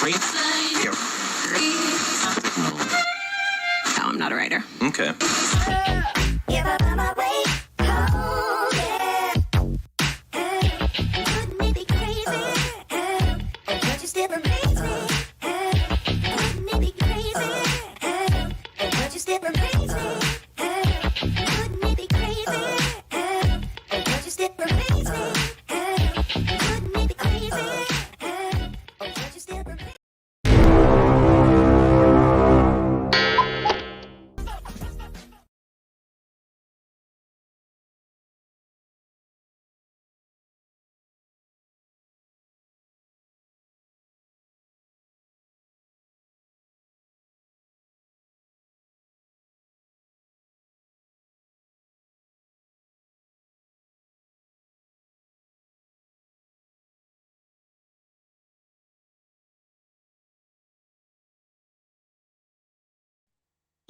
No, I'm not a writer. Okay.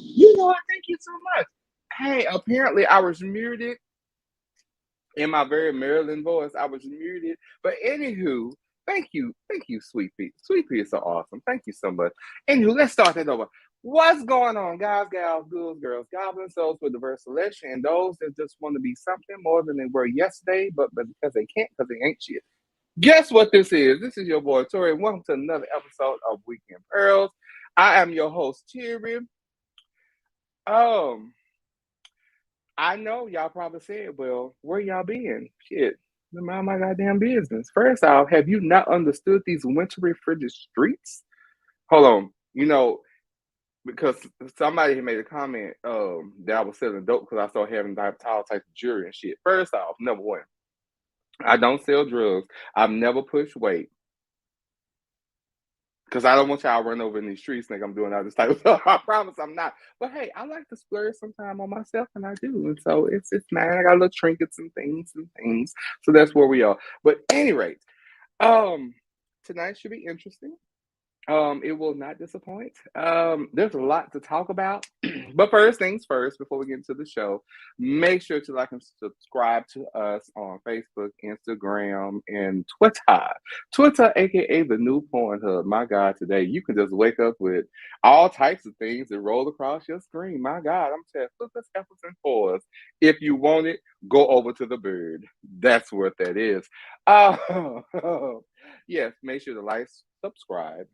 You know what? Thank you so much. Hey, apparently I was muted in my very Maryland voice. I was muted. But anywho, thank you, Sweet Pea. Sweet Pea is so awesome. Thank you so much. Anywho, let's start that over. What's going on, guys, gals, ghouls, girls, goblins, souls with diverse selection, and those that just want to be something more than they were yesterday, but because they can't, because they ain't shit. Guess what this is? This is your boy Tori. Welcome to another episode of Weekend Pearls. I am your host, Cherry. I know y'all probably said, well, where y'all been? Shit, mind my goddamn business. First off, have you not understood these wintry frigid streets? Hold on, because somebody had made a comment that I was selling dope because I started having all types of jewelry and shit. First off, number one, I don't sell drugs. I've never pushed weight. Because I don't want y'all to run over in these streets think I'm doing all this type of stuff. I promise I'm not. But hey, I like to splurge sometime on myself, and I do. And so it's nice. I got little trinkets and things. So that's where we are. But at any rate, tonight should be interesting. It will not disappoint. There's a lot to talk about. But first things first, before we get into the show, make sure to like and subscribe to us on Facebook, Instagram, and Twitter. Twitter, aka the new Pornhub. My God, today you can just wake up with all types of things that roll across your screen. My God, I'm telling you, flip this apples and fours. If you want it, go over to the bird. That's what that is. Yes, make sure to like, subscribe,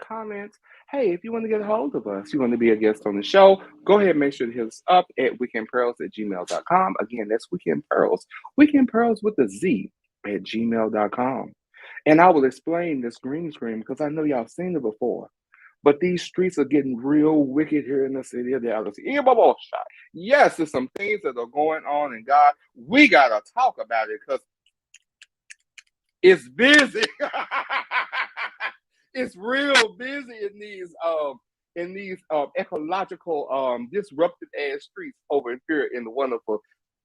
comment. Hey, if you want to get a hold of us, you want to be a guest on the show, go ahead and make sure to hit us up at weekendpearls@gmail.com. Again, that's Weekend Pearls. Weekend Pearls with a Z at gmail.com. And I will explain this green screen because I know y'all seen it before. But these streets are getting real wicked here in the city of Dallas. Yes, there's some things that are going on, and God, we got to talk about it because it's busy. It's real busy in these ecological disrupted ass streets over here in the wonderful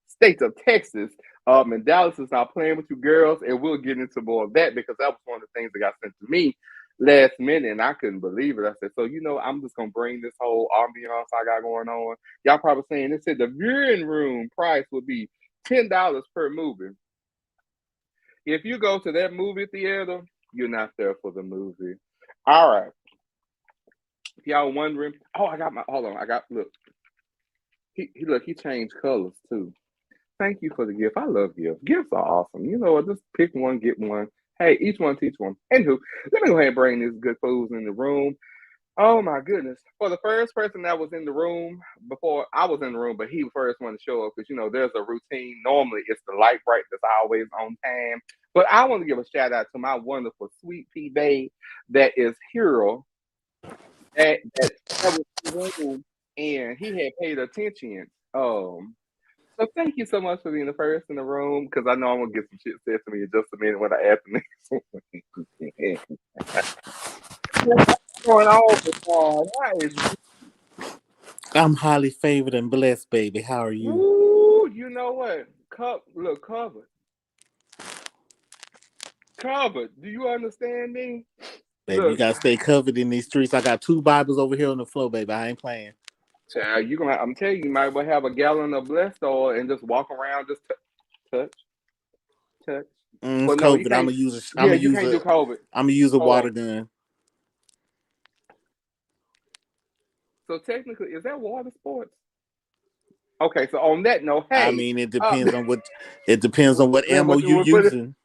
state of Texas. And Dallas is not playing with you girls, and we'll get into more of that because that was one of the things that got sent to me last minute, and I couldn't believe it. I said, so I'm just gonna bring this whole ambiance I got going on. Y'all probably saying they said the viewing room price would be $10 per movie. If you go to that movie theater, you're not there for the movie. All right. If y'all wondering, look. He changed colors too. Thank you for the gift. I love gifts. Gifts are awesome. You know what? Just pick one, get one. Hey, each one teach one. Anywho, let me go ahead and bring these good foods in the room. Oh my goodness. For the first person that was in the room, before I was in the room, but he first wanted to show up because there's a routine. Normally it's the light bright that's always on time. But I want to give a shout out to my wonderful Sweet Pea babe that is Hero. That was in the room and he had paid attention. So thank you so much for being the first in the room because I know I'm gonna get some shit said to me in just a minute when I ask the next one. What's going on, I'm highly favored and blessed, baby. How are you? Ooh, you know what? Look, covered. Covered. Do you understand me? Baby, you gotta stay covered in these streets. I got 2 Bibles over here on the floor, baby. I ain't playing. Child, I'm telling you, you might well have a gallon of blessed oil and just walk around, just touch. It's COVID. I'm gonna use a do COVID. I'm gonna use a water gun. So technically, is that water sports? Okay, so on that note, hey, I mean, it depends on what ammo what you're you put it. using.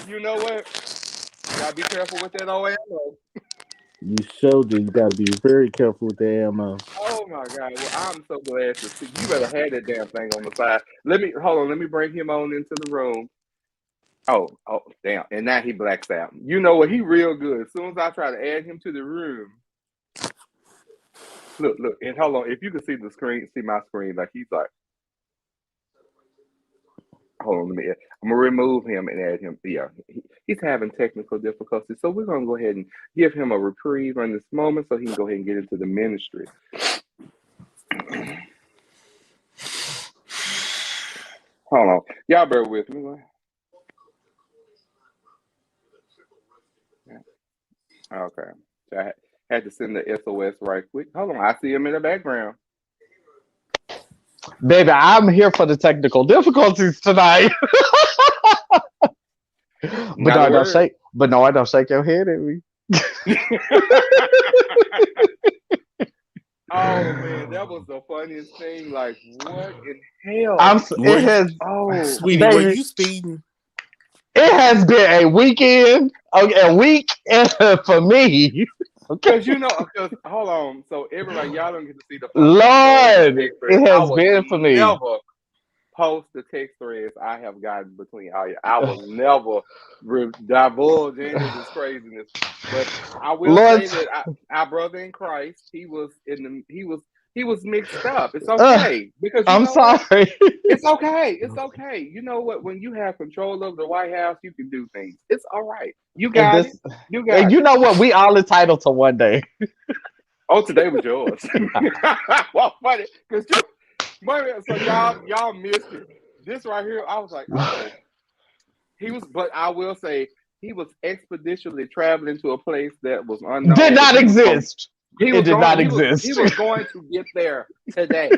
You know what? Gotta be careful with that old ammo. You showed that you got to be very careful with the ammo. Oh my God! Well, I'm so glad to see you. Better have that damn thing on the side. Let me hold on. Let me bring him on into the room. Oh, damn! And now he blacks out. You know what? He real good. As soon as I try to add him to the room, look, and hold on. If you can see the screen, see my screen, like he's like, hold on. I'm gonna remove him and add him. Yeah, he's having technical difficulties, so we're gonna go ahead and give him a reprieve on this moment, so he can go ahead and get into the ministry. Hold on, y'all bear with me. Okay, so I had to send the SOS right quick. Hold on, I see him in the background. Baby, I'm here for the technical difficulties tonight. But no, don't shake. But no, I don't shake your head at me. Oh man, that was the funniest thing. Like, what in hell? Sweetie, baby, were you speeding? It has been a weekend, a week for me. Okay. Because hold on. So everybody, y'all don't get to see the Lord, it has been for me. Never post the text threads I have gotten between all you. I will never divulge any of this craziness. But I will say that our brother in Christ, he was mixed up. It's okay because I'm sorry. It's okay. It's okay. You know what? When you have control of the White House, you can do things. It's all right. You got it. You got it. You know what? We all entitled to one day. Oh, today was yours. Well, funny because so y'all missed it. This right here, I was like, oh. He was, but I will say he was expeditiously traveling to a place that was unknown. Did not exist. It did not exist. He was going to get there today,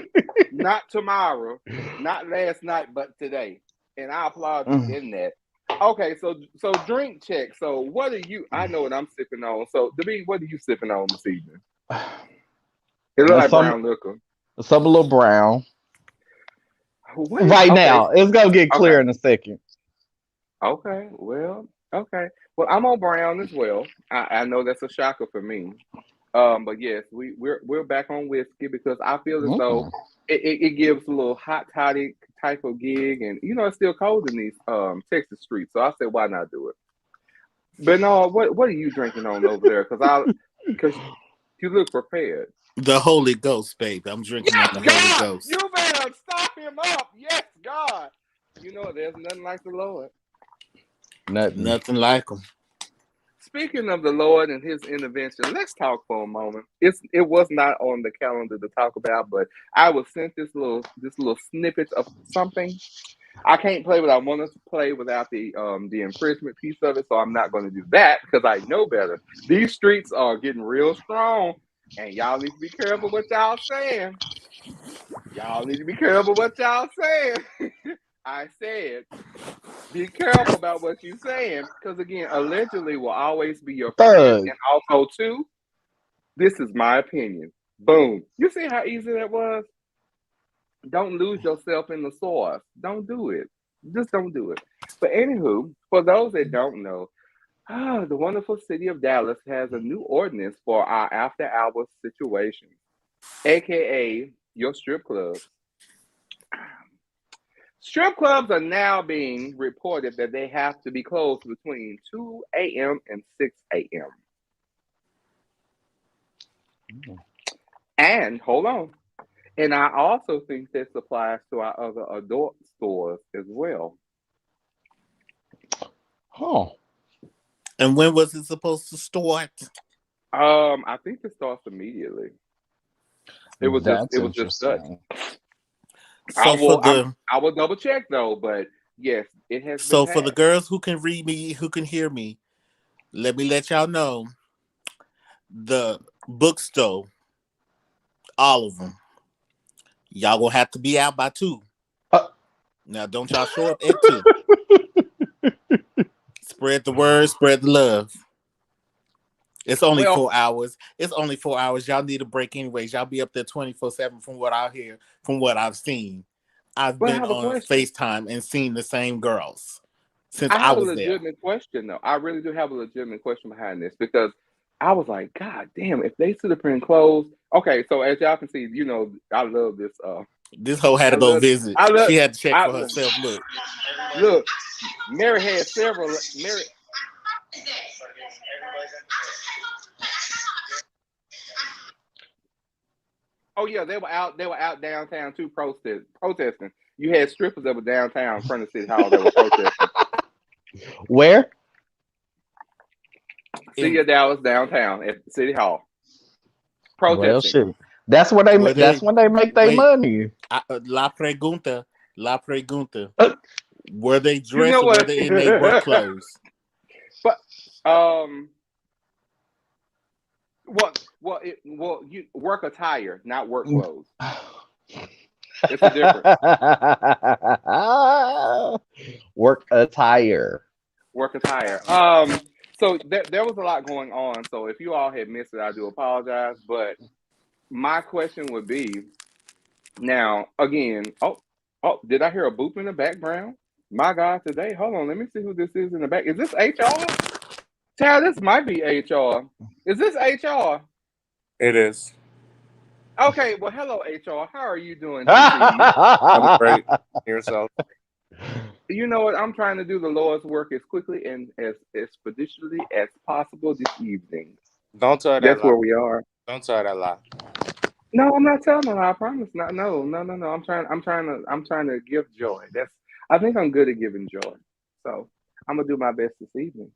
not tomorrow, not last night, but today. And I applaud you in that. Okay, so drink check. So what are you? I know what I'm sipping on. So David, what are you sipping on this evening? It looks like brown liquor. Some a little brown. Now, it's gonna get clear in a second. Okay, well, okay. Well, I'm on brown as well. I know that's a shocker for me. But yes, we're back on whiskey because I feel as though it gives a little hot toddy type of gig, and it's still cold in these Texas streets. So I said, why not do it? But no, what are you drinking on over there? Because you look prepared. The Holy Ghost, babe. I'm drinking on the Holy Ghost. You better stop him up. Yes, God. There's nothing like the Lord. Nothing like him. Speaking of the Lord and his intervention, let's talk for a moment. It was not on the calendar to talk about, but I was sent this little snippet of something. I can't play what I want to play without the infringement piece of it, so I'm not going to do that because I know better. These streets are getting real strong, and y'all need to be careful what y'all saying. Y'all need to be careful what y'all saying. I said, be careful about what you're saying, because again, allegedly will always be your friend, and also too, this is my opinion. Boom. You see how easy that was? Don't lose yourself in the sauce. Don't do it. Just don't do it. But anywho, for those that don't know, the wonderful city of Dallas has a new ordinance for our after-hours situation, aka your strip clubs. Strip clubs are now being reported that they have to be closed between 2 a.m. and 6 a.m. And hold on. And I also think this applies to our other adult stores as well. Oh. And when was it supposed to start? I think it starts immediately. It was just done. So I will double check though, but yes, it has. So for the girls who can read me, who can hear me, let me let y'all know the bookstore, all of them, y'all gonna have to be out by 2. Now don't y'all show up at 2. Spread the word, spread the love. It's only Well- 4 hours. It's only 4 hours. Y'all need a break anyways. Y'all be up there 24/7 from what I hear, from what I've seen. I've But I been have a on question. FaceTime and seen the same girls since I I have a was there. legitimate question though. I really do have a legitimate question behind this because I was like, God damn, if they sit up here and close. Okay, so as y'all can see, I love this. This hoe had to I go love- visit. I love- She had to check I for love- herself. Look, Mary had several. Mary. Oh yeah, they were out. They were out downtown too, protesting. You had strippers that were downtown in front of City Hall that were protesting. Where? City of Dallas downtown at City Hall. Well, Protesting. shit. That's where they. Where That's they- when they make their wait. money. La pregunta. Were they dressed You know or were what? they in their work clothes? You work attire, not work clothes. It's a difference. Work attire. Work attire. So there was a lot going on. So if you all had missed it, I do apologize. But my question would be, now again, oh, did I hear a boop in the background? My God, today. Hold on, let me see who this is in the back. Is this HR? Child, this might be HR. Is this HR? It is. Okay, well, hello, HR. How are you doing? I'm great. Yourself. You know what? I'm trying to do the Lord's work as quickly and as expeditiously as possible this evening. Don't tell that That's lie. where we are. Don't tell that lie. No, I'm not telling a lie. I promise not. No. I'm trying to give joy. I think I'm good at giving joy. So I'm gonna do my best this evening.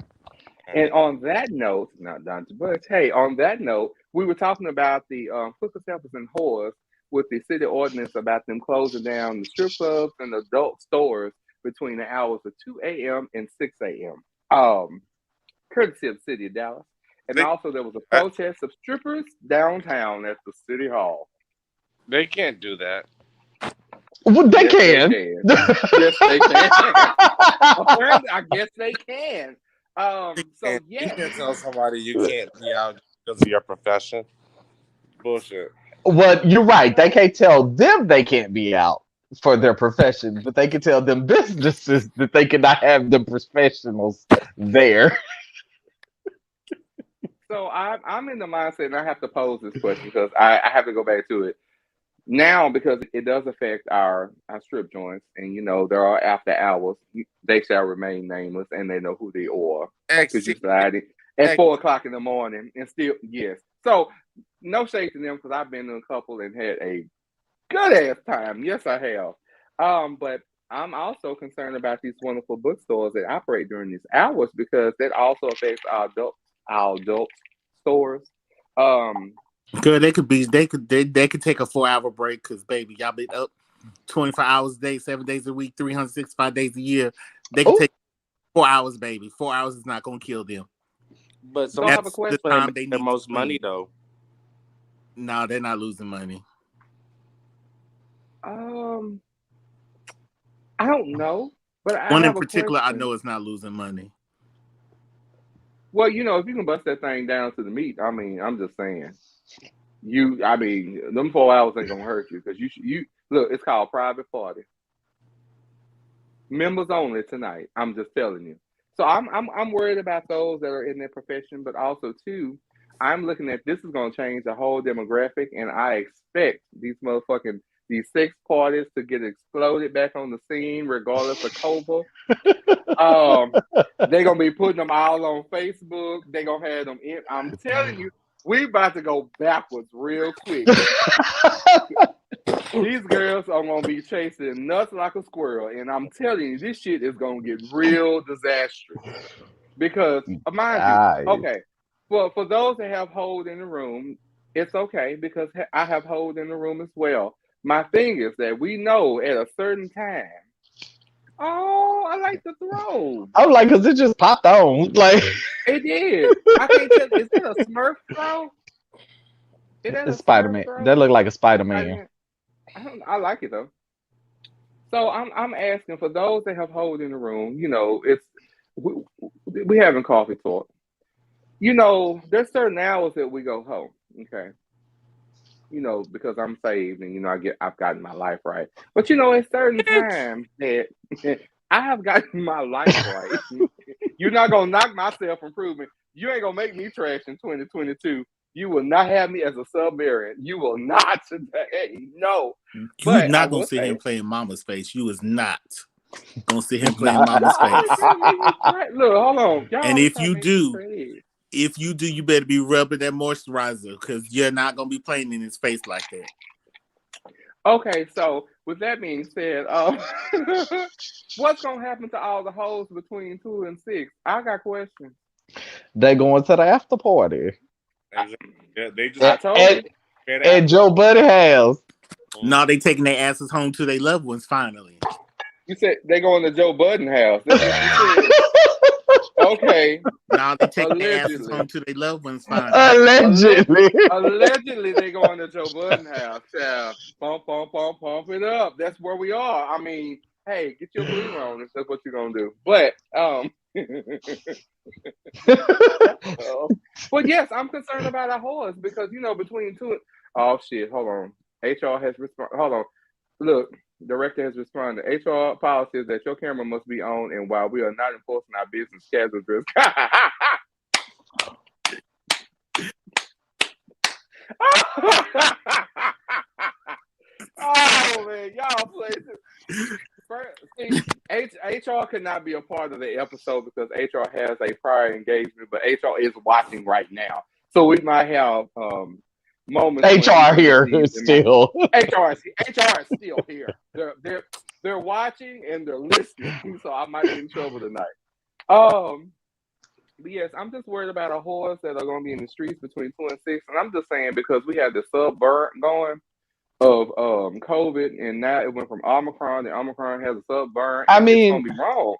And on that note, not Don Bush, hey, on that note, we were talking about the hookers, helpers, and whores with the city ordinance about them closing down the strip clubs and adult stores between the hours of 2 a.m. and 6 a.m. Courtesy of the city of Dallas. And also there was a protest of strippers downtown at the city hall. They can't do that. Well, they can. Yes, they can. Apparently, I guess they can. So You yeah. can't tell somebody you can't be out because of your profession. Bullshit. Well, you're right. They can't tell them they can't be out for their profession, but they can tell them businesses that they cannot have the professionals there. So I'm in the mindset, and I have to pose this question because I have to go back to it now because it does affect our strip joints, and there are after hours. They shall remain nameless, and they know who they are because you decided at 4:00 in the morning, and still yes. So no shade to them because I've been in a couple and had a good ass time. Yes, I have. But I'm also concerned about these wonderful bookstores that operate during these hours because that also affects our adult stores. Girl, they could take a 4-hour break because baby, y'all be up 24 hours a day, 7 days a week, 365 days a year. They can take 4 hours, baby. 4 hours is not gonna kill them. But So I have a question. the time they need the most money though. No, they're not losing money. I don't know, but One in particular I know is not losing money. Well, if you can bust that thing down to the meat, I mean, I'm just saying. Them 4 hours ain't gonna hurt you because you look. It's called private party, members only tonight. I'm just telling you. So I'm worried about those that are in their profession, but also too, I'm looking at this is gonna change the whole demographic, and I expect these sex parties to get exploded back on the scene, regardless of COVID. They're gonna be putting them all on Facebook. They're gonna have them in. I'm telling you, we about to go backwards real quick. These girls are gonna be chasing nuts like a squirrel, and I'm telling you, this shit is gonna get real disastrous. Because mind you, okay, for those that have hold in the room, it's okay because I have hold in the room as well. My thing is that we know at a certain time. Oh, I like the throw. I was like, because it just popped on. Like it did. I can't tell. Is that a Smurf throw? It's Spider-Man. That looked like a Spider-Man. I like it though. So I'm asking for those that have hold in the room. We having coffee talk. you know, there's certain hours that we go home. Okay. You know, because I'm saved and you know I've gotten my life right. But you know, at certain times that I have gotten my life right. You're not gonna knock my self-improvement. You ain't gonna make me trash in 2022. You will not have me as a sub-variant. You will not today. No. You're not gonna sit here and play in Mama's face. You is not gonna sit here and play in Mama's face. Look, hold on. Y'all and if you do, you better be rubbing that moisturizer because you're not gonna be playing in his face like that. Okay, so with that being said, what's gonna happen to all the hoes between 2 and 6? I got questions. They going to the after party. They just at Joe Buddy house. No, they taking their asses home to their loved ones finally. You said they going to Joe Budden house. Okay. Now they taking their asses home to their loved ones finally. Allegedly they going to Joe Budden house. Yeah. Pump it up. That's where we are. I mean, hey, get your blue on if that's what you're gonna do. But but yes, I'm concerned about our horse because you know between two. Oh shit! Hold on. HR has responded. Hold on. Look, director has responded. HR policy is that your camera must be on, and while we are not enforcing our business casual dress. Oh man, y'all play this. See, HR could not be a part of the episode because HR has a prior engagement, but HR is watching right now, so we might have moments. HR here still. HR is still here. They're watching and they're listening, so I might be in trouble tonight. But yes, I'm just worried about a horse that are going to be in the streets between 2 and 6, and I'm just saying because we have the sub-burn going of COVID, and now it went from Omicron, and Omicron has a sub-burn. I mean, it's going to be wrong.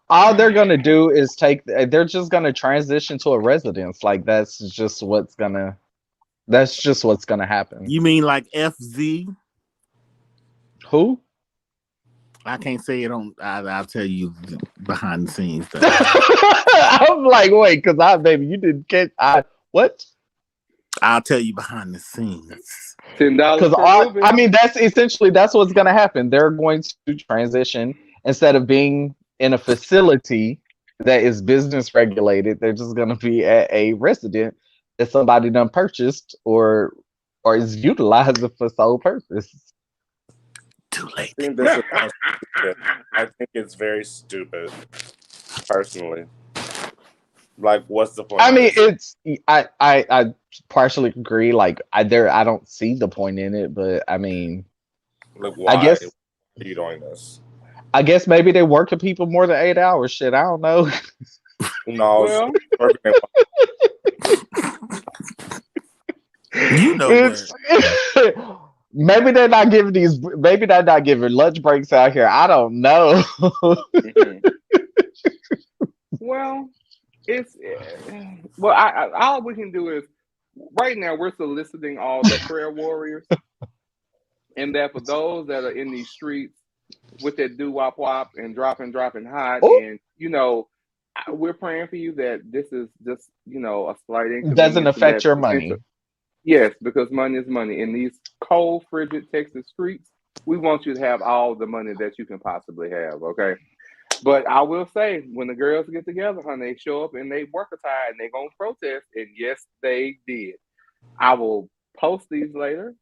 All they're going to do is they're just going to transition to a residence. Like that's just what's going to happen. You mean like FZ? Who? I can't say it on. I'll tell you behind the scenes stuff. I'm like, wait, because you didn't get. What? I'll tell you behind the scenes. $10. I mean, that's what's going to happen. They're going to transition instead of being in a facility that is business regulated. They're just going to be at a resident that somebody done purchased or is utilizing for sole purpose. Too late. I think it's very stupid, personally. Like, what's the point? I mean, I partially agree. Like, I don't see the point in it, but I mean, like, why I guess are you doing this? I guess maybe they working people more than 8 hours. Shit, I don't know. No, you know what? Maybe they're not giving lunch breaks out here. I don't know. Well, all we can do is right now we're soliciting all the prayer warriors, and that for those that are in these streets with that doo-wop wop and dropping hot, and you know, we're praying for you that this is just a slight inconvenience. Doesn't affect your money. Yes, because money is money. In these cold, frigid Texas streets, we want you to have all the money that you can possibly have, okay? But I will say, when the girls get together, honey, they show up and they work attire and they're going to protest, and yes, they did. I will post these later.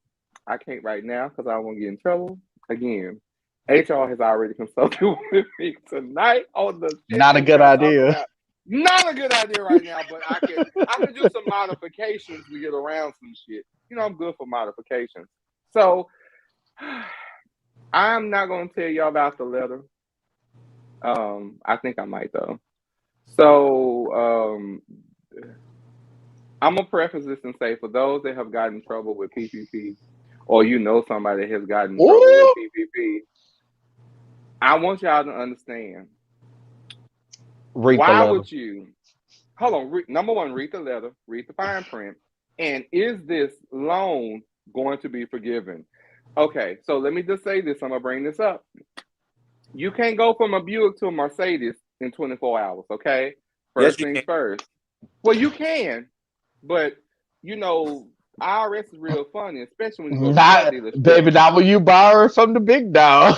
I can't right now because I don't want to get in trouble. Again, HR has already consulted with me tonight on the shit. Not a good idea. Not a good idea right now, but I can do some modifications to get around some shit. You know, I'm good for modifications. So I'm not gonna tell y'all about the letter. I think I might though. So I'm gonna preface this and say for those that have gotten in trouble with PPP, or you know somebody that has gotten in trouble with PPP, I want y'all to understand. Why would you? Hold on. Number one, read the letter, read the fine print, and is this loan going to be forgiven? Okay, so let me just say this. I'm gonna bring this up. You can't go from a Buick to a Mercedes in 24 hours. Okay, first things first. Well, you can, but you know, IRS is real funny, especially when you go to car Not, dealership. baby, not when you borrow it from the big dog.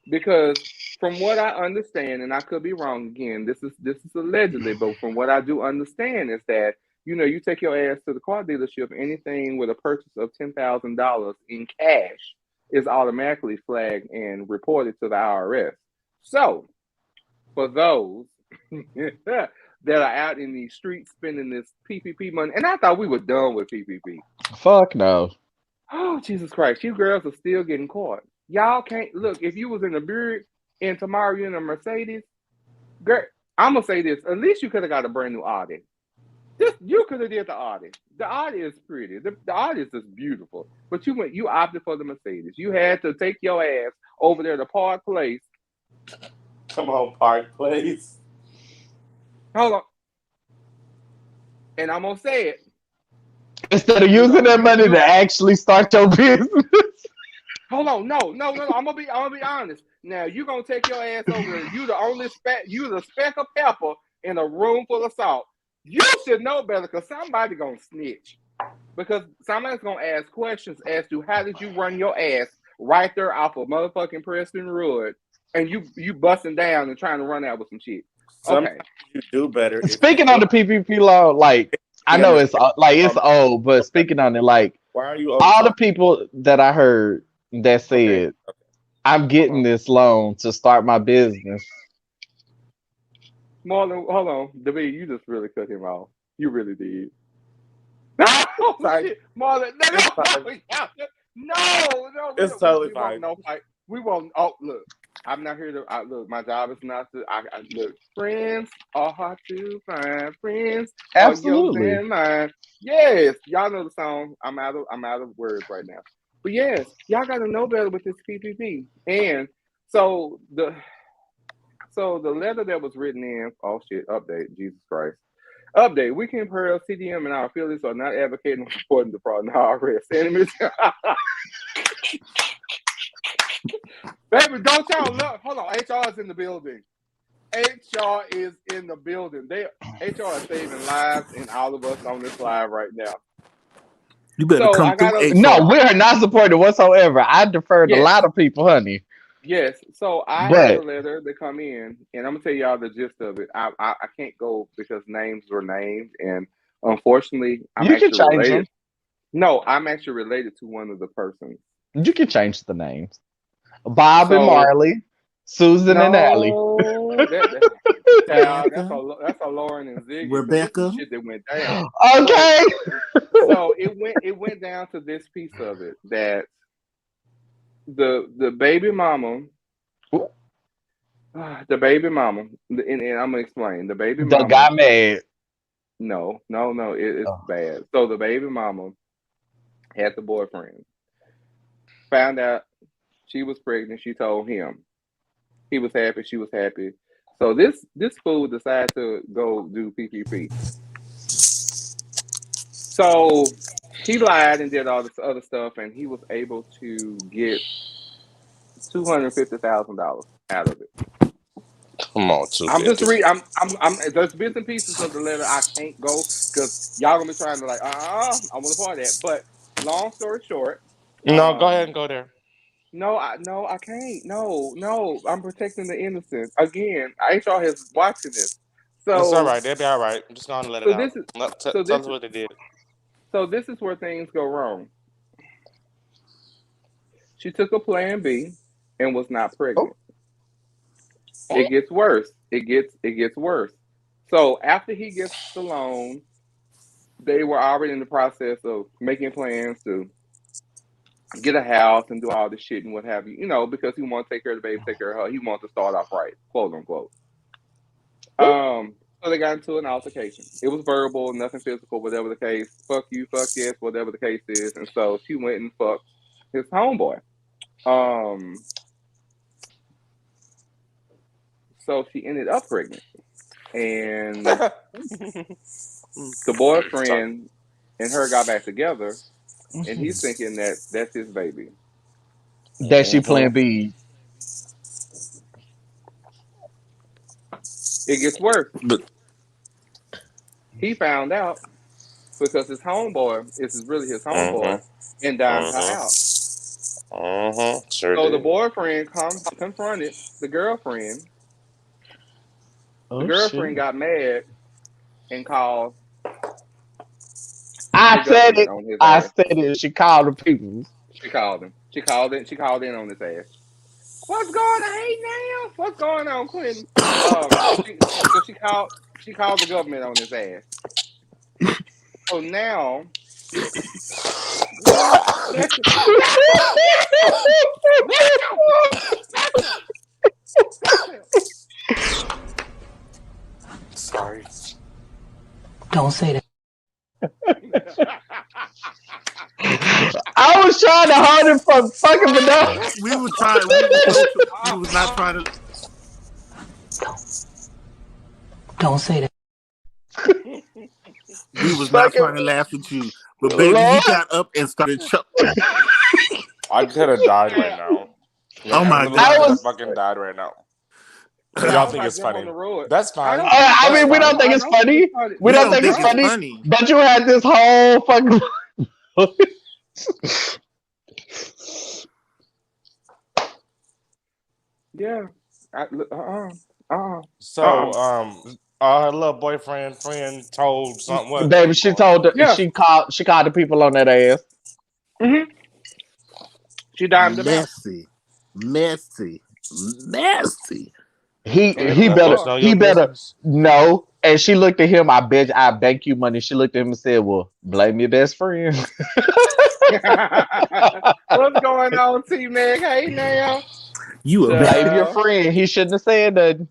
Because from what I understand, and I could be wrong again, this is allegedly, but from what I do understand is that you take your ass to the car dealership, anything with a purchase of $10,000 in cash is automatically flagged and reported to the IRS. So for those that are out in these streets spending this PPP money, and I thought we were done with PPP. Fuck no. Oh, Jesus Christ. You girls are still getting caught. Y'all can't look. If you was in a Buick and tomorrow you're in a Mercedes, girl, I'm going to say this. At least you could have got a brand new Audi. You could have did the Audi. The Audi is pretty. The Audi is just beautiful. But you opted for the Mercedes. You had to take your ass over there to Park Place. Come on, Park Place. Hold on. And I'm going to say it. Instead of using that money to actually start your business. Hold on, no. I'm gonna be honest. Now you gonna take your ass over there. You the speck of pepper in a room full of salt. You should know better because somebody gonna snitch. Because somebody's gonna ask questions as to how did you run your ass right there off of motherfucking Preston Road and you busting down and trying to run out with some shit. Okay. You do better. Speaking on the PPP law, like I know it's old, but speaking on it, like why are you all the people that I heard that said, I'm getting this loan to start my business. Marlon, hold on. David, you just really cut him off. You really did. Oh, shit. Marlon, no. It's totally fine. No fight. We won't. Oh, look. I'm not here to look. My job is not to. I look. Friends are hard to find. Friends Absolutely. are yours and mine. Yes, y'all know the song. I'm out of words right now. But yes, y'all got to know better with this PPP. And so the letter that was written in. Oh shit! Update. Jesus Christ. Update. We can Pearl, CDM, and our affiliates are not advocating or supporting the fraud in the IRS. Enemies. Baby, don't y'all look. Hold on. HR is in the building. HR is in the building. HR is saving lives and all of us on this live right now. You better come through HR. No, we are not supported whatsoever. I deferred a lot of people, honey. Yes. So I had a letter to come in, and I'm gonna tell y'all the gist of it. I can't go because names were named, and unfortunately, I'm actually related. No, I'm actually related to one of the persons. You can change the names. Bob and Marley, Susan and Allie. That's a Lauren and Ziggy. Rebecca. Shit that went down. Okay. So it went down to this piece of it that the baby mama, and I'm gonna explain. The baby mama got mad. No, it's bad. So the baby mama had the boyfriend. Found out she was pregnant. She told him. He was happy. She was happy. So this fool decided to go do PPP. So he lied and did all this other stuff, and he was able to get $250,000 out of it. Come on, I'm just reading. I'm. There's bits and pieces of the letter I can't go because y'all gonna be trying to I want to part of that. But long story short. No, go ahead and go there. No, I can't. No, I'm protecting the innocent. Again, HR is watching this. So it's all right. They'll be all right. I'm just gonna let it out. Tell us what they did. So this is where things go wrong. She took a plan B and was not pregnant. It gets worse. It gets worse. So after he gets the loan, they were already in the process of making plans to get a house and do all this shit and what have you, because he wants to take care of the baby, take care of her. He wants to start off right, quote unquote. So they got into an altercation. It was verbal, nothing physical, whatever the case. Fuck you, fuck yes, whatever the case is. And so she went and fucked his homeboy. So she ended up pregnant. And the boyfriend and her got back together. And he's thinking that that's his baby. That she plan B. It gets worse. But He found out because his homeboy, this is really his homeboy, and dimed her out. Sure So the did. boyfriend confronted the girlfriend. The girlfriend got mad and called. I said it. On his I ass. said it. She called the people. She called him. She called in on his ass. What's going on? Hey now, what's going on, Clinton? So she called the government on his ass. So now. Sorry. Don't say that. I was trying to hold it from fucking Vanilla. we was not trying to. Don't say that. We was not trying to laugh at you, but baby, you got up and started choking. I could have died right now. Oh my God! I I was- fucking died right now. Y'all think it's funny? That's fine. I mean, we don't think it's funny. We don't think it's funny. But you had this whole fucking. Yeah. So, her little friend told something. What? Baby, she told the, Yeah. she called the people on that ass. Mm-hmm. She dimed him out. Messy. He Know your better business. no. And she looked at him. I bank you money. She looked at him and said, "Well, blame your best friend." What's going on, T-Mac? Hey now. You a Blame your friend. He shouldn't have said nothing.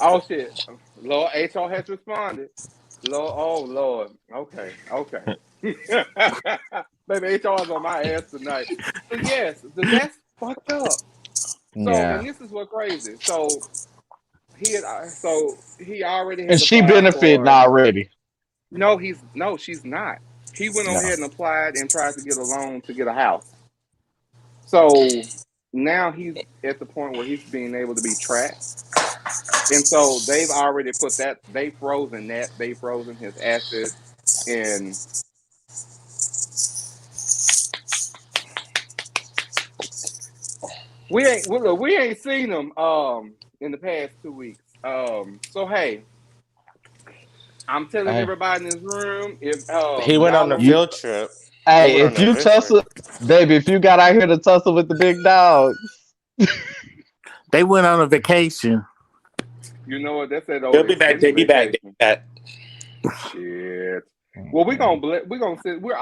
Oh shit. Lord, HR has responded. Lord. Okay. Baby, HR is on my ass tonight. So yes, that's fucked up. So and this is what crazy. So he already had And she applied benefiting for- already. No, she's not. He went on ahead and applied and tried to get a loan to get a house. So now he's at the point where he's being able to be tracked. And so they've already put that, they've frozen his assets, and we ain't seen him in the past 2 weeks. So hey, I'm telling everybody in this room, if He went on a field trip. Hey, if you tussle, baby, if you got out here to tussle with the big dogs, They went on a vacation. you know what they said. They'll be back. They'll be back. Shit. Well, we're gonna sit. We're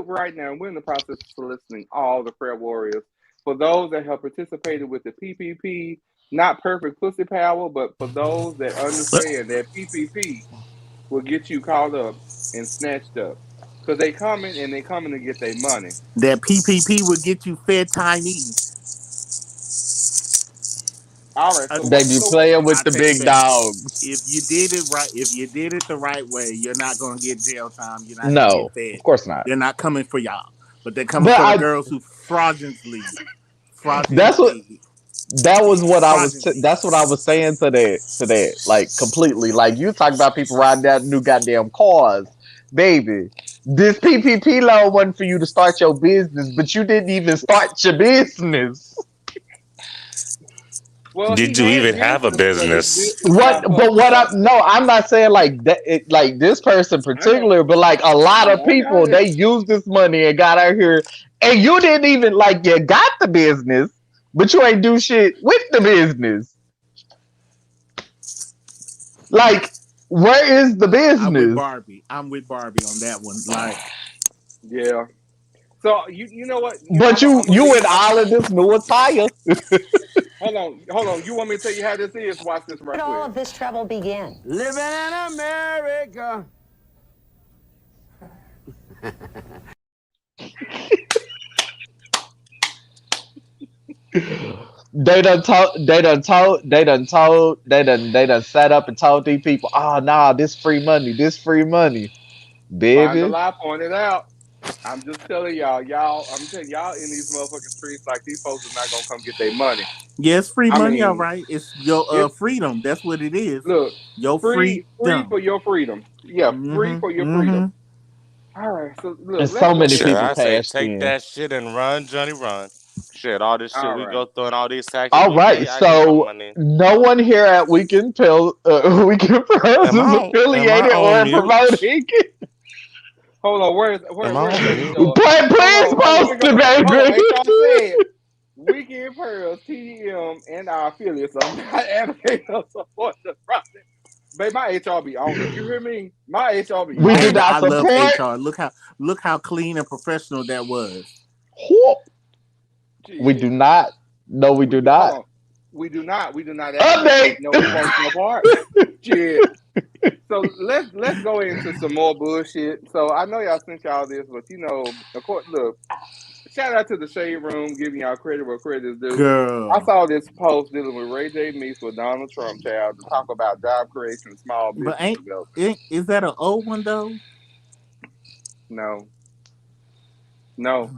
right now. We're in the process of soliciting all the prayer warriors for those that have participated with the PPP. Not perfect pussy power, but for those that understand that PPP will get you caught up and snatched up, because they coming to get their money. That PPP would get you fed Chinese. All right, so they be playing with the big dogs. If you did it right, if you did it the right way, you're not gonna get jail time. You're not No, gonna get fed. of course not. They're not coming for y'all, but they're coming But for I- the girls who fraudulently. That's what I was saying to that. Like completely. Like you talk about people riding down new goddamn cars. Baby, this PPP loan wasn't for you to start your business, but you didn't even start your business. Well, Did he you had even have a business? I'm not saying like that. Like this person particular, but like a lot of people, they use this money and got out here, and you didn't even like you got the business, but you ain't do shit with the business. Like, where is the business? I'm with Barbie on that one. Like, yeah. So you know what? But you with all of this new attire. Hold on. You want me to tell you how this is? Watch this right Where did all quick. of this trouble begin? Living in America. They done set up and told these people, oh nah, this free money, Find the baby. lie, point it out. I'm just telling y'all, I'm telling y'all in these motherfucking streets, like these folks are not gonna come get their money. Yes, free I money, all mean, right. It's your it's freedom. That's what it is. look, Your free freedom. for your freedom. Yeah, free Mm-hmm. for your Mm-hmm. freedom. All right, so And look, let's so go many ahead Shit, and people I say cashed take in. that shit and run, Johnny, run. Shit, all this shit all we right. go through and all these taxes All we right, pay, I get my so money. no one here at Weekend Pearls Am is I affiliated on or mute? promoting. Hold on, Am I where's on mute? HR? Please Hold on, let post me go. it, Hold on, baby. HR said Weekend Pearls, TDM, and our affiliates are not advocating or support the process. Babe, my HR be on it. You hear me? My HR be We do on And it. not I love support. HR. Look how clean and professional that was. We Shit. do not. No, we do Hold not. on. We do not Update. advocate no promotional part. Shit. So let's go into some more bullshit. So I know y'all sent y'all this, but of course, look, shout out to the Shade Room, giving y'all credit where credit is due. I Girl. saw this post dealing with Ray J. Meese with Donald Trump, child, to talk about job creation and small But business development. is that an old one though? No, no,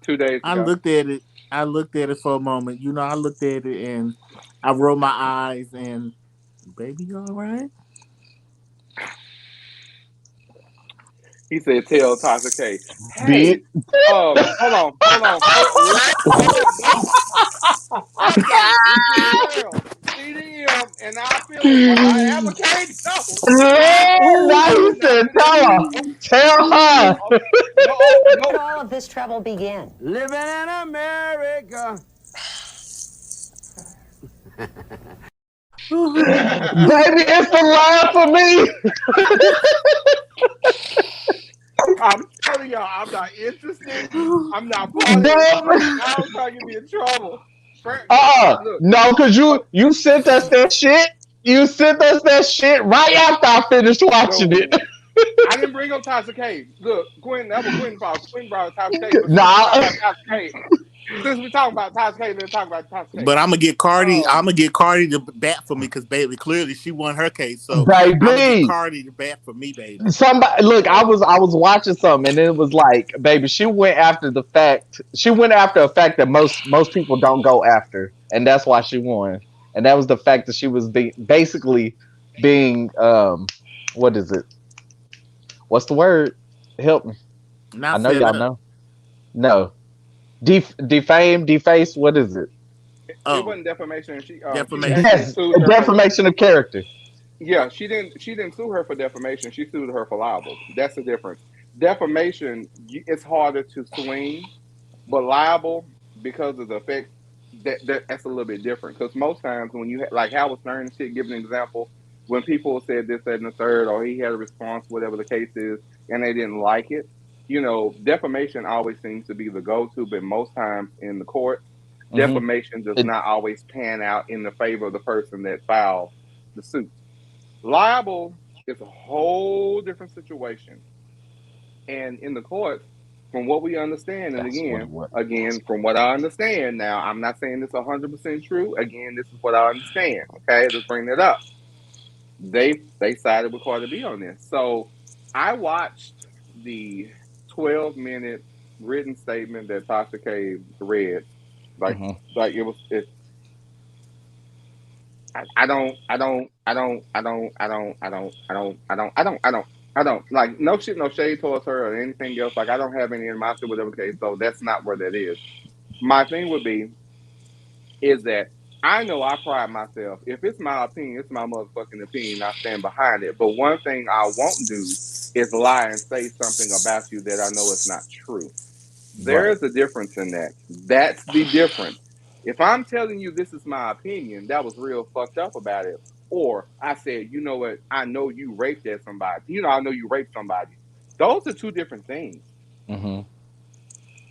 2 days I ago. looked at it. I looked at it for a moment. I looked at it and I rolled my eyes and baby, you all right? He said, "Tell Tasha K, hey, Big. hold on, no, update, Weekend Pearl, CDM, and our affiliates are not advocating. Now We he will not said, do that. tell her. Tell her. Oh, no, Where did no. all of this trouble begin? Living in America. Baby, it's the line for me. I'm telling y'all, I'm not interested. I'm not part of it. Damn. Y'all trying to get me in trouble. Look, No, because hold, you sent us that shit. You sent us that shit right after I finished watching it. no. I didn't bring up Tasha K. Look, Quinn, that was Quinn fault. Quinn brought up Tasha K. But since we talking Nah, about Tasha K, let's talk about Tasha K. But I'm gonna get Cardi. I'm Um, gonna get Cardi to bat for me because baby, clearly she won her case. So I'm gonna get baby. Cardi to bat for me, baby. Somebody look, I so was watching something and it was like, baby, she went after the fact. She went after a fact that most people don't go after, and that's why she won. And that was the fact that she was basically being what is it? What's the word? Help me. I Not know set y'all up. know. No. Defame, deface, what is it? it Oh, wasn't defamation. She defamation. actually Yes, sued her for. defamation of character. Yeah, she didn't sue her for defamation. She sued her for libel. That's the difference. Defamation, it's harder to swing, but libel, because of the effect, that's a little bit different. Because most times when you like Howard Stern and shit, give an example, when people said this, that, and the third, or he had a response, whatever the case is, and they didn't like it, defamation always seems to be the go-to. But most times in the court, Hmm. defamation does It, not always pan out in the favor of the person that filed the suit. Liable is a whole different situation. And in the courts, from what we understand, and that's what it again, was. from what I understand, now I'm not saying this 100% true. Again, this is what I understand. Okay, let's bring that up. They sided with Cardi B on this. So I watched the 12-minute written statement that Tasha K read. Like Hmm. like it was it. I don't like no shit, no shade towards her or anything else. Like I don't have any animosity, whatever the case. So that's not where that is. My thing would be is that I know I pride myself. If it's my opinion, it's my motherfucking opinion. I stand behind it. But one thing I won't do is lie and say something about you that I know is not true. There Right. is a difference in that. That's the difference. If I'm telling you this is my opinion, that was real fucked up about it. Or I said, you know what? I know you raped at somebody. I know you raped somebody. Those are two different things. Hmm.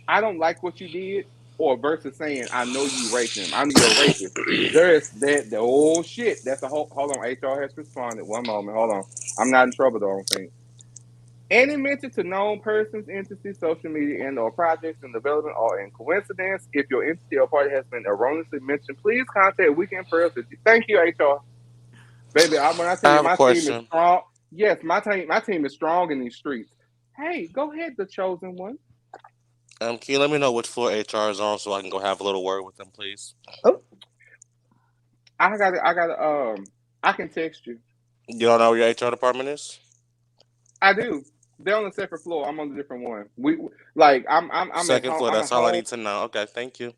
I don't like what you did, or versus saying, I know you raped him. I know you're a rapist. There is the old shit. That's a whole. Hold on. HR has responded. One moment. Hold on. I'm not in trouble, though, I don't think. Any mention to known persons, entities, social media, and/or projects in development or in coincidence. If your entity or party has been erroneously mentioned, please contact Weekend Pearls. Thank you, HR. Baby, when I tell I you have a my team is question. strong, yes, my team is strong in these streets. Hey, go ahead, the chosen one. Can you let me know which floor HR is on so I can go have a little word with them, please? I can text you. You don't know where your HR department is? I do. They're on a separate floor. I'm on a different one. I'm Second at floor. home. That's all I need to know. Okay, thank you.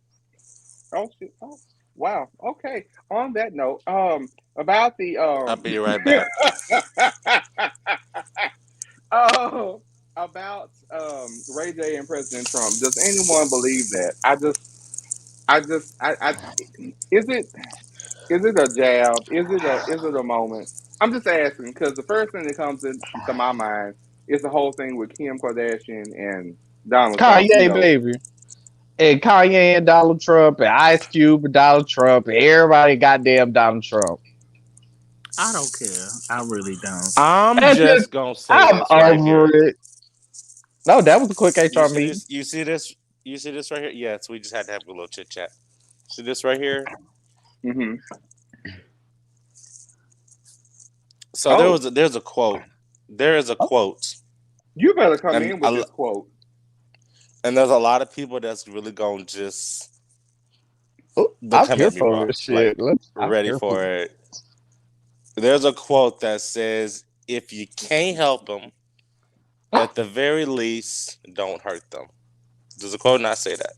Oh shit. Oh, wow. Okay. On that note, about the I'll be right back. About Ray J and President Trump. Does anyone believe that? Is it a jab? Is it a moment? I'm just asking because the first thing that comes into my mind is the whole thing with Kim Kardashian and Donald Trump. Kanye, baby. And Kanye and Donald Trump and Ice Cube and Donald Trump and everybody goddamn Donald Trump. I don't care. I really don't. I'm just gonna say I'm this right over here. it. No, that was a quick HR meeting. You see this? You see this right here? Yes, we just had to have a little chit chat. See this right here? Mm-hmm. So there's a quote. There is a quote. You better come in with this quote. And there's a lot of people that's really gonna just. I'm here for this shit. Ready for it. There's a quote that says, "If you can't help them, at the very least, don't hurt them." Does the quote not say that?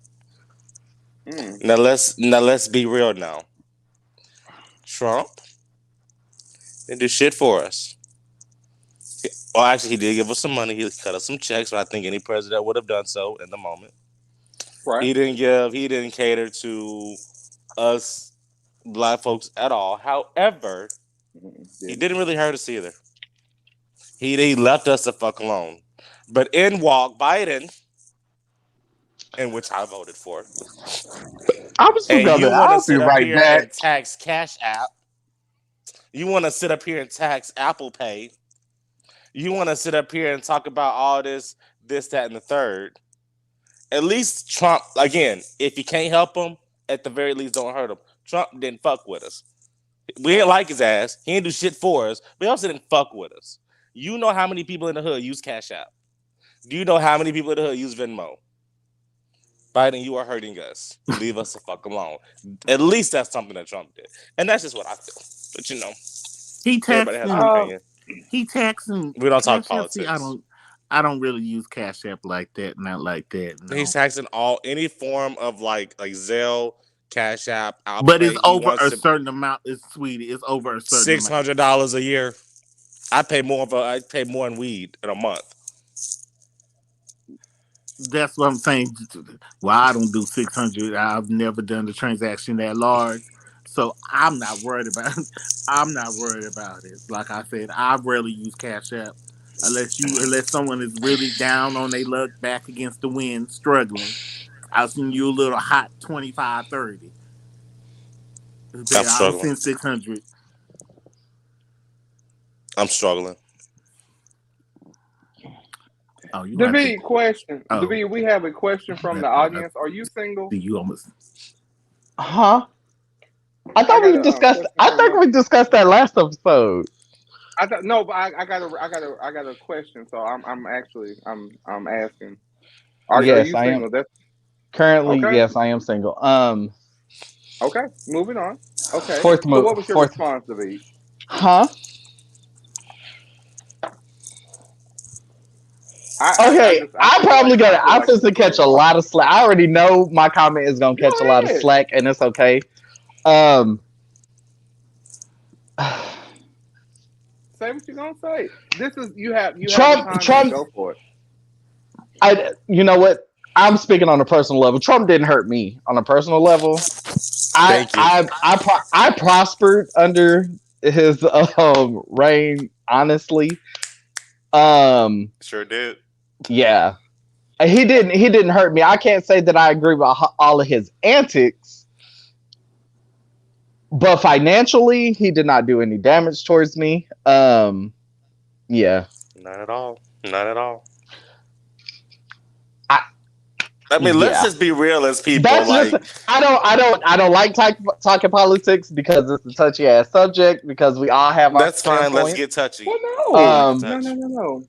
Now let's be real now. Trump didn't do shit for us. Well, actually, he did give us some money. He cut us some checks, but I think any president would have done so in the moment. Right. He didn't cater to us black folks at all. However, he didn't really hurt us either. He left us the fuck alone. But in walked Biden, in which I voted for. I'll be right back. And tax Cash App. You want to sit up here and tax Apple Pay. You want to sit up here and talk about all this, that, and the third. At least Trump, again, if you can't help him, at the very least, don't hurt him. Trump didn't fuck with us. We didn't like his ass. He didn't do shit for us, but he also didn't fuck with us. You know how many people in the hood use Cash App? Do you know how many people in the hood use Venmo? Biden, you are hurting us. Leave us the fuck alone. At least that's something that Trump did. And that's just what I feel. But you know, everybody has an opinion. He taxing. We don't talk Cash politics. App, I don't really use Cash App like that. Not like that. No. He's taxing any form of like Zelle, Cash App, Apple but Pay. it's over a certain amount. It's sweetie. It's over a certain $600 a year. I pay more in weed in a month. That's what I'm saying. Well, I don't do 600. I've never done a transaction that large, so I'm not worried about it. Like I said, I rarely use Cash App unless someone is really down on their luck, back against the wind, struggling. I'll send you a little hot 25, 30. I'll send 600. I'm struggling. David, question. David, we have a question from the audience. Are you single? You almost. Huh? I thought we discussed. I think we discussed that last episode. I got a question. So I'm asking. Are you single? Currently, yes, I am single. Okay, moving on. Okay. What was your response, David? Huh? I'm probably gonna. I'm supposed to catch a lot of slack. I already know my comment is gonna catch a lot of slack, and it's okay. Say what you're gonna say. This is you have Trump. Go for it. You know what? I'm speaking on a personal level. Trump didn't hurt me on a personal level. I prospered under his reign. Honestly, sure did. Yeah, he didn't hurt me. I can't say that I agree with all of his antics, but financially, he did not do any damage towards me. Yeah, not at all. I mean, let's just be real as people. I don't like talking politics because it's a touchy ass subject. Because we all have our That's fine. Let's get touchy. Well, no.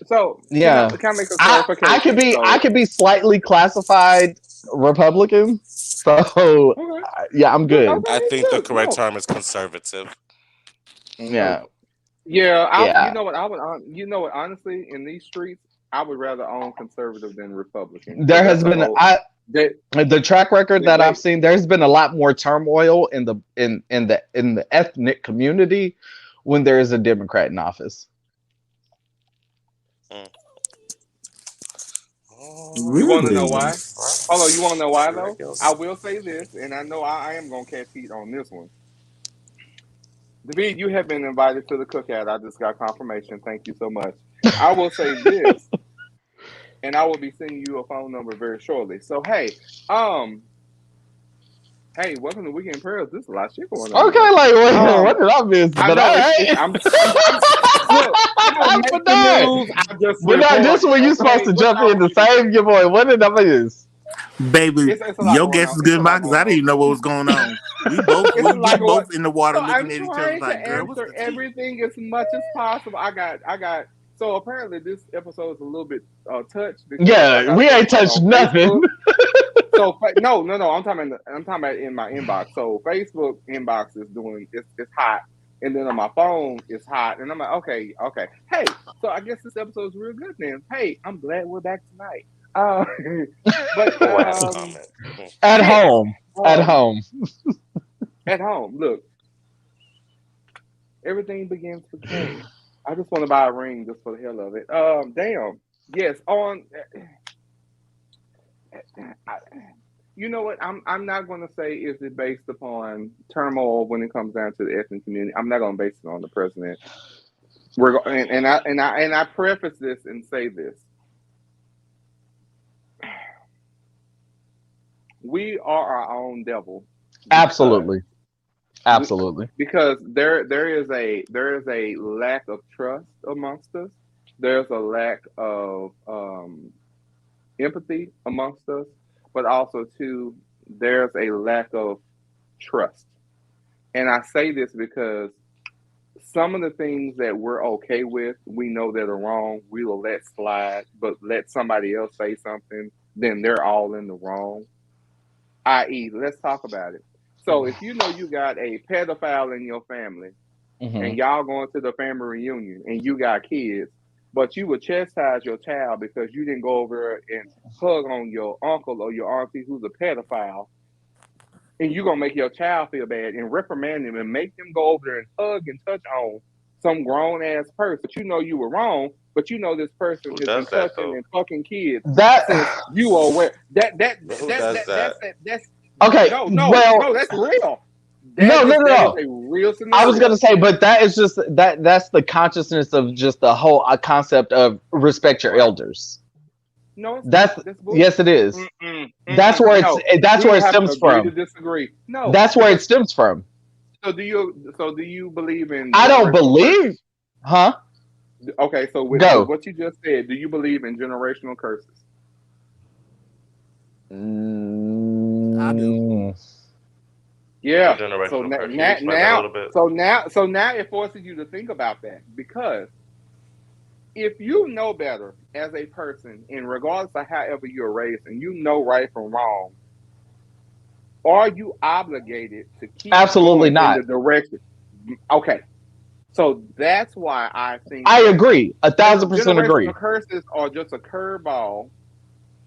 So Yeah. can I make a I clarification? I could be slightly classified Republican. So Okay. yeah, I'm good. I think the Look, correct no. term is conservative. Yeah. Yeah, Yeah. you know what? You know what? Honestly, in these streets, I would rather own conservative than Republican. There has been That the track record that I've they seen. There's been a lot more turmoil in the ethnic community when there is a Democrat in office. You want to know Really? why? Hold on, you want to know why though? I will say this, and I know I am gonna catch heat on this one. David, you have been invited to the cookout. I just got confirmation. Thank you so much. I will say this, and I will be sending you a phone number very shortly. So hey, welcome to Weekend Pearls. There's a lot of shit going on. Okay, like what did I miss? I But know all it's, right. look, I don't make But the no. news. I just But now report, this one you supposed okay? to jump in to What's save your boy. What did I miss? Baby, It's a lot your going guess on. is It's good, a Mike, lot because I going didn't even know what was going on. We both, It's a lot we going- both in the water So looking I'm at each other trying like, to girl, what's the answer tea? everything as much as possible. I got. So apparently this episode is a little bit touched. Because I Yeah, got we ain't something touched on nothing. Facebook. So no. I'm talking about in my inbox. So Facebook inbox is doing it's hot, and then on my phone it's hot, and I'm like, okay. Hey, so I guess this episode is real good then. Hey, I'm glad we're back tonight. But Last comment. At home. At um, home. At home, look. Everything begins with K. I just want to buy a ring just for the hell of it. Damn. Yes, you know what? I'm not going to say is it based upon turmoil when it comes down to the ethnic community. I'm not going to base it on the president. I preface this and say this. We are our own devil. Absolutely. Absolutely. Because there is a lack of trust amongst us. There's a lack of empathy amongst us, but also too there's a lack of trust. And I say this because some of the things that we're okay with, we know that are wrong, we will let slide, but let somebody else say something, then they're all in the wrong. I.e., let's talk about it. So if you know you got a pedophile in your family and y'all going to the family reunion and you got kids, but you would chastise your child because you didn't go over and hug on your uncle or your auntie who's a pedophile, and you're going to make your child feel bad and reprimand them and make them go over there and hug and touch on some grown-ass person. But you know you were wrong, but you know this person has been touching and fucking kids since you are aware. That's okay. No, that's real. That is a real scenario. I was gonna say, but that is just that's the consciousness of just the whole concept of respect your elders. No, that's yes, it is. That's where it stems from. To disagree. No, that's where it stems from. So do you believe in? I don't believe, huh? Okay, so with what you just said, do you believe in generational curses? I do. Yeah. So now it forces you to think about that, because if you know better as a person, and regardless of however you're raised, and you know right from wrong, are you obligated to keep absolutely going not in the direction? Okay. So that's why I think I agree. 1,000% agree. Curses are just a curveball,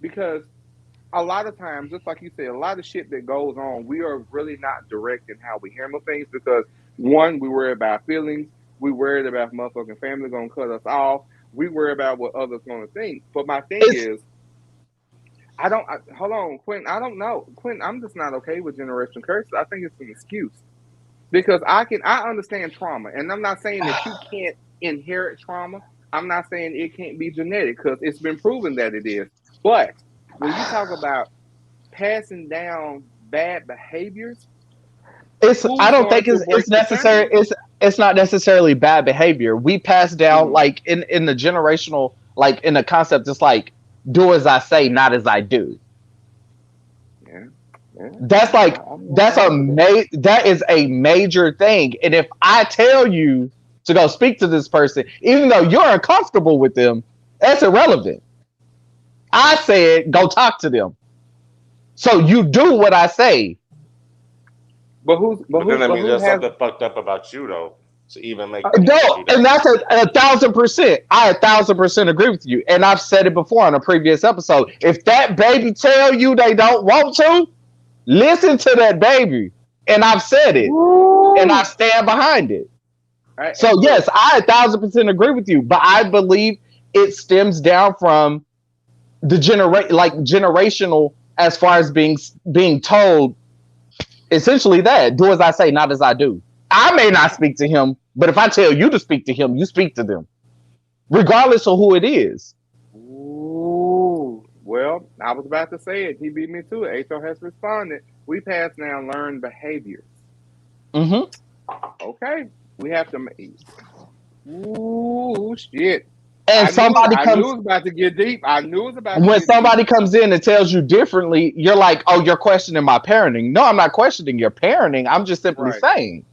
because a lot of times, just like you said, a lot of shit that goes on, we are really not direct in how we handle things, because one, we worry about feelings, we worried about motherfucking family gonna cut us off, we worry about what others gonna think. But my thing is, hold on, Quentin, I don't know. Quentin, I'm just not okay with generational curses. I think it's an excuse. Because I understand trauma, and I'm not saying that you can't inherit trauma. I'm not saying it can't be genetic, because it's been proven that it is. But when you talk about passing down bad behaviors, I don't think it's necessary. It's not necessarily bad behavior. We pass down like in the generational, like in the concept, it's like do as I say, not as I do. That's like that is a major thing. And if I tell you to go speak to this person, even though you're uncomfortable with them, that's irrelevant. I said, go talk to them. So you do what I say. But who's But then I mean, who there's has something fucked up about you though to even make. No, them do that. and that's 1,000%. I 1,000% agree with you. And I've said it before on a previous episode. If that baby tell you they don't want to, listen to that baby. And I've said it. Ooh. And I stand behind it. So yes, I 1,000% agree with you. But I believe it stems down from the generational, as far as being told essentially that do as I say, not as I do. I may not speak to him, but if I tell you to speak to him, you speak to them, regardless of who it is. Ooh. Well, I was about to say it. He beat me to it. HR has responded. We pass now learned behaviors. Okay. We have to make. Ooh, shit. And somebody I comes. knew it was about to get deep. I knew it was about to When get somebody deep. comes in and tells you differently, you're like, "Oh, you're questioning my parenting." No, I'm not questioning your parenting. I'm just simply saying,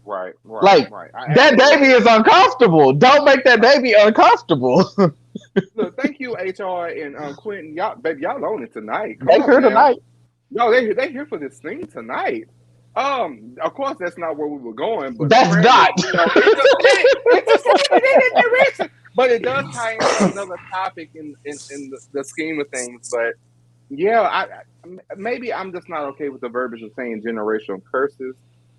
Right. like, Right. that baby is uncomfortable. Don't make that baby uncomfortable. Look, thank you, HR and Quentin. Y'all on it tonight. Come They on here now. tonight. No, they here for this thing tonight. Of course, that's not where we were going, but That's not. It's just but it does tie into another topic in the scheme of things. But yeah, maybe I'm just not okay with the verbiage of saying generational curses.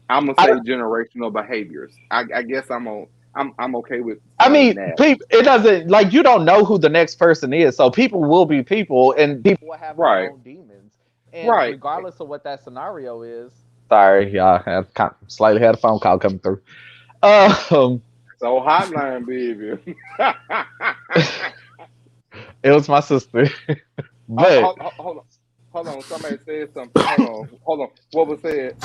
I'm gonna say generational behaviors. I guess I'm okay with. I mean, that. it doesn't, like, you don't know who the next person is, so people will be people, and people will have their own demons. And regardless of what that scenario is. Sorry, y'all. Slightly had a phone call coming through. So hotline, baby. It was my sister. But hold on. Somebody said something. Hold on. What was said?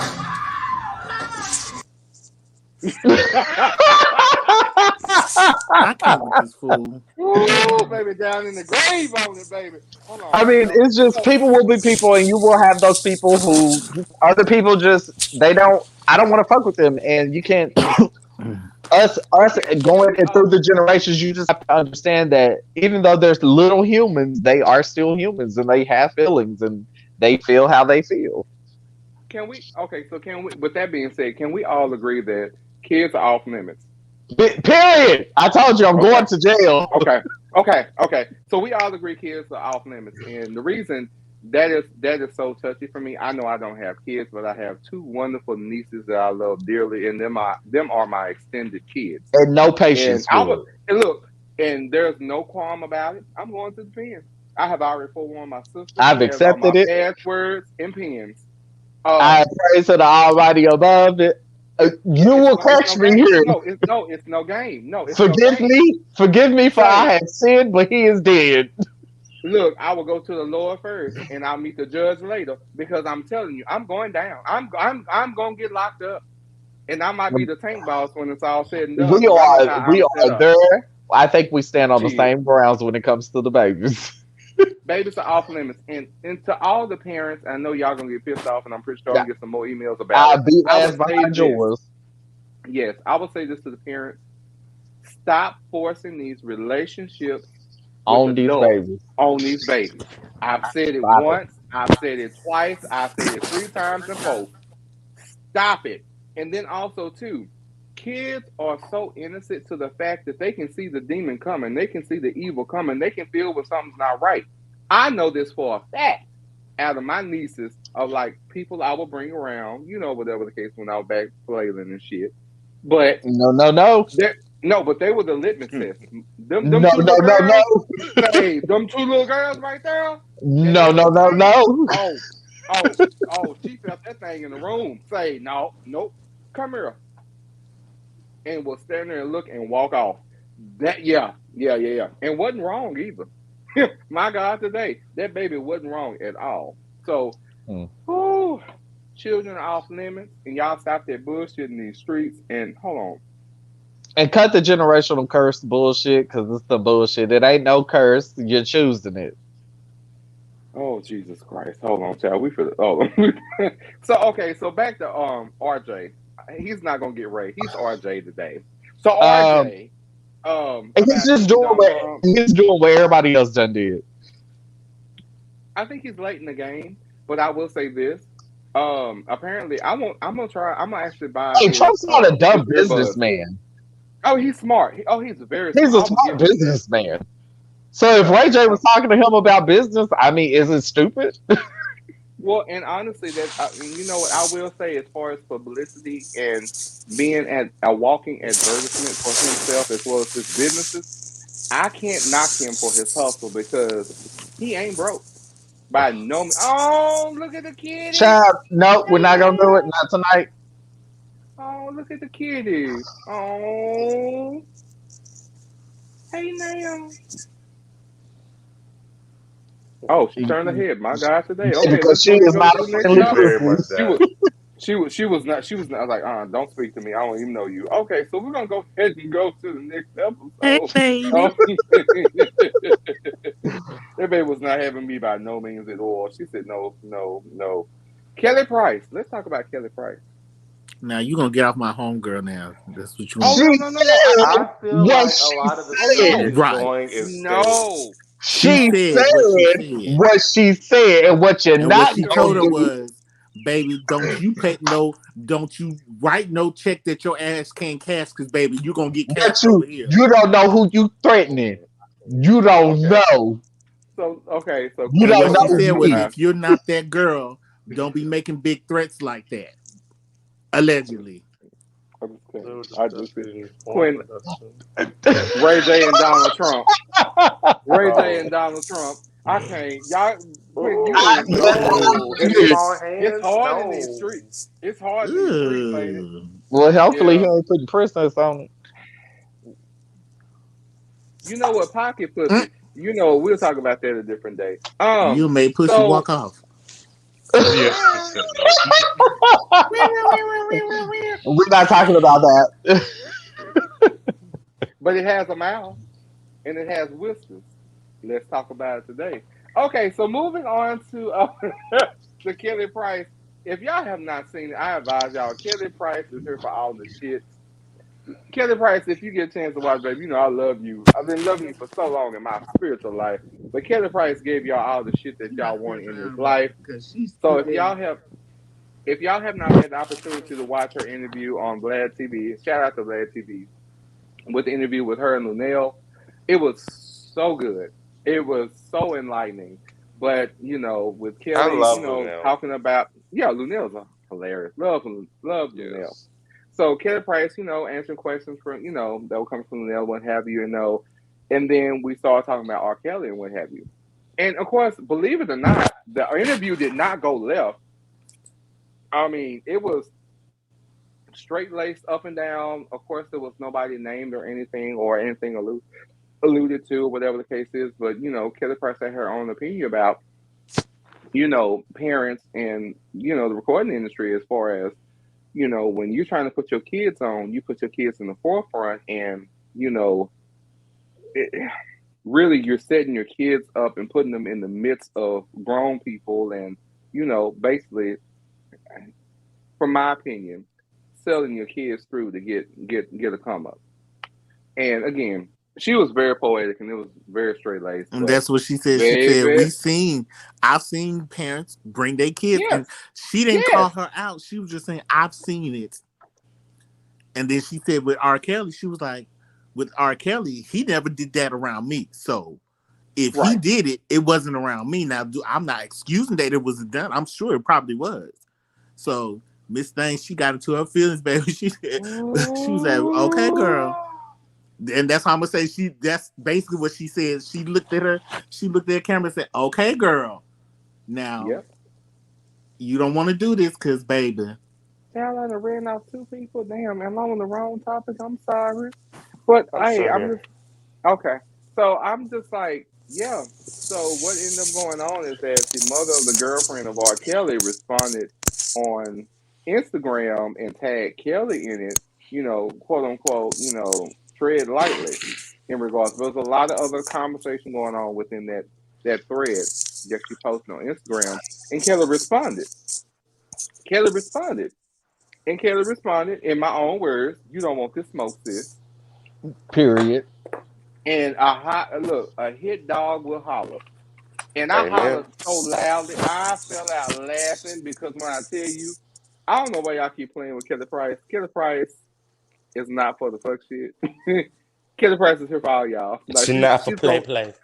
I can't with this fool. Ooh, baby, down in the grave on it, baby. Hold on. I mean, it's just people will be people, and you will have those people who other people I don't want to fuck with them, and you can't. Us going through the generations, you just have to understand that even though there's little humans, they are still humans, and they have feelings, and they feel how they feel. Can we? With that being said, can we all agree that kids are off limits? Period. I told you I'm going to jail. Okay. So we all agree kids are off limits, and the reason that is so touchy for me. I know I don't have kids, but I have two wonderful nieces that I love dearly, and them are my extended kids. And no patience. And look, and there's no qualm about it. I'm going to the pen. I have already forewarned my sister. I've accepted it. Passwords and pens. I pray to the Almighty above it. You will catch me here. It's no game. No, it's Forgive me, for I have sinned, but He is dead. Look, I will go to the Lord first, and I'll meet the judge later, because I'm telling you, I'm going down. I'm gonna get locked up, and I might be the tank boss when it's all said and done. We are there. I think we stand on the same grounds when it comes to the babies. Babies are off limits, and to all the parents, I know y'all gonna get pissed off, and I'm pretty sure I'll get some more emails about I'll be last behind yours. Yes, I will say this to the parents: stop forcing these relationships on these babies. I've said it once, I've said it twice, I've said it 3 times and 4. Stop it. And then also too, kids are so innocent to the fact that they can see the demon coming, they can see the evil coming, they can feel when something's not right. I know this for a fact out of my nieces, of like people I will bring around, whatever the case, when I was back flailing and shit. But no, but they were the litmus test. Them two little girls right there. No. Oh, she felt that thing in the room. Say, nope, come here. And will stand there and look and walk off. Yeah. And wasn't wrong either. My God, today, that baby wasn't wrong at all. So, children are off limits, and y'all stop that bullshit in these streets. And hold on. And cut the generational curse bullshit, because it's the bullshit. It ain't no curse. You're choosing it. Oh, Jesus Christ. Hold on, child. So back to RJ. He's not going to get Ray. He's RJ today. So RJ, And he's about just doing Donald Trump, what everybody else done did. I think he's late in the game, but I will say this. Apparently, I'm gonna actually buy Hey, Trump's not a his dumb earbuds. businessman. Oh, he's smart. He's very He's smart. a I will smart give him that. businessman. So if Ray J was talking to him about business, I mean, is it stupid? Well, and honestly, you know what I will say as far as publicity and being a walking advertisement for himself as well as his businesses, I can't knock him for his hustle because he ain't broke by no means. Oh, look at the kitty! Child, no, we're Hey not gonna do it. now! Not tonight. Oh, look at the kitty! Oh, hey now! Oh, she turned her head. My God, today. Okay, Because let's she go is to not the a next friendly topic. Very much person. that. She was not. I was like, don't speak to me. I don't even know you. Okay, so we're gonna go ahead and go to the next episode. Hey, baby. That baby was not having me by no means at all. She said, no. Kelly Price. Let's talk about Kelly Price. Now you gonna get off my homegirl now. That's what you Oh want. no. I feel What like she a lot of the said. stuff is Right. going is No. She said said what she said, and what you're And not what she gonna told her do. was, baby, don't you write no check that your ass can't cash, because baby, you're gonna get But cashed over here. you don't know who you threatening. You don't know. So You And don't what she know said was, me. if you're not that girl, don't be making big threats like that. Allegedly. I just Quinn, Ray J and Donald Trump. Ray J and Donald Trump. I can't. Y'all, Quinn, you No. it's hard in these streets. It's hard in these streets, lady. Ooh. Well, hopefully he Yeah. ain't putting prisoners on it. You know what? Pocket pussy. You know, we'll talk about that a different day. You made pussy so- walk off. Yeah. We're not talking about that. But it has a mouth and it has whiskers. Let's talk about it today. Okay, so moving on to to Kelly Price. If y'all have not seen it, I advise y'all. Kelly Price is here for all the shit. Kelly Price, if you get a chance to watch, baby, you know I love you. I've been loving you for so long in my spiritual life. But Kelly Price gave y'all all the shit that y'all wanted in his life. So if y'all have not had the opportunity to watch her interview on Vlad TV, shout out to Vlad TV, with the interview with her and Lunel, it was so good. It was so enlightening. But you know, with Kelly, Lunel. talking about Lunel's hilarious. Love Lunel. Yes. So Kelly Price, answering questions from that will come from Lunel, what have you, and then we started talking about R. Kelly and what have you. And of course, believe it or not, the interview did not go left. I mean, it was straight laced up and down. Of course, there was nobody named or anything alluded to, whatever the case is. But Kelly Price had her own opinion about parents and the recording industry, as far as when you're trying to put your kids on, you put your kids in the forefront, and really you're setting your kids up and putting them in the midst of grown people, and basically, from my opinion, selling your kids through to get a come up. And again, she was very poetic and it was very straight laced. And that's what she said. She said, I've seen parents bring their kids. Yes. And she didn't Yes. call her out. She was just saying, I've seen it. And then she said with R. Kelly, she was like, with R. Kelly, he never did that around me. So if he did it, it wasn't around me. Now, I'm not excusing that it wasn't done. I'm sure it probably was. So Miss Thing, she got into her feelings, baby. She said, she was like, okay, girl. And that's how I'm gonna say that's basically what she said. She looked at her camera and said, okay, girl. Now you don't want to do this because, baby. Damn, I ran off two people. Damn, am I on the wrong topic? I'm sorry. But I'm just okay. So I'm just like, yeah. So what ended up going on is that the mother of the girlfriend of R. Kelly responded on Instagram and tagged Kelly in it, quote unquote, tread lightly in regards. There was a lot of other conversation going on within that thread that she posted on Instagram, and Kelly responded. And Kelly responded in my own words, "You don't want this smoke, sis." Period. And a hit dog will holler. And I Amen. hollered so loudly, I fell out laughing because when I tell you, I don't know why y'all keep playing with Kelly Price. Kelly Price is not for the fuck shit. Kelly Price is here for all y'all. Like, She not for play.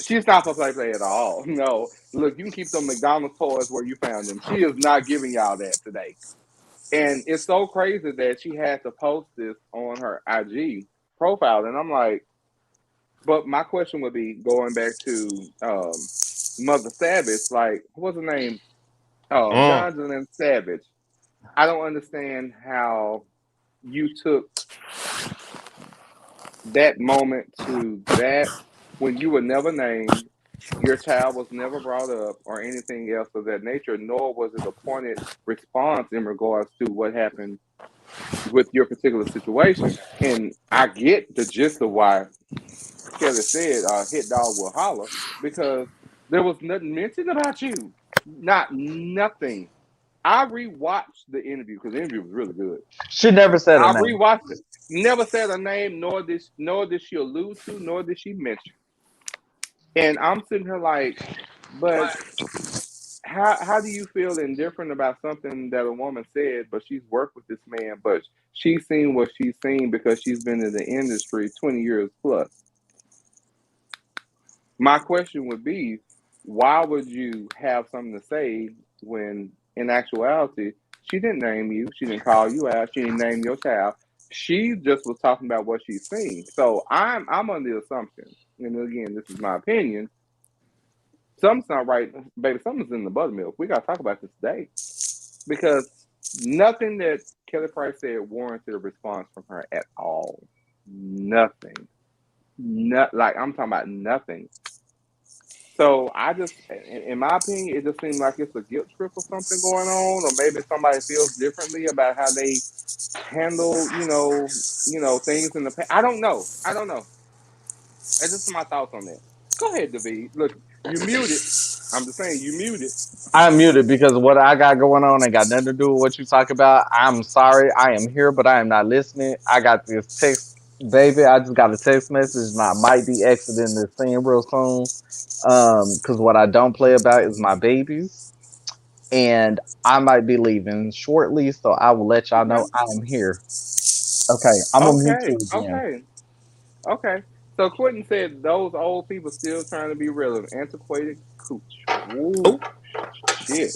She's not for play at all. No. Look, you can keep them McDonald's toys where you found them. She is not giving y'all that today. And it's so crazy that she had to post this on her IG profile. And I'm like, but my question would be going back to Mother Savage, like, what's her name? Jonathan Savage. I don't understand how you took that moment to that when you were never named, your child was never brought up or anything else of that nature, nor was it a pointed response in regards to what happened with your particular situation. And I get the gist of why Kelly said hit dog will holler, because there was nothing mentioned about you. Nothing. I rewatched the interview because the interview was really good. She never said her I name. rewatched it. Never said her name, nor did she allude to, nor did she mention. And I'm sitting here like, but how do you feel indifferent about something that a woman said, but she's worked with this man, but she's seen what she's seen because she's been in the industry 20 years plus? My question would be, why would you have something to say when in actuality she didn't name you, she didn't call you out, she didn't name your child, she just was talking about what she's seen. So I'm under the assumption, and again, this is my opinion, something's not right, baby. Something's in the buttermilk. We got to talk about this today, because nothing that Kelly Price said warranted a response from her at all. Nothing. Like, I'm talking about nothing. So I just, in my opinion, it just seems like it's a guilt trip or something going on, or maybe somebody feels differently about how they handle, things in the past. I don't know. That's just my thoughts on that. Go ahead, David. Look, you muted. I'm just saying, you muted. I'm muted because what I got going on ain't got nothing to do with what you talk about. I'm sorry. I am here, but I am not listening. I got this text, baby. I just got a text message, and I might be exiting this thing real soon. Because what I don't play about is my babies, and I might be leaving shortly. So I will let y'all know I am here. Okay, I'm gonna mute you again. Okay. So Quentin said those old people still trying to be relevant. Antiquated cooch. Ooh, shit.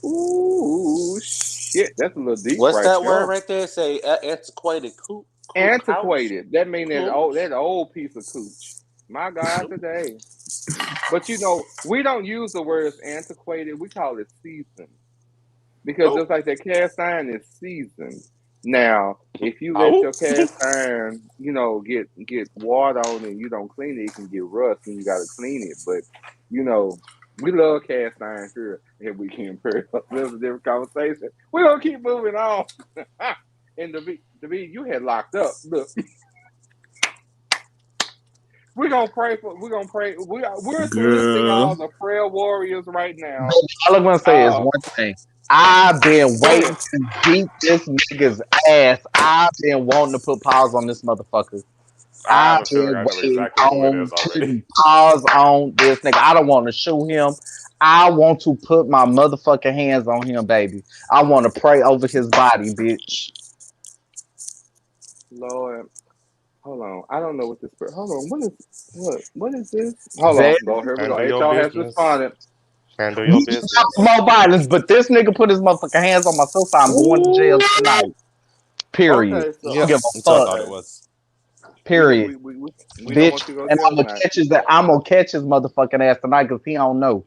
Ooh, shit. That's a little deep What's right that there. word right there? Say antiquated couch? Antiquated. That means that old piece of cooch. My God, today. But we don't use the words antiquated. We call it seasoned. Because just like that cast iron is seasoned. Now, if you let your cast iron, get water on it and you don't clean it, it can get rust and you got to clean it. But, we love cast iron here at Weekend Prayer. This is a different conversation. We're going to keep moving on. And David, you had locked up. Look. We're gonna pray. We're soliciting all the prayer warriors right now. All I'm gonna say is one thing. I've been waiting to beat this nigga's ass. I've been wanting to put pause on this motherfucker. I have I've a feeling been I know waiting exactly who it on is already. putting pause on this nigga. I don't want to shoot him. I want to put my motherfucking hands on him, baby. I want to pray over his body, bitch. Lord, hold on. I don't know what this. Hold on. What is this? Hold on. Go. Here we go. HR has responded. Handle your business. More violence, but this nigga put his motherfucking hands on my sister. I'm going to jail tonight. Period. Okay, so I don't give a That's what I thought fuck. it was. Period. We don't Bitch, want you to go and jail I'm gonna tonight. catch his motherfucking ass tonight because he don't know.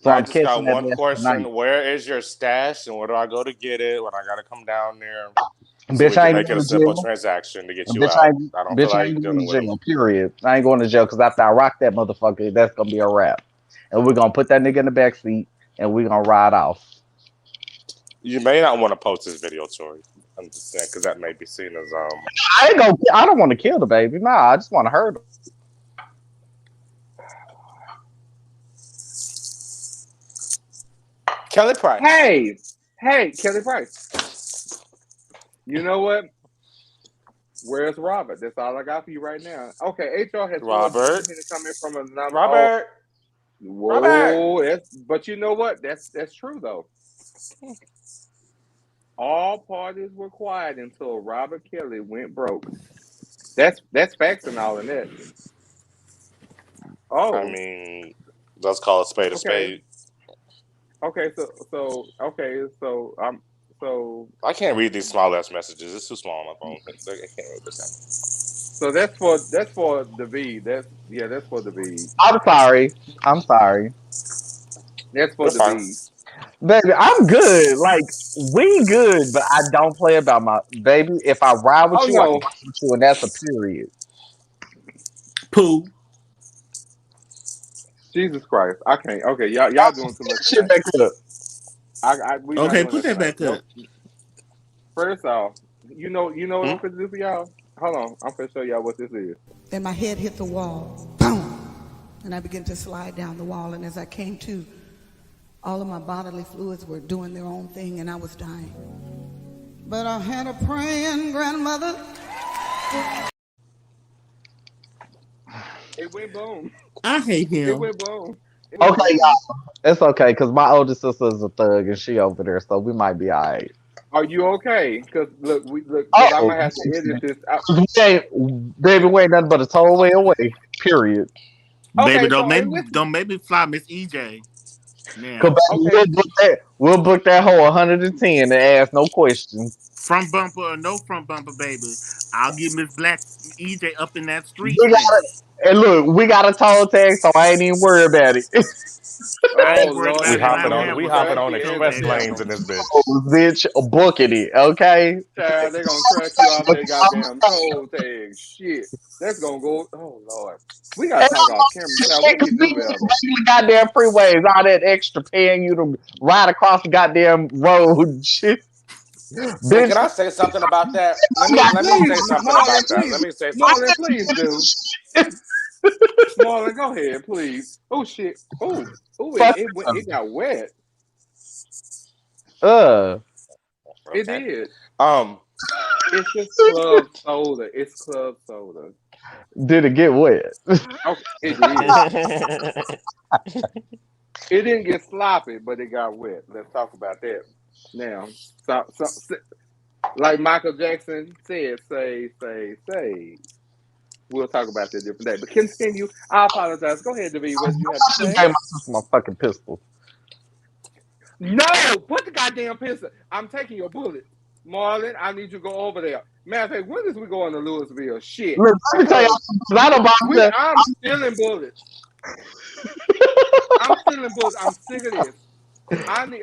So I I'm just got catching that one ass question. tonight. Where is your stash and where do I go to get it when I gotta come down there? So Bitch, we I can ain't make it going a to simple jail. transaction to get you Bitch, out. I don't feel I like ain't going dealing to with him. jail. Period. I ain't going to jail because after I rock that motherfucker, that's gonna be a wrap. And we're gonna put that nigga in the back seat and we're gonna ride off. You may not want to post this video, Tori. I'm just saying because that may be seen as I don't want to kill the baby. Nah, I just want to hurt him. Kelly Price. Hey, Kelly Price. You know what? Where's Robert? That's all I got for you right now. Okay, HR has Robert. coming from a number. Robert. Whoa, Robert. but you know what? That's true though. All parties were quiet until Robert Kelly went broke. That's facts and all in that. Oh, I mean, let's call a spade a spade. Okay, so I can't read these small ass messages. It's too small on my phone. I can't read this. so that's for the V. That's for the V. I'm sorry. That's for That's the fine. V. Baby, I'm good. Like, we good, but I don't play about my baby. If I ride with Oh you, I no. ride with you, and that's a period. Pooh. Jesus Christ. I can't. Okay, y'all doing too much. Shit back up. We not Okay, doing put that tonight. back up. Nope. First off, you know what I'm finna do for y'all? Hold on, I'm finna show y'all what this is. Then my head hit the wall, boom, and I began to slide down the wall. And as I came to, all of my bodily fluids were doing their own thing, and I was dying. But I had a praying grandmother. It went boom. I hate It him. went boom. Okay, y'all. It's okay, because my older sister is a thug, and she over there, so we might be all right. Are you okay? Because look, Oh, I'm gonna have to edit this out. Baby, we ain't nothing but a toll way away. Period. Okay, Baby, so listen. don't make me fly Miss EJ. Now, Cause baby, Okay. we'll book that whole 110 and ask no questions. front bumper or no front bumper, baby, I'll get Miss Black EJ up in that street. We got and look, we got a toll tag, so I ain't even worried about it. I Oh ain't worried Lord, We about it. All I hopping ever on had we was hopping on a toll express tag. lanes in this bitch. Bitch, booking it, okay? Child, they gonna track you off that goddamn toll tag. Shit, that's gonna go. Oh Lord, we gotta talk off camera. Child, we can do better. Goddamn freeways, all that extra paying you to ride across the goddamn road. Shit. Wait, can I say something about that? Let me say something about that. Let me say something. Marlon, please do. Marlon, go ahead, please. Oh shit. Oh, it got wet. It Okay. did. It's just club soda. It's club soda. Did it get wet? Okay, it did. It didn't get sloppy, but it got wet. Let's talk about that now. So, like Michael Jackson said, say. We'll talk about that a different day. But continue. I apologize. Go ahead, David. What did you have to say? Gave my sister my fucking pistol. No, put the goddamn pistol. I'm taking your bullet. Marlon, I need you to go over there. Matter of fact, when is we going to Louisville? Shit. Look, let me tell y'all something. I don't bother. I'm stealing bullets. I'm stealing bullets. I'm sick of this. I need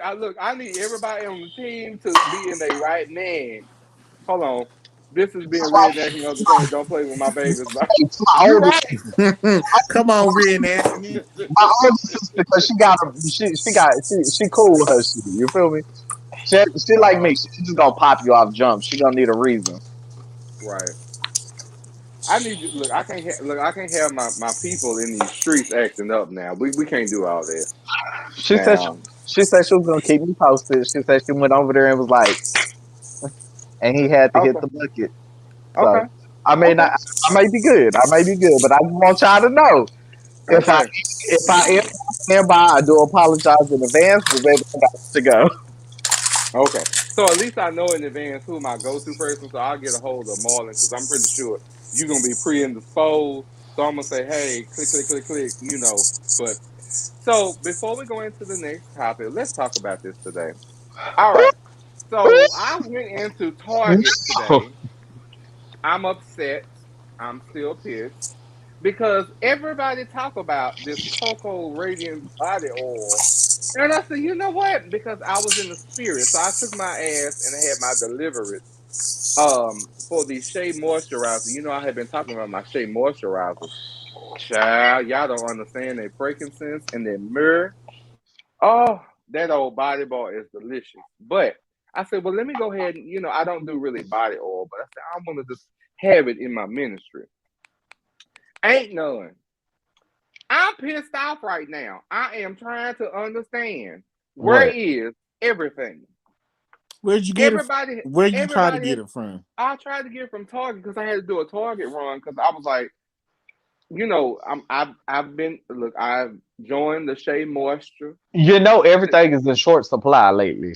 everybody on the team to be in their right name. Hold on. This is being reenacting of the thing. Don't play with my babies. You're right. Come on, reenact me. My older sister, because she cool with her shit. You feel me? She like me. She just gonna pop you off jump. She gonna need a reason. Right. I need you. Look, I can't have my people in these streets acting up now. We can't do all that. She said she was gonna keep me posted. She said she went over there and was like, and he had to hit the bucket. So Okay. I may be good. I may be good, but I just want y'all to know if I stand by, I do apologize in advance. But baby, I got to go. Okay. So at least I know in advance who my go-to person. So I'll get a hold of Marlon because I'm pretty sure you're gonna be pre-indisposed. So I'm gonna say, hey, click, click, click, click. You know. But so before we go into the next topic, let's talk about this today. All right. So I went into Target today. I'm upset. I'm still pissed because everybody talk about this Cocoa Radiant Body Oil. And I said, you know what? Because I was in the spirit. So I took my ass and I had my delivery for the Shea Moisturizer. You know, I had been talking about my Shea Moisturizer. Child, y'all don't understand their frankincense and their myrrh. Oh, that old body bar is delicious. But I said, well, let me go ahead and, I don't do really body oil, but I said, I want to just have it in my ministry. Ain't none. I'm pissed off right now. I am trying to understand where is everything. Where'd you get Everybody, it? Where you try to everybody get it from? I tried to get it from Target because I had to do a Target run because I was like, I've joined the Shea Moisture. Everything is in short supply lately.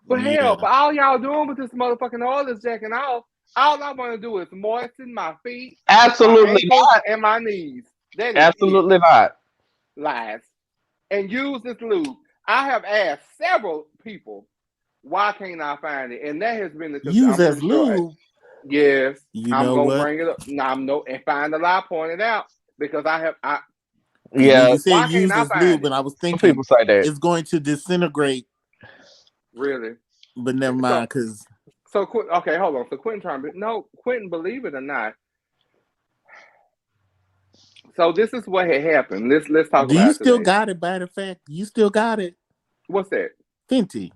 But hell, Yeah. but all y'all doing with this motherfucking oil is jacking off. All I want to do is moisten my feet, my Absolutely ankles, not. and my knees. That is Absolutely not. it. Lies. And use this lube. I have asked several people, why can't I find it? And that has been the Use I'm as pretty sure- lube. Yes, You I'm know gonna what? bring it up. And find the lie pointed out because I When Yeah, you said Why use can't I as find lube, it? and I was some thinking people say that. it's going to disintegrate, really. but never mind, because So okay, hold on. So Quentin, believe it or not. So this is what had happened. Let's talk do about you it still today. got it? By the fact, you still got it, What's that? Fenty.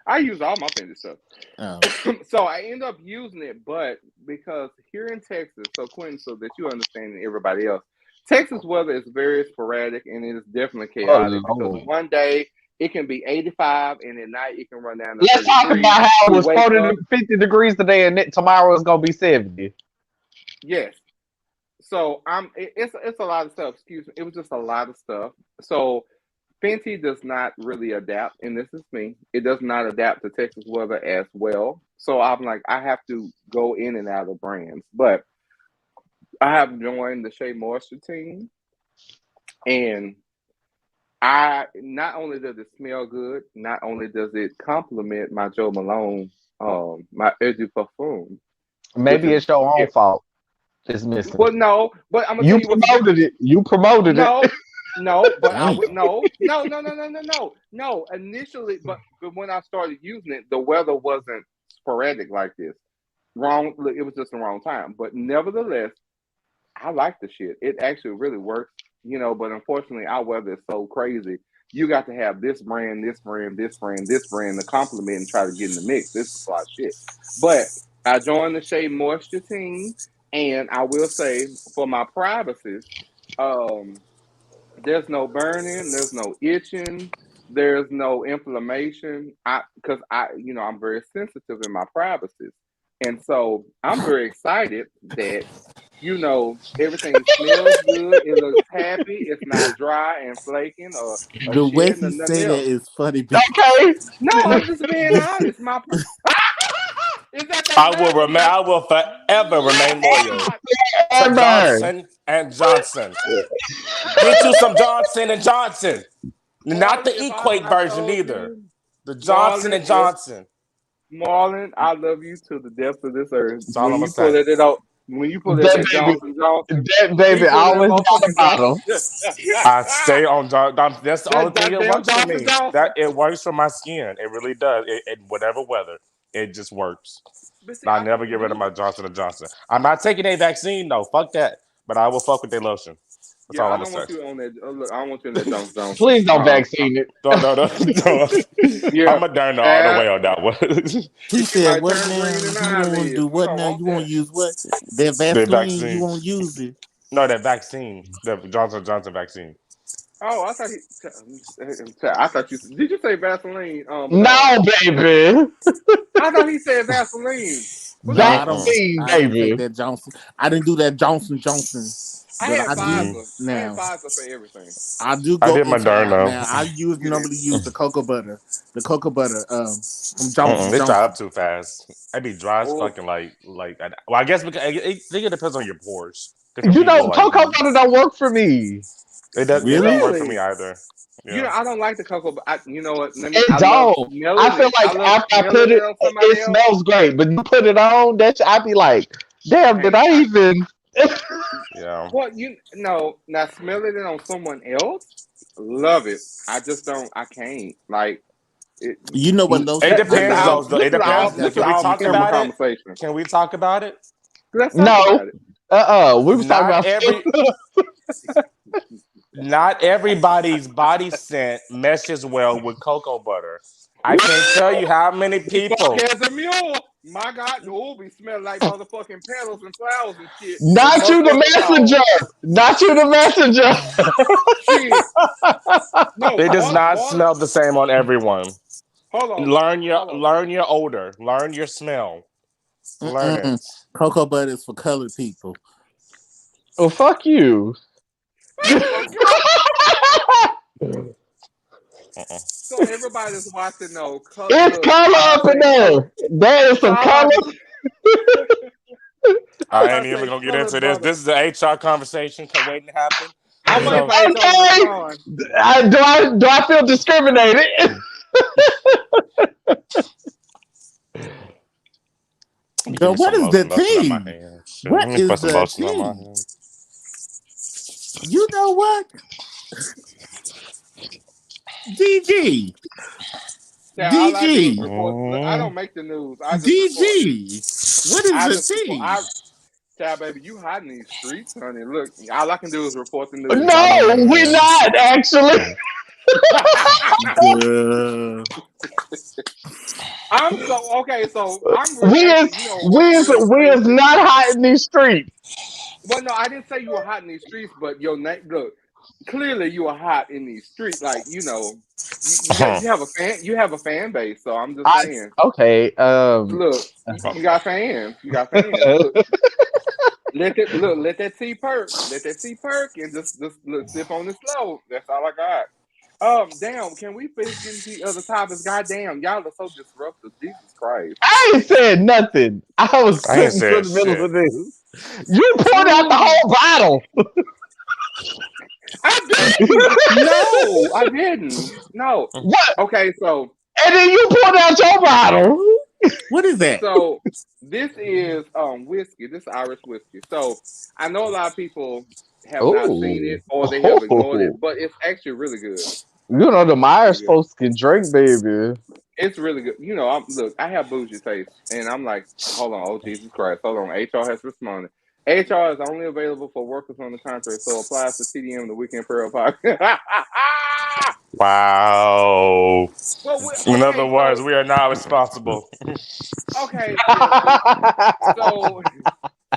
I use all my Fendi stuff. Oh. So I end up using it, but because here in Texas, so Quentin, so that you understand and everybody else, Texas weather is very sporadic and it is definitely chaotic because one day it can be 85 and at night it can run down to Let's talk 33. about how it You was wake up- 50 degrees today and tomorrow it's gonna be 70. Yes. So it's a lot of stuff. Excuse me. It was just a lot of stuff. So Fenty does not really adapt, and this is me. It does not adapt to Texas weather as well. So I'm like, I have to go in and out of brands. But I have joined the Shea Moisture team, and not only does it smell good, not only does it complement my Joe Malone, my Eau de Parfum. Maybe it's your own fault. It's missing. Well, no, but I'm gonna You tell you promoted it. You promoted it. No, but I would no. Initially, but when I started using it, the weather wasn't sporadic like this. Wrong. It was just the wrong time. But nevertheless, I like the shit. It actually really works, But unfortunately, our weather is so crazy. You got to have this brand, this brand, this brand, this brand to complement and try to get in the mix. This is a lot of shit. But I joined the Shea Moisture team, and I will say for my privacy, there's no burning, there's no itching, there's no inflammation. Because I'm very sensitive in my privacy, and so I'm very excited that everything smells good, it looks happy, it's not dry and flaking or The way shit, he nothing say that else. is funny. Okay. No, I'm just being honest. Is that I will forever remain loyal to Johnson and Johnson. Get you some Johnson and Johnson. Not the Equate version either. The Johnson and Johnson. Marlon, I love you to the depths of this earth. That's all I'm When gonna say. you pull that Johnson, That baby always thought about him. I stay on Johnson. That's the only thing that damn works for me. Johnson. That it works for my skin. It really does. It whatever weather, it just works. See, I never get rid of my Johnson and Johnson. I'm not taking a vaccine though. Fuck that. But I will fuck with their lotion. That's all I'm I don't gonna want say. you on that. Look, I don't want you in that Johnson. Please don't vaccine it. No. I'm a darn all the way on that one. He said, "What turn now? green in You the want to eyelids. do what We don't now? want You want that. to use what? That Vaseline? You won't use it." No, that vaccine. The Johnson & Johnson vaccine. Oh, I thought you. Did you say Vaseline? No, baby. I thought he said Vaseline. Vaccine, I didn't baby. take that Johnson. I didn't do that Johnson. I had But Pfizer. I had now. Pfizer for everything. I do I go did Moderna. now. I normally use the cocoa butter. The cocoa butter from They Johnson. dry up too fast. I'd be dry as Oh. fucking like. Well, I guess because I think it depends on your pores. Cocoa butter don't work for me. It doesn't work for me either. Yeah. I don't like the cocoa, but you know what? It don't. I feel like after I put it, it smells great. But you put it on, I'd be like, damn, did I even? Yeah. Well, now smelling it on someone else, love it. I just don't. I can't like. You know what? It depends. Though. It depends. Can we talk about it? Can we talk about it? Let's talk about it. We were talking about Not everybody's body scent meshes well with cocoa butter. I can't tell you how many people. As a mule, my God, the Ubi smell like motherfucking petals and flowers and shit. Not you, the messenger. Not you, the messenger. No, It does not smell the same on everyone. Hold on. Learn your odor. Learn your smell. Learn it. Cocoa butter is for colored people. Oh, fuck you. So everybody's watching. No, It's color up in there. There is some color. I ain't even gonna get into this. This is the HR conversation waiting to happen. I'm waiting for HR to Do I feel discriminated? Girl, what is the team? What is the team? You know what? DG. Yeah, DG. Look, I don't make the news. DG. What is the team? Child, baby, you hot in these streets, honey. Look, all I can do is report the news. No, we're not actually. I'm so okay. So I'm. We is not hot in these streets. Well, no, I didn't say you were hot in these streets, but your name. Look, clearly you are hot in these streets. Like you have a fan. You have a fan base. So I'm just saying. Okay. Look, you got fans. You got fans. Look. Let that tea perk. Let that tea perk and just look, sip on the slow. That's all I got. Damn, can we finish getting the other topics? Goddamn, y'all are so disruptive. Jesus Christ. I ain't said nothing. I was sitting in the middle of this. You poured out the whole bottle. I didn't. No, I didn't. No. What? Okay, so. And then you poured out your bottle. What is that? So this is whiskey. This is Irish whiskey. So I know a lot of people have not seen it or they have ignored it, but it's actually really good. You know the Irish folks can drink, baby. It's really good. You know, look, I have bougie taste, and I'm like, hold on, oh Jesus Christ, hold on. HR has responded. HR is only available for workers on the contract, so applies to TDM the Weekend Pearl Podcast. Wow. In other words, we are not responsible. Okay.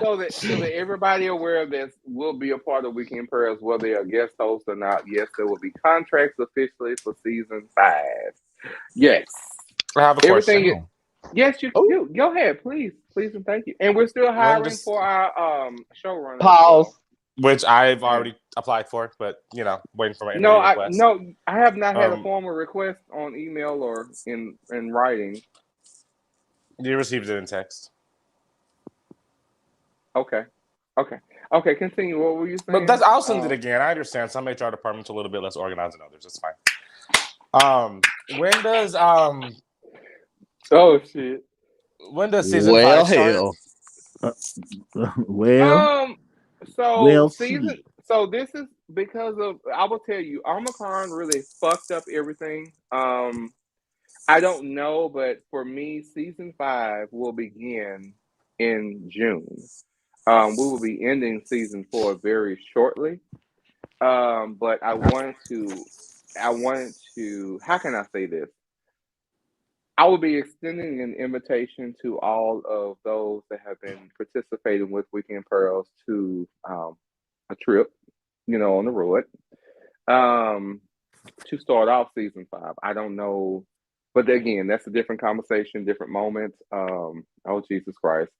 So that everybody aware of this will be a part of Weekend Pearls, whether they are guest hosts or not. Yes, there will be contracts officially for season 5. Yes. I have a question. Yes, you go ahead, please and thank you. And we're still hiring for our showrunner. Pause. Which I've already applied for, but waiting for my request. I have not had a formal request on email or in writing. You received it in text. Okay. Continue. What were you saying? But I'll send it again. I understand some HR departments are a little bit less organized than others. It's fine. When does oh shit. When does season 5 start? So this is because of, I will tell you, Omicron really fucked up everything. I don't know, but for me, season 5 will begin in June. We will be ending season 4 very shortly. But I wanted to, how can I say this? I will be extending an invitation to all of those that have been participating with Weekend Pearls to a trip, on the road, to start off season 5. I don't know, but again, that's a different conversation, different moments. Oh, Jesus Christ.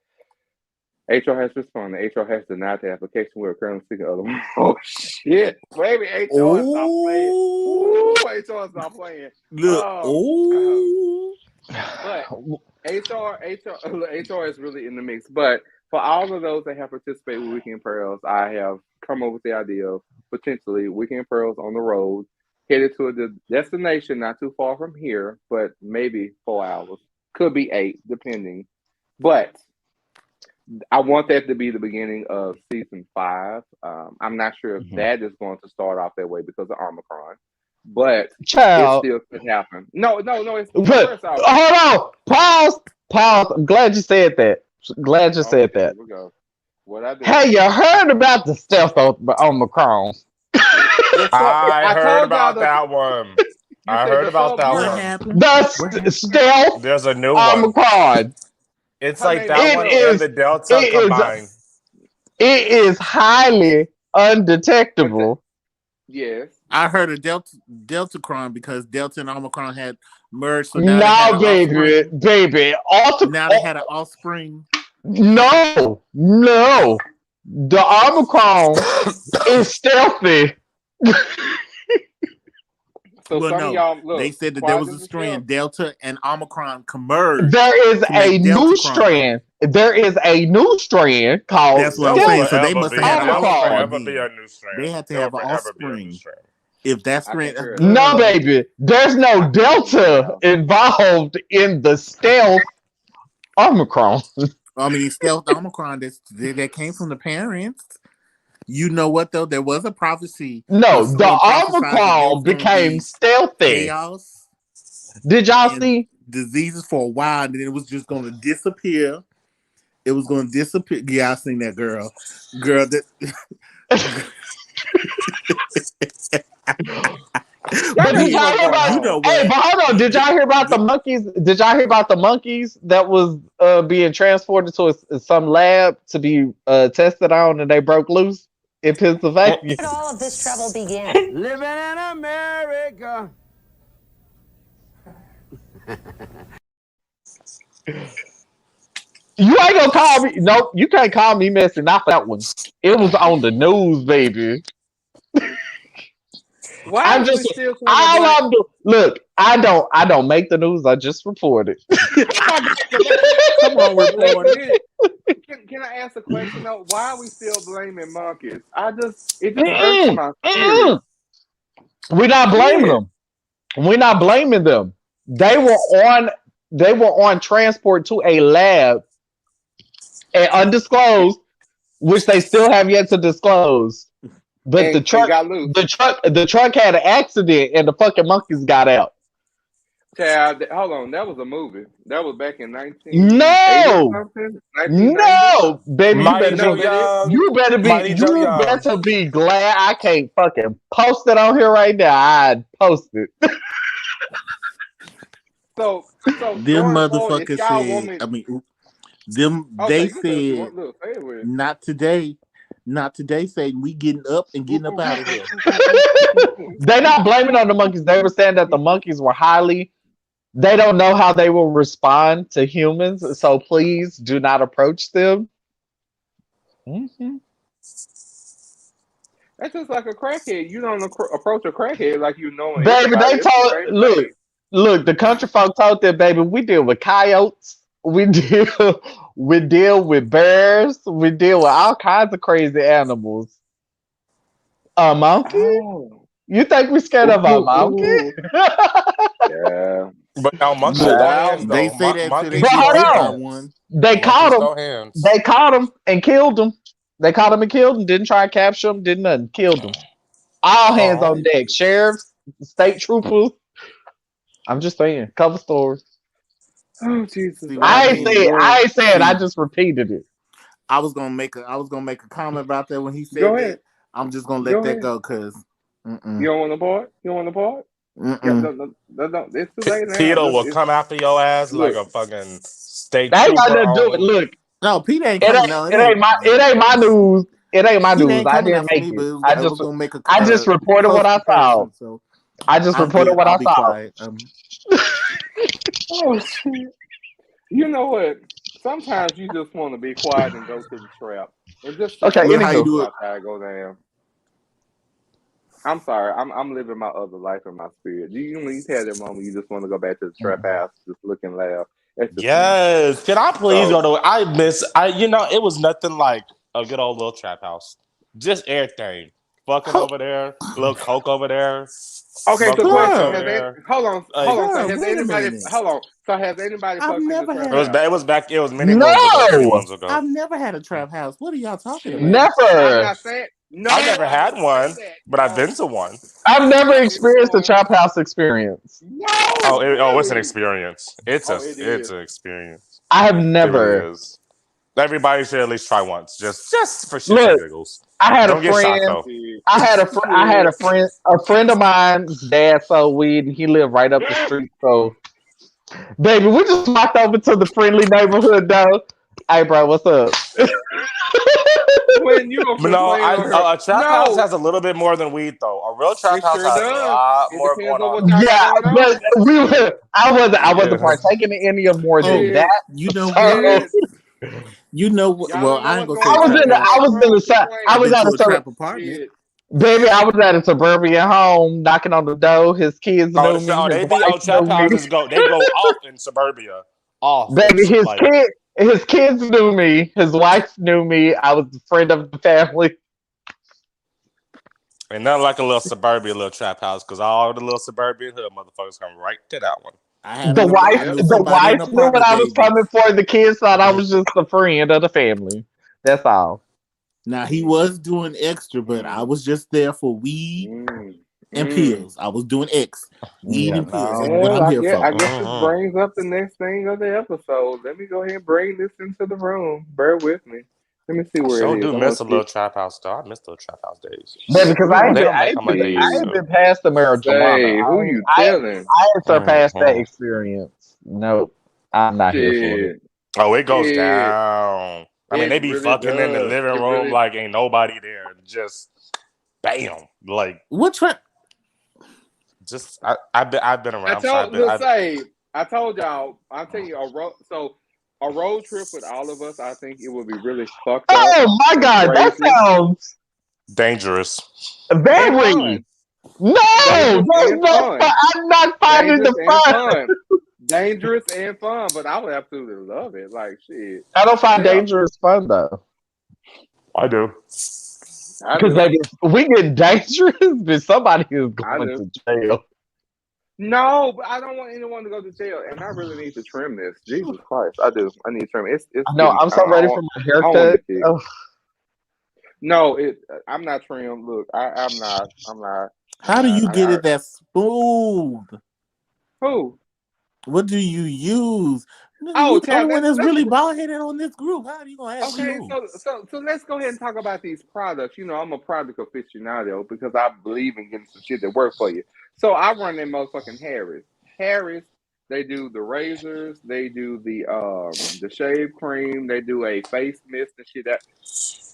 HR has responded. HR has denied the application. We're currently seeking other one. Oh, shit. Baby, HR is not playing. Ooh, HR is not playing. Look, but HR is really in the mix. But for all of those that have participated with Weekend Pearls, I have come up with the idea of potentially Weekend Pearls on the road, headed to a destination not too far from here, but maybe 4 hours. Could be 8, depending. But I want that to be the beginning of season 5. I'm not sure if that is going to start off that way because of Omicron, but it still could happen. No, it's hold on. Pause. I'm glad you said that. Said that. What I did. Hey, you heard about the stealth Omicron? I heard about that one. I heard about that one. The stealth. There's a new Omicron. It's like that one and the Delta combined. It is highly undetectable. Yes. I heard of Deltacron because Delta and Omicron had merged. So now they had No, an baby, offspring. baby. Now they had an offspring. No. The Omicron is stealthy. So Well, some no, of y'all look. they said that quiet there was a as a strand, chip. Delta and Omicron converged. There is to a make new Deltacron. strand. There is a new strand called That's what I'm There'll saying. So they forever must be- have had an there'll Omicron. offspring. forever be then. a new strand. They had to There'll have an forever be a new offspring. strand. If that I strand, can't hear it. No, baby. There's no Delta involved in the stealth Omicron. I mean, stealth Omicron that came from the parents. You know what though? There was a prophecy. No, where the someone prophesied that there Omicron was gonna became be stealthy. chaos Did y'all and see? diseases for a while, and then it was just going to disappear. It was going to disappear. Yeah, I seen that girl. That. But did y'all hear about? You know Hey, what? but hold on. Did y'all hear about the monkeys? Did y'all hear about the monkeys that was being transported to some lab to be tested on, and they broke loose in Pennsylvania? Where did all of this trouble begin? Living in America. You ain't gonna call me. Nope, you can't call me messy. Not for that one. It was on the news, baby. Why I'm are we just still all trying I'm do. Look, I don't make the news. I just report it. Come on, reporter. Can I ask a question though? Why are we still blaming monkeys? It just irks my spirit. We're not blaming them. We're not blaming them. They were on transport to a lab and undisclosed, which they still have yet to disclose. But And the truck got loose. the truck had an accident and the fucking monkeys got out. Child, hold on, that was a movie. That was back in 1980 No. or something? 1990? No, baby, Mighty Joe you better be glad I can't fucking post it on here right now. I'd post it. So Them going forward, if motherfuckers y'all said. want me, I mean, them okay, they you can say what you said want. Look, say it with. not today. Not today. Saying we getting up and getting up out of here. They're not blaming on the monkeys. They were saying that the monkeys were they don't know how they will respond to humans, so please do not approach them. Mm-hmm. That's just like a crackhead. You don't approach a crackhead like you know. Baby, they told look, the country folk told them, baby, we deal with coyotes, we deal with bears, we deal with all kinds of crazy animals. A monkey? Oh. You think we scared of a monkey? Yeah. But now monkeys Wow. go hands They though. say that Monkeys they But get hold bit by on. one. They caught monkeys him. go hands. They caught him and killed him. They caught him and killed him. Didn't try and capture him. Did nothing. Killed him. All hands on deck. Sheriffs, state troopers. I'm just saying. Cover stories. Oh Jesus! See what I I ain't mean? saying. I ain't saying. I See. just repeated it. I was gonna make a comment about that when he said Go that. ahead. I'm just gonna let that go because You don't want to part? You don't want to part? Yeah, no, it's too late now. Tito will come after your ass like Look. a fucking state That ain't got trooper. nothing to do with. Look, no, Pete ain't it coming. ain't. No, It ain't my news. It ain't my Pete news. ain't I coming didn't after make me, it. but I I just. was gonna make a. I just reported what I saw. So I just I'm reported good. what I'll I be saw. quiet. Oh shit! You know what? Sometimes you just want to be quiet and go to the trap and just Okay, see Look how you do it. how it go down. I'm sorry. I'm living my other life in my spirit. You had that moment you just want to go back to the trap house, just look and laugh. Yes. Can I please go to? It was nothing like a good old little trap house. Just everything. Fucking over there, little coke over there. Okay, so question. hold on. So has wait a anybody? minute. Hold on. So has anybody? I've fucked in the never trap had. house? It was many moons ago. I've never had a trap house. What are y'all talking about? I'm Never. not saying. No, I've never had one, that. but I've been to one. I've never experienced a trap house experience. No. It's an experience. It's is. an experience. I have It never. really is. Everybody should at least try once, just for shits Look, and giggles. I had Don't a get shot friend. though. I had a friend of mine's dad sold weed, and he lived right up the street. So, baby, we just walked over to the friendly neighborhood though. Hey, bro, what's up? When you gonna But no, complain on her? a trap house has a little bit more than weed, though. A real trap It house sure has a does. lot It more depends going on on. what y'all Yeah, got going but on. I wasn't Yeah. partaking in any of more than Shit. that. You know So, what? Shit. You know what? Y'all Well, don't know I ain't what's gonna say going on trap in the house. next room. I I've was been at to a a trap apartment. Shit. baby, I was at a suburban home knocking on the door. His kids knew me. His They be wife trap knew me. houses they go off in suburbia. Off. Baby, It's like, his kids knew me. His wife knew me. I was a friend of the family. ain't nothing like a little suburbia little trap house, because all the little suburban hood motherfuckers come right to that one. I had a, I knew The somebody in wife the knew what apartment I was building. coming for. The kids thought I was just a friend of the family. That's all. Now he was doing extra, but I was just there for weed and pills. I was doing X, weed Yeah, and pills. no. That's what Well, I'm here I for. guess this brings up the next thing of the episode. Let me go ahead and bring this into the room. Bear with me. Let me see where Sure it do is. I miss want a to see. little trap house, though. I miss those trap house days. Yeah, because We gonna They have don't make them like they used I ain't to. been past the marijuana. say who you I telling? ain't surpassed that experience. Nope. I'm not here for it. Shit, Oh, it goes shit. down. I mean, It they be really fucking in the does. living It room really. like ain't nobody there. Just bam. Like, What trap? just I've been I around. So told. Let's say I told y'all. I'm telling you a road trip with all of us. I think it would be really fucked up Oh my and God, that crazy sounds dangerous. and very. fun. No, Dangerous that's and not fun. fun. I'm not finding Dangerous the and fun. fun. Dangerous and fun, but I would absolutely love it. Like shit. I don't find Yeah, dangerous fun though. I do. I Because do. baby, if we get dangerous, then somebody is I going do. to jail. No, but I don't want anyone to go to jail, and I really need to trim this. Jesus Christ, I do. I need to trim it. It's I know. getting. I'm so ready for my I don't want haircut. to Oh, No, I'm not trimmed. Look, I'm not. I'm not. How do you get it that smooth? Who? What do you use? Oh, You the Chad, only one that's let's really bald headed on this group. How do you gonna have okay. smooth? So let's go ahead and talk about these products. You know, I'm a product aficionado because I believe in getting some shit that work for you. So I run that motherfucking Harris. Harris, they do the razors, they do the shave cream, they do a face mist and shit. That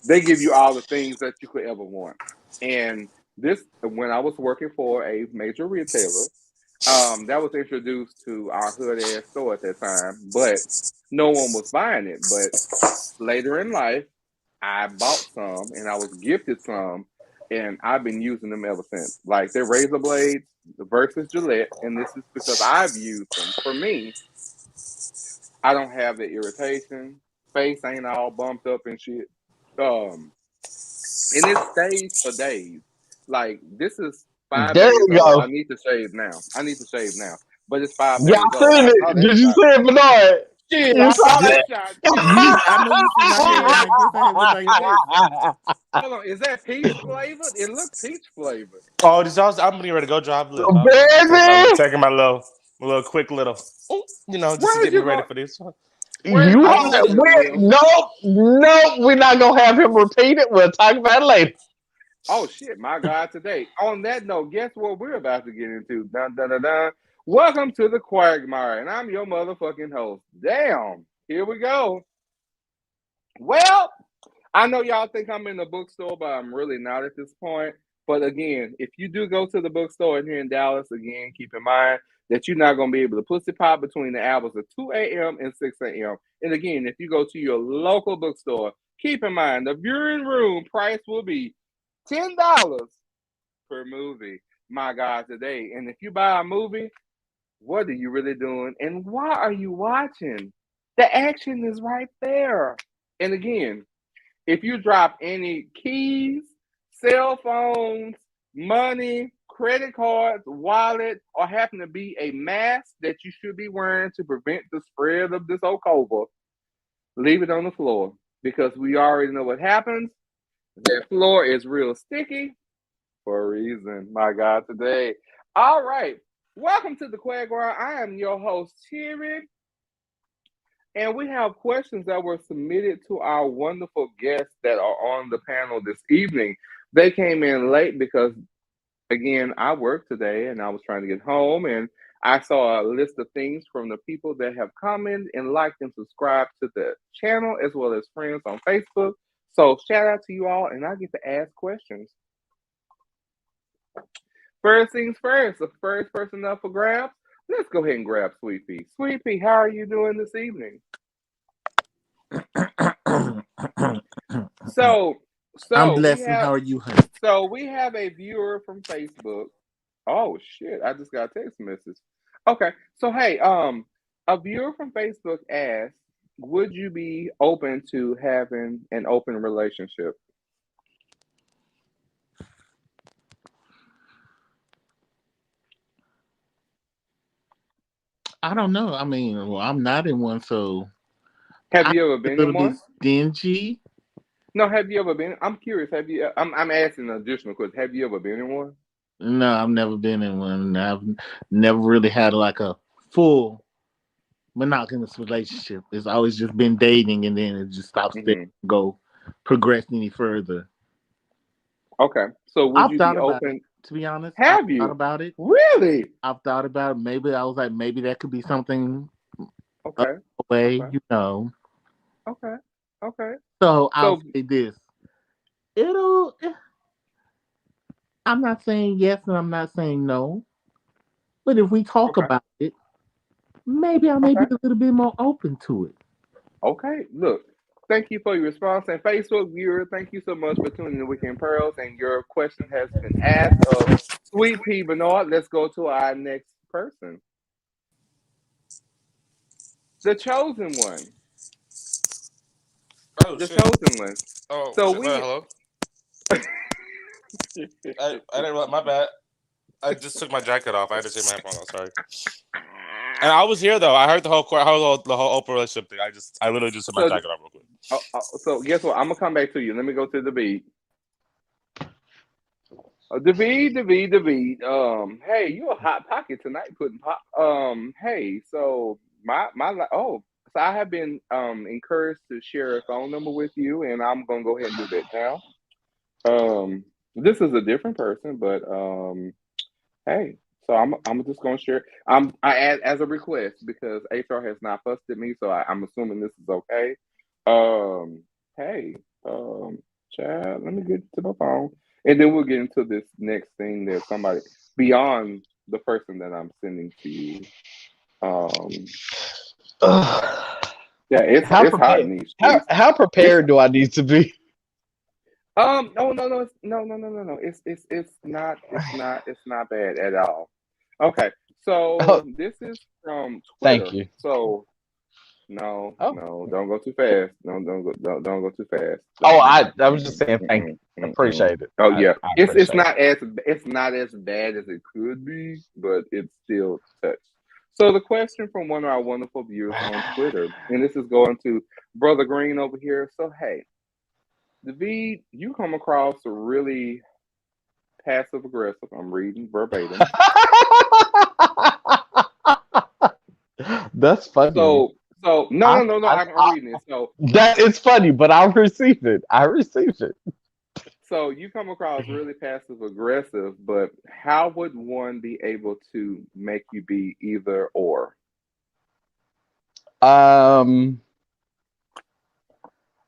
they give you all the things that you could ever want. And this, when I was working for a major retailer, that was introduced to our hood ass store at that time, but no one was buying it. But later in life, I bought some and I was gifted some, and I've been using them ever since. Like they're razor blades versus Gillette, and this is because I've used them. For me, I don't have the irritation. Face ain't all bumped up and shit. And it stays for days. Like this is five there days we old. go. I need to shave now. I need to shave now. But it's 5 days Y'all old. seen I it? saw that Did you shot. see it, Bernard? Shit, You I saw saw that it? shot. I know you see my hair like this. I had look like this. Hold on, is that peach flavored? It looked peach flavored. Oh, I'm getting ready to go drive. Look, I'm Baby, taking my little quick little, just to Where's get me you ready going? for this one. Where's you oh have look, Will. nope. We're not gonna have him repeat it. We'll talk about it later. Oh shit, my God, today. On that note, guess what we're about to get into? Dun dun dun dun. Welcome to the Quagmire, and I'm your motherfucking host. Damn, here we go. Well, I know y'all think I'm in the bookstore, but I'm really not at this point. But again, if you do go to the bookstore here in Dallas, again, keep in mind that you're not going to be able to pussy pop between the hours of 2 a.m. and 6 a.m. And again, if you go to your local bookstore, keep in mind the viewing room price will be $10 per movie. My God, today. And if you buy a movie, what are you really doing? And why are you watching? The action is right there. And again, if you drop any keys, cell phones, money, credit cards, wallet, or happen to be a mask that you should be wearing to prevent the spread of this old COVID, leave it on the floor because we already know what happens. That floor is real sticky for a reason, my God, today. All right. Welcome to the Quagmire. I am your host, Thierry. And we have questions that were submitted to our wonderful guests that are on the panel this evening. They came in late because, again, I worked today and I was trying to get home. And I saw a list of things from the people that have commented and liked and subscribed to the channel, as well as friends on Facebook. So shout out to you all, and I get to ask questions. First things first, the first person up for grabs. Let's go ahead and grab Sweet Pea. Sweet Pea, how are you doing this evening? So I'm we blessed. And have how are you, honey? so we have a viewer from Facebook. Oh shit! I just got a text message. Okay, so hey, a viewer from Facebook asked, "Would you be open to having an open relationship?" I don't know. I mean, well, I'm not in one, so Have I'm you ever a been little in bit one? stingy. No, have you ever been? I'm curious. Have you? I'm asking an additional question. Have you ever been in one? No, I've never been in one. I've never really had like a full monogamous relationship. It's always just been dating, and then it just stops there, Hmm. go progress any further. Okay, so would I've you be thought about it. open? To be honest, I've Have thought you about it. really? I've thought about it. Maybe I was like, maybe that could be something Okay, away, okay, you know. okay, okay. So I'll So say this: it'll. I'm not saying yes, and I'm not saying no. But if we talk okay, about it, maybe I may be okay, a little bit more open to it. okay. Look, thank you for your response, and Facebook viewer, thank you so much for tuning in to Weekend Pearls. And your question has been asked of Sweet Pea Bernard. Let's go to our next person, the chosen one, Oh the shit. chosen one. Oh So shit. we. Hello. I didn't realize. My bad. I just took my jacket off. I had to take my headphones off. Sorry. And I was here though. I heard the whole open relationship thing. I literally just took my So, jacket off real quick. so guess what? I'm gonna come back to you. Let me go to the beat. The beat. Hey, you a hot pocket tonight, putting pop. Hey, so so I have been encouraged to share a phone number with you, and I'm gonna go ahead and do that now. This is a different person, but hey, so I'm just gonna share. I add as a request because HR has not fussed at me, so I'm assuming this is okay. Hey, child, let me get to my phone, and then we'll get into this next thing that somebody beyond the person that I'm sending to you. Yeah, it's How hot prepared? in these streets. How prepared do I need to be? No. It's not bad at all. Okay, Oh, so this is from thank Twitter. you. So Oh, don't go too fast. Don't go too fast. oh, Don't. I was just saying thank you. Appreciate it. Oh yeah, I it's appreciate it. not as bad as it could be, but it's still touch. So the question from one of our wonderful viewers on Twitter, and this is going to Brother Green over here. So hey, David, you come across really passive aggressive. I'm reading verbatim. That's funny. So I, no. I, I'm reading it. So that it's funny, but I receive it. I receive it. so you come across really passive aggressive, but how would one be able to make you be either or? Um,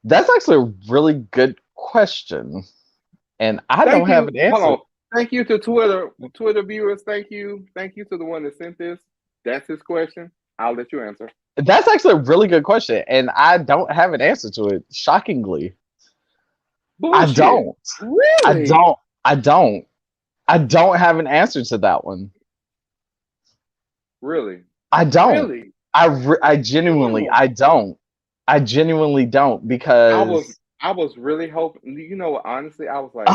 that's actually a really good question, and I Thank don't have you. an Hold answer. on. Thank you to Twitter viewers. Thank you to the one that sent this. That's his question. I'll let you answer. That's actually a really good question, and I don't have an answer to it. Shockingly, I Bullshit. don't. I Really? don't. I don't. I don't have an answer to that one. Really? I don't. Really? I genuinely, Damn. I don't. I genuinely don't I was because I was really hoping. You know what? Honestly, I was like,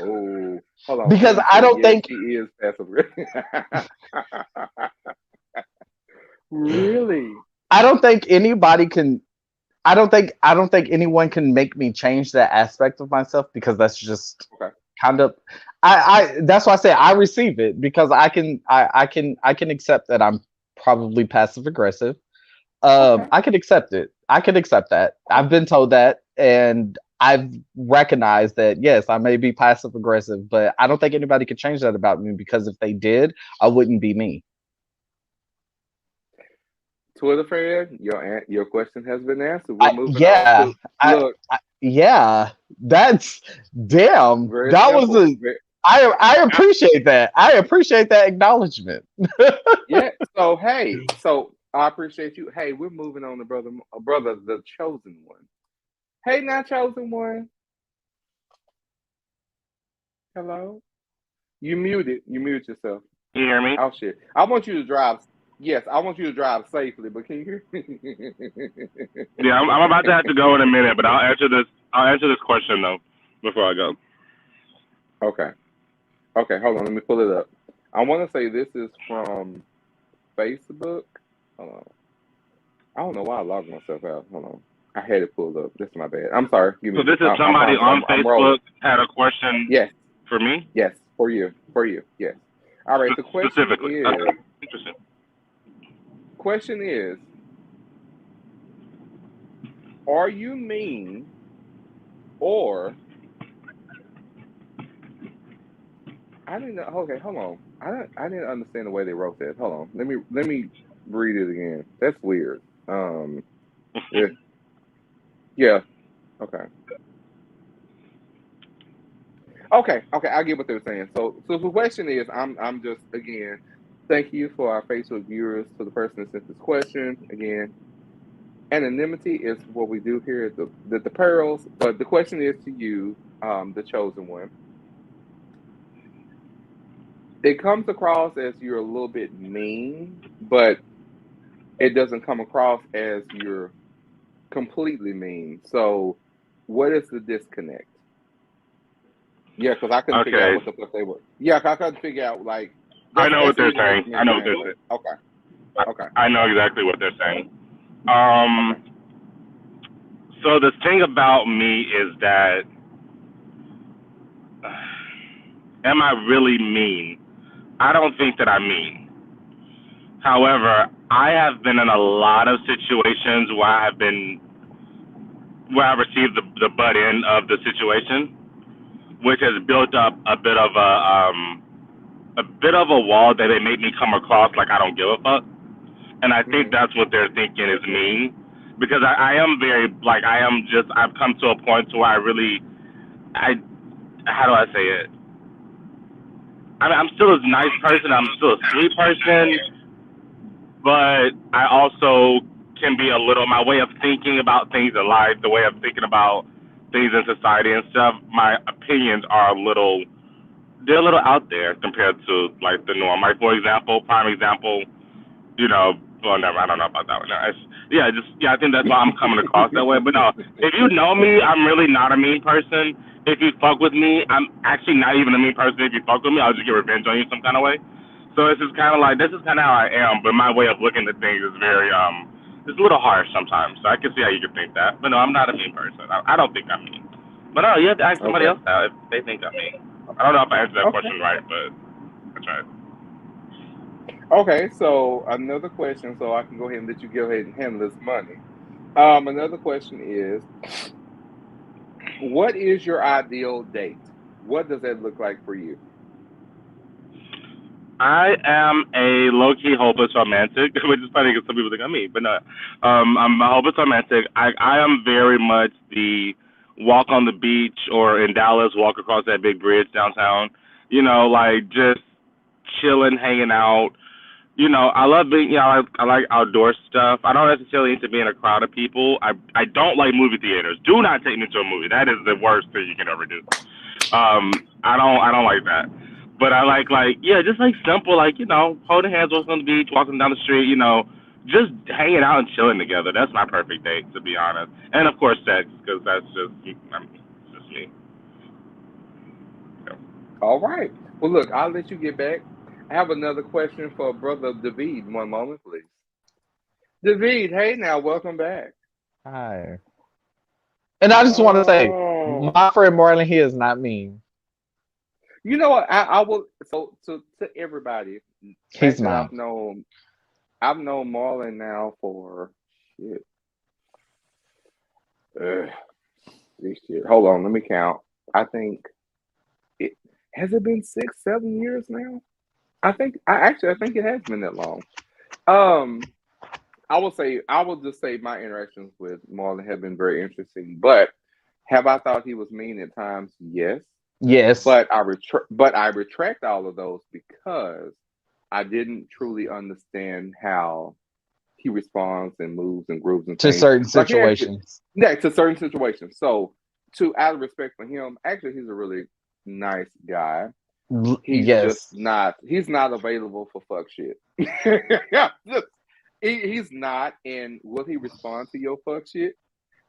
oh, hold on. because Queen I said, don't yes, think he is passive aggressive. Really? I don't think anybody can I don't think anyone can make me change that aspect of myself because that's just Okay. kind of I that's why I say I receive it because I can accept that I'm probably passive aggressive. Okay. I can accept it. I can accept that. I've been told that and I've recognized that yes, I may be passive aggressive, but I don't think anybody could change that about me because if they did, I wouldn't be me. Twitter friend, your question has been answered. We're moving on Yeah, to look. Yeah, that's damn. Very That simple. was a. I appreciate that. I appreciate that acknowledgement. Yeah. So hey, so I appreciate you. Hey, we're moving on to brother, the chosen one. Hey, now chosen one. Hello. You muted. You mute yourself. You hear me? Oh shit. I want you to drive. Yes, I want you to drive safely. But can you hear me? Yeah, I'm about to have to go in a minute, but I'll answer this. I'll answer this question though before I go. Okay. Okay. Hold on. Let me pull it up. I want to say this is from Facebook. Hold on. I don't know why I logged myself out. Hold on. I had it pulled up. This is my bad. I'm sorry. Give me. So this is somebody on Facebook had a question. Yes. For me? Yes. For you. For you. Yes. All right. The question Specifically. is. Okay. Interesting. Question is. Are you mean, or I didn't know. Okay, hold on. I didn't understand the way they wrote that. Hold on. Let me read it again. That's weird. Yeah. Okay. Okay. I get what they're saying. So the question is, I'm just again, thank you for our Facebook viewers, for the person that sent this question again. Anonymity is what we do here at the Pearls, but the question is to you, the chosen one. It comes across as you're a little bit mean, but it doesn't come across as you're completely mean. So, what is the disconnect? Yeah, because I couldn't figure out what the fuck they were. Yeah, I couldn't figure out like. I know what they're saying. I know what they're saying. Okay. Okay. I know exactly what they're saying. So the thing about me is that, am I really mean? I don't think that I'm mean. However, I have been in a lot of situations where I received the butt end of the situation, which has built up a bit of a wall that they make me come across like I don't give a fuck. And I think that's what they're thinking is mean, because I am very, like, I've come to a point to where how do I say it? I mean, I'm still a nice person, I'm still a sweet person, but I also can be my way of thinking about things in life, the way of thinking about things in society and stuff, my opinions are they're a little out there compared to, like, the norm. Like, for example, prime example, well, never, I don't know about that one. No, I think that's why I'm coming across that way. But no, if you know me, I'm really not a mean person. If you fuck with me, I'm actually not even a mean person. If you fuck with me, I'll just get revenge on you some kind of way. So it's just kind of like, this is kind of how I am, but my way of looking at things is very, it's a little harsh sometimes. So I can see how you could think that. But no, I'm not a mean person. I don't think I'm mean. But no, you have to ask somebody else now if they think I'm mean. I don't know if I answered that question right, but I tried. Okay, so another question, so I can go ahead and let you go ahead and handle this money. Another question is, what is your ideal date? What does that look like for you? I am a low-key hopeless romantic, which is funny because some people think I'm mean, but no. I'm a hopeless romantic. I am very much the walk on the beach, or in Dallas, walk across that big bridge downtown. Like just chilling, hanging out. I love being, I like outdoor stuff. I don't necessarily need to be in a crowd of people. I don't like movie theaters. Do not take me to a movie. That is the worst thing you can ever do. I don't like that. But I like just like simple, like, holding hands, walking on the beach, walking down the street, just hanging out and chilling together. That's my perfect date, to be honest. And of course, sex, because that's just me. So. All right. Well, look, I'll let you get back. I have another question for Brother David. One moment, please. David, hey now, welcome back. Hi. And I just want to say, my friend Marlon, he is not mean. You know what? I will. So to everybody, he's not. I've known Marlon now for shit. This shit. Hold on, let me count. I think has it been 6-7 years now? I think it has been that long. I will just say my interactions with Marlon have been very interesting, but Have I thought he was mean at times? Yes. Yes. But I retract all of those because I didn't truly understand how he responds and moves and grooves and to things. certain Like he actually- situations. Yeah, to certain situations. So, out of respect for him, actually, he's a really nice guy. He's just not. He's not available for fuck shit. Yeah, look, he's not. And will he respond to your fuck shit?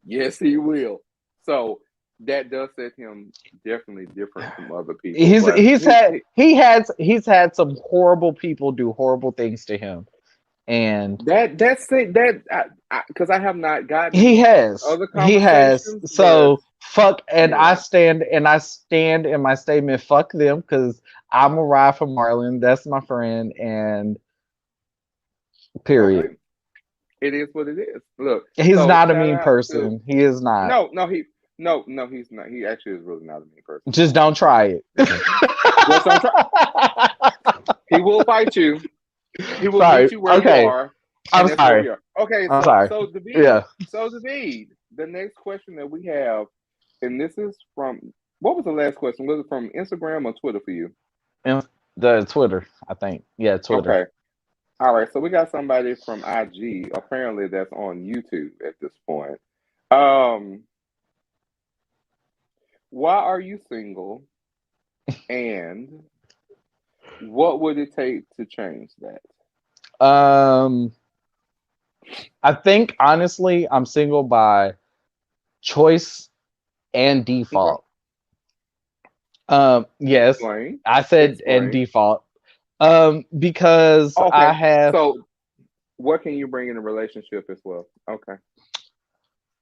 Yes, he will. So that does set him definitely different from other people. He's had some horrible people do horrible things to him, and that's it. Because I have not gotten. He has. So fuck, and Yeah. I stand in my statement. Fuck them, because I'm a ride for Marlon. That's my friend, and period. Okay. It is what it is. Look, He's so not a shout mean out person. to- He is not. No, he's not. He actually is really not a mean person. Just don't try it. Just don't try. He will fight you. He will Sorry. meet you where Okay. you are. I'm and that's where sorry. we are. Okay, I'm sorry. so David, Yeah. the next question that we have, and this is from, what was the last question? Was it from Instagram or Twitter for you? The Twitter, I think. Yeah, Twitter. Okay. All right, so we got somebody from IG, apparently that's on YouTube at this point. Why are you single? And what would it take to change that? I think honestly, I'm single by choice and default. Yes, Explain. I said and default. Because Okay. I have. So, what can you bring in a relationship as well? Okay.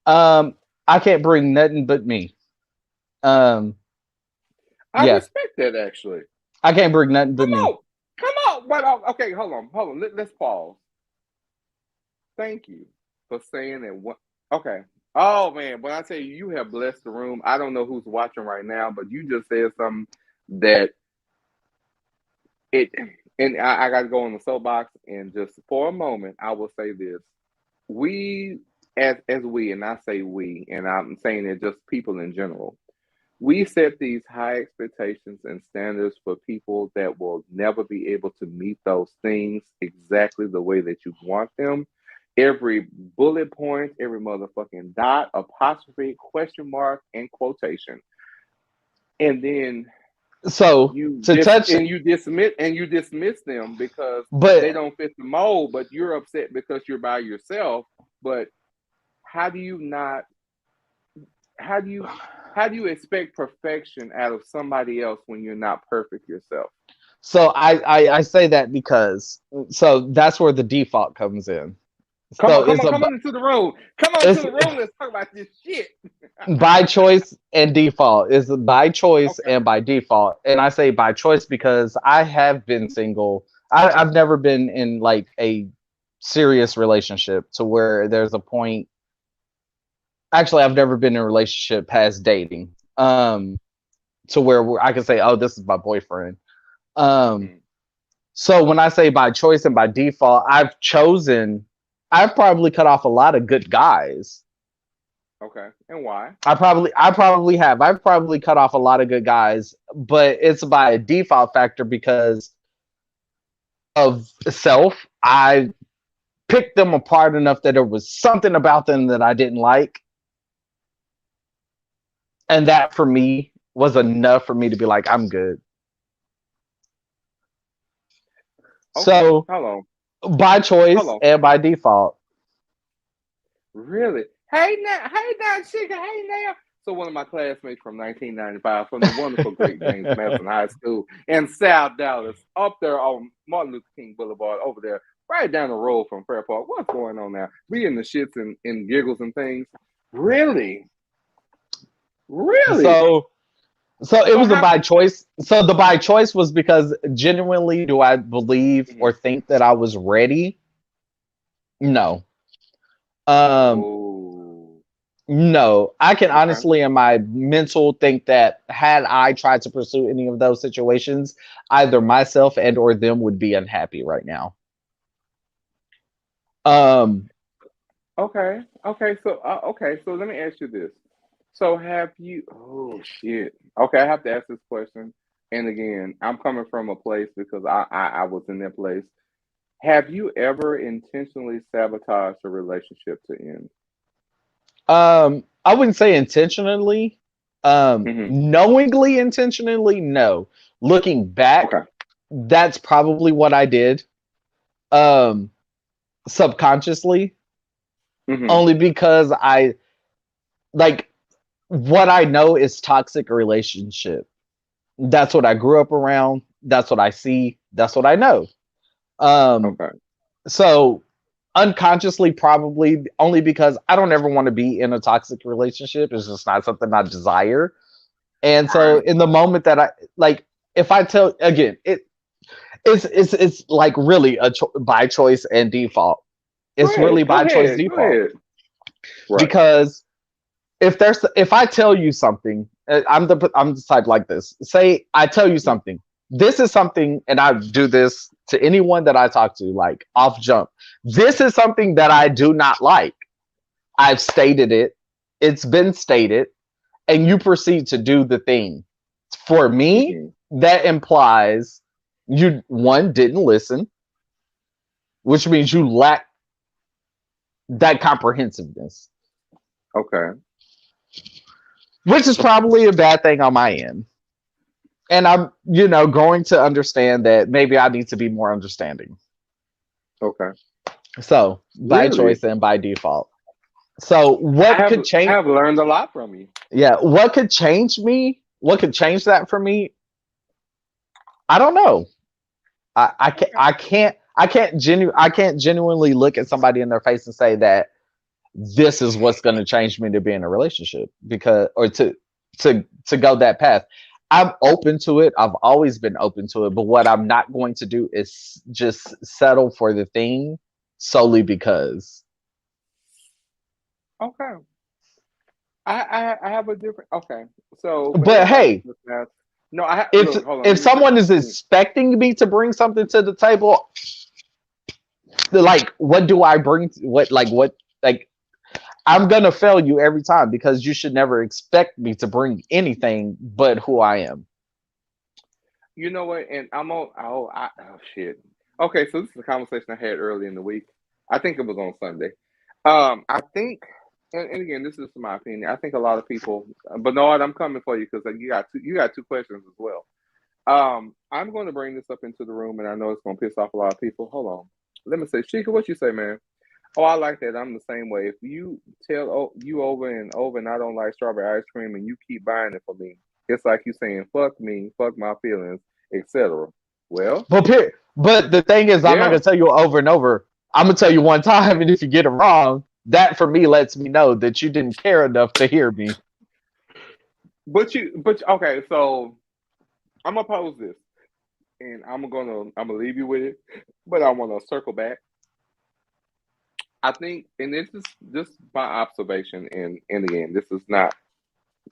I can't bring nothing but me. I Yeah. respect that actually. I can't bring nothing but me. Come on. But okay, hold on. Let's pause. Thank you for saying that. Okay. Oh man, when I tell you, you have blessed the room. I don't know who's watching right now, but you just said something that and I got to go on the soapbox, and just for a moment, I will say this: we, as we, and I say we, and I'm saying it just people in general. We set these high expectations and standards for people that will never be able to meet those things exactly the way that you want them. Every bullet point, every motherfucking dot, apostrophe, question mark, and quotation. And then So you dismiss them because they don't fit the mold, but you're upset because you're by yourself. But how do you expect perfection out of somebody else when you're not perfect yourself? So I say that because that's where the default comes in. Come on into the room. Come on to the room. Let's talk about this shit. By choice and default is by choice and by default. And I say by choice because I have been single. I've never been in like a serious relationship to where there's a point. Actually, I've never been in a relationship past dating. To where I can say, oh, this is my boyfriend. So when I say by choice and by default, I've probably cut off a lot of good guys. Okay, and why? I probably have. I've probably cut off a lot of good guys, but it's by a default factor because of self. I picked them apart enough that there was something about them that I didn't like. And that for me was enough for me to be like, I'm good. Okay, So hold on. By choice and by default. Really? Hey now, chica, hey now. So one of my classmates from 1995 from the wonderful Great James Madison High School in South Dallas, up there on Martin Luther King Boulevard, over there, right down the road from Fair Park. What's going on now? We in the shits and giggles and things. Really? So it was a by choice. So the by choice was because genuinely, do I believe or think that I was ready? No. No. I can honestly, in my mental, think that had I tried to pursue any of those situations, either myself and or them would be unhappy right now. Okay. So let me ask you this. So have you? Oh shit. Okay, I have to ask this question. And again, I'm coming from a place because I was in that place. Have you ever intentionally sabotaged a relationship to end? I wouldn't say intentionally. Hmm. Knowingly, intentionally, no. Looking back, Okay. that's probably what I did. Um, Subconsciously, Hmm. only because I like what I know is toxic relationship. That's what I grew up around. That's what I see. That's what I know. Um, Okay. so unconsciously, probably only because I don't ever want to be in a toxic relationship. It's just not something I desire. And so Right. in the moment that I like, if I tell again, it's like really by choice and default. Go It's really ahead. Go by choice ahead. Go default ahead. Right. because if I tell you something, I'm the type like this. Say I tell you something. This is something, and I do this to anyone that I talk to, like off jump. This is something that I do not like. I've stated it. It's been stated, and you proceed to do the thing. For me, Hmm. that implies you one didn't listen, which means you lack that comprehensiveness, Okay. which is probably a bad thing on my end. And I'm, going to understand that maybe I need to be more understanding. Okay. So by Really, choice and by default. So what could I change? have learned a lot from you. Yeah, what could change me? What could change that for me? I don't know. I can't genuinely look at somebody in their face and say that this is what's going to change me to be in a relationship because or to go that path. I'm open to it. I've always been open to it, but what I'm not going to do is just settle for the thing solely because. Okay. I have a different. Okay. So when But everybody hey, looks at that, no, if look. Hold on. if Let me say. someone is expecting me to bring something to the table, like what do I bring? What like I'm gonna fail you every time because you should never expect me to bring anything but who I am. You know what? And I'm on. Oh shit. Okay, so this is a conversation I had early in the week. I think it was on Sunday. I think, and again, this is my opinion. I think a lot of people, Bernard, I'm coming for you because you got two questions as well. I'm going to bring this up into the room, and I know it's going to piss off a lot of people. Hold on. Let me say, Sheikah, what you say, man? Oh, I like that. I'm the same way. If you tell you over and over, and I don't like strawberry ice cream, and you keep buying it for me, it's like you saying, "Fuck me, fuck my feelings, etc." Well, But the thing is, I'm not yeah, gonna tell you over and over. I'm gonna tell you one time, and if you get it wrong, that for me lets me know that you didn't care enough to hear me. but okay. So I'm gonna pose this, and I'm gonna leave you with it, but I want to circle back. I think, and this is just my observation, and again, this is not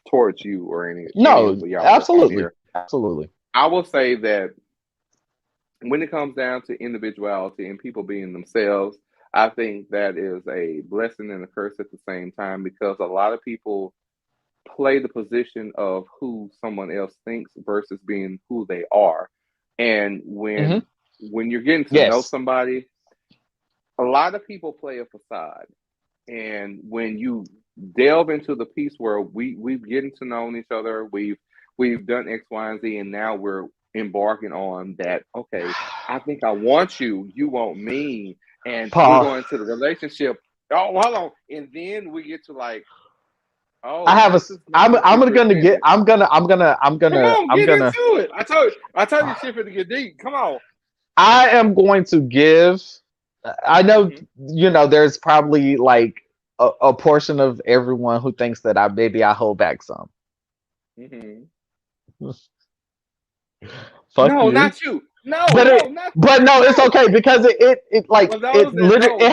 towards you or any of No, y'all that's on absolutely, here. absolutely. I will say that when it comes down to individuality and people being themselves, I think that is a blessing and a curse at the same time because a lot of people play the position of who someone else thinks versus being who they are. And Hmm. when you're getting to know Yes. somebody, a lot of people play a facade. And when you delve into the piece where we've getting to know each other, we've done X, Y, and Z, and now we're embarking on that. Okay, I think I want you, you want me, and we're Paul, going to the relationship. Oh, hold on, and then we get to like, I oh, have a. this is not what I'm you gonna get. presented. I'm Come gonna. on, I'm get gonna. into it. I told you, shit to get deep. Come on. I am going to give. I know, Hmm. there's probably like a portion of everyone who thinks that I hold back some. Hmm. Fuck No, you. not you. No, But no, it, not but you. no, it's No. okay because it like For those that literally don't know.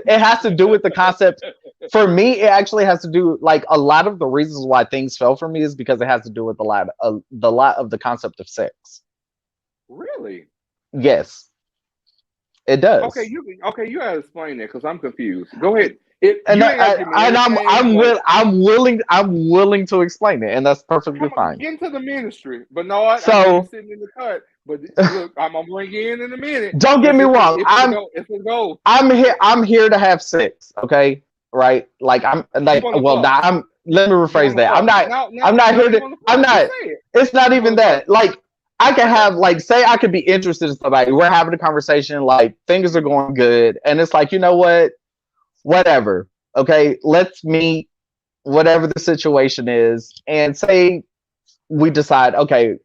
it has to do with the concept. For me, it actually has to do like a lot of the reasons why things fell for me is because it has to do with the lot of the concept of sex. Really? Yes, it Okay, does. you gotta explain that because I'm confused. Go ahead. And I'm willing to explain it, and that's perfectly fine. Get into the ministry, but no, I'm sitting in the cut. But look, I'm gonna bring you in a minute. Don't get me wrong. I'm here to have sex. Okay, right? Like I'm like let me rephrase that. I'm not here to. I'm not. It's not even that. Like I can have say I could be interested in somebody. We're having a conversation. Like things are going good, and it's like, you know what? Whatever. Okay, let's meet. Whatever the situation is, and say we decide. Okay,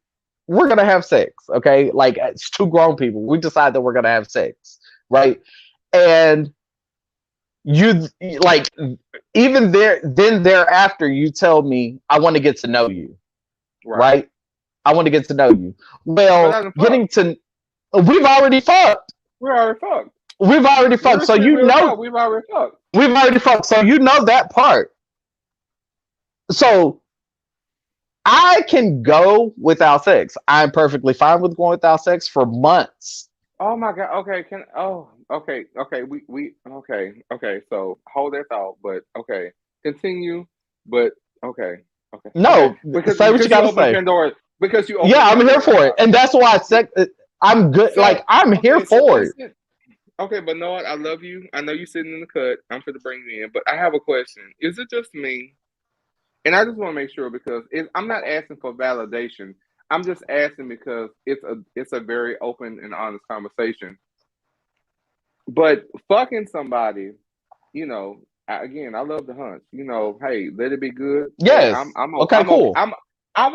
we're gonna have sex. Okay, like it's two grown people. We decide that we're gonna have sex, right? And you like even thereafter you tell me I want to get to know you, right? I want to get to know you. Well, we've already fucked. We're already fucked. We've already fucked. So you know we've already fucked. We've already fucked. So you know that part. So I can go without sex. I'm perfectly fine with going without sex for months. Oh my God. Okay. Okay. So hold that thought, but okay. Continue. But okay. No, because say what you gotta say. I'm here for it. And that's why I'm good. So, I'm here for it. Okay, but know what? I love you. I know you're sitting in the cut. I'm going to bring you in. But I have a question. Is it just me? And I just want to make sure because I'm not asking for validation. I'm just asking because it's a very open and honest conversation. But fucking somebody, again, I love the hunch. Hey, let it be good. Yes. I'm okay, cool. Hey,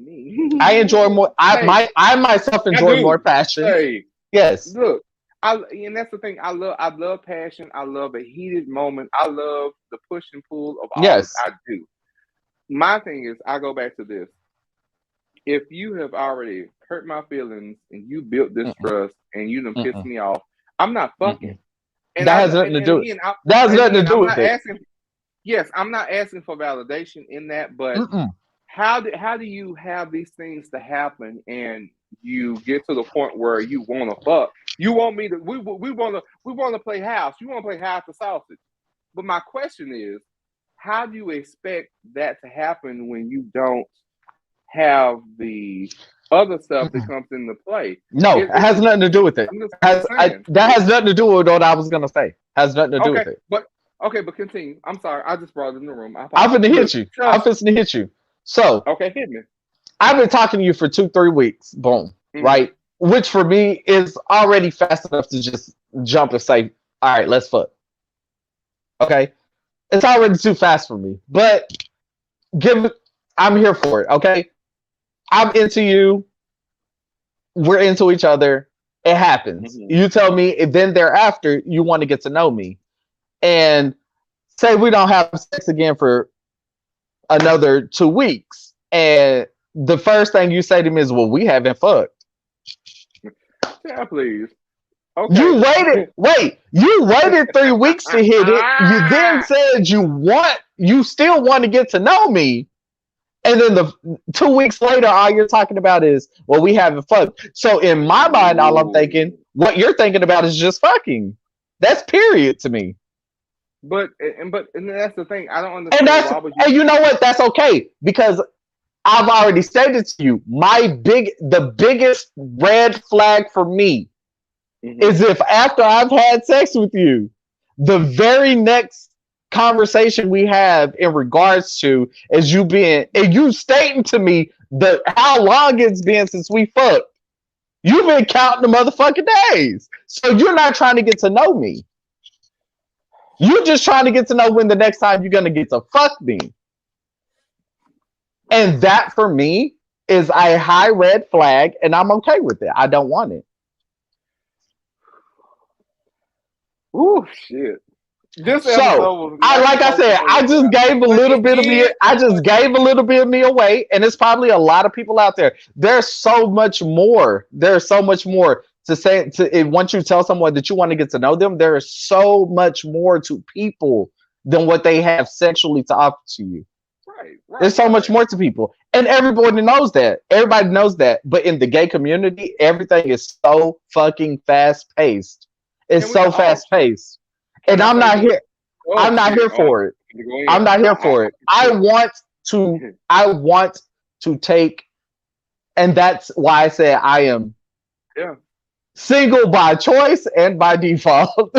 me. I enjoy more. I myself enjoy more passion. Hey, yes. Look, and that's the thing. I love passion. I love a heated moment. I love the push and pull of all. Yes, I do. My thing is, I go back to this. If you have already hurt my feelings and you built this trust and you done pissed me off, I'm not fucking. And that has nothing to do with it. That has nothing to do with it. Yes, I'm not asking for validation in that, but how do you have these things to happen and you get to the point where you want to fuck? You want me to? We want to play house. You want to play house of sausage. But my question is, how do you expect that to happen when you don't have the other stuff that comes into play? No, it has nothing to do with it. That has nothing to do with what I was gonna say. Has nothing to do with it. But continue. I'm sorry. I just brought it in the room. I'm finna hit you. I'm finna hit you. So hit me. I've been talking to you for 2-3 weeks. Boom. Right. Which for me is already fast enough to just jump and say, all right, let's fuck. Okay. It's already too fast for me. But I'm here for it. Okay. I'm into you. We're into each other. It happens. You tell me, and then thereafter, you want to get to know me. And say we don't have sex again for another 2 weeks. And the first thing you say to me is, well, we haven't fucked. Yeah, please. Okay. You waited 3 weeks to hit it. You then said you still want to get to know me. And then the 2 weeks later, all you're talking about is, well, we haven't fucked. So in my mind, all I'm thinking, what you're thinking about is just fucking. That's period to me. But that's the thing. I don't understand. And you know what? That's okay, because I've already stated to you, the biggest red flag for me is if after I've had sex with you, the very next conversation we have in regards to is you stating to me how long it's been since we fucked. You've been counting the motherfucking days. So you're not trying to get to know me. You're just trying to get to know when the next time you're going to get to fuck me. And that for me is a high red flag, and I'm okay with it. I don't want it. Ooh, shit. I just gave a little bit of me. I just gave a little bit of me away, and it's probably a lot of people out there. There's so much more. There's so much more to say. Once you tell someone that you want to get to know them, there is so much more to people than what they have sexually to offer to you. Right. There's so much more to people, and everybody knows that. Everybody knows that. But in the gay community, everything is so fucking fast paced. It's we so can all- fast paced, and Can I I'm say not this? here. Oh, I'm not shit. here for it. Go ahead. I'm not here for it. I want to take, and that's why I said I am Yeah. single by choice and by default.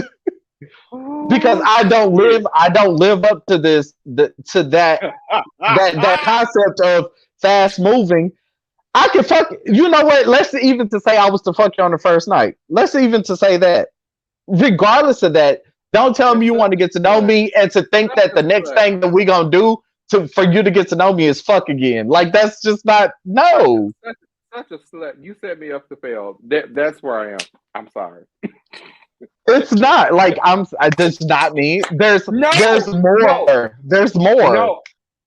Because I don't live up to that concept of fast moving. I can fuck, you know what? Let's even to say I was to fuck you on the first night. Let's even to say that. Regardless of that, don't tell me you want to get to know me and to think that the next thing that we gonna do for you to get to know me is fuck again. Like that's just not no. Such a slut. You set me up to fail. That's where I am. I'm sorry. It's not like that's not me. There's more. There's more.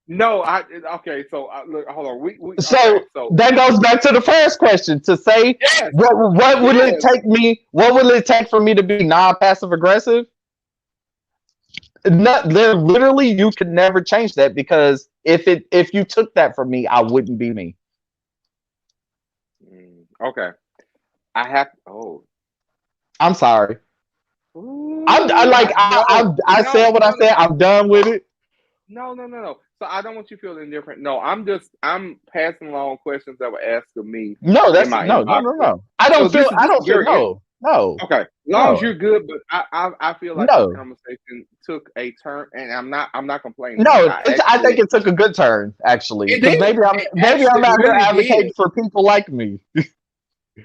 No. Okay. So look, hold on. So that goes back to the first question to say yes, what would it take me? What will it take for me to be non-passive aggressive? Literally, you could never change that because if you took that from me, I wouldn't be me. Okay. I have. Oh, I'm sorry. Ooh, I said what I said. I'm done with it. No. So I don't want you feeling different. No, I'm passing along questions that were asked of me. No, that's no. I don't feel no. Okay, as long as you're good, but I feel like this conversation took a turn, and I'm not complaining. No, I think it took a good turn actually. Because maybe I'm out here advocating for people like me.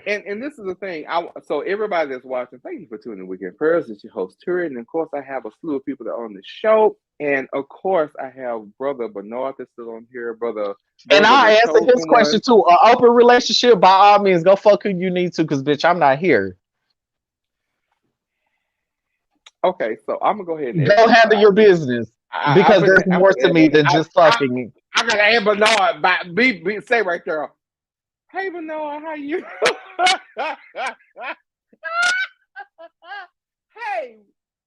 And this is the thing. So everybody that's watching, thank you for tuning in Weekend Prayers. It's your host Turin, and of course I have a slew of people that are on the show, and of course I have Brother Bernard that's still on here, brother. And I answer his question too. An open relationship, by all means, go fuck who you need to, because bitch, I'm not here. Okay, so I'm gonna go ahead and go handle your business because there's more to me than just fucking. I gotta add Bernard, but be say right there. Hey Bernard, how you? Hey,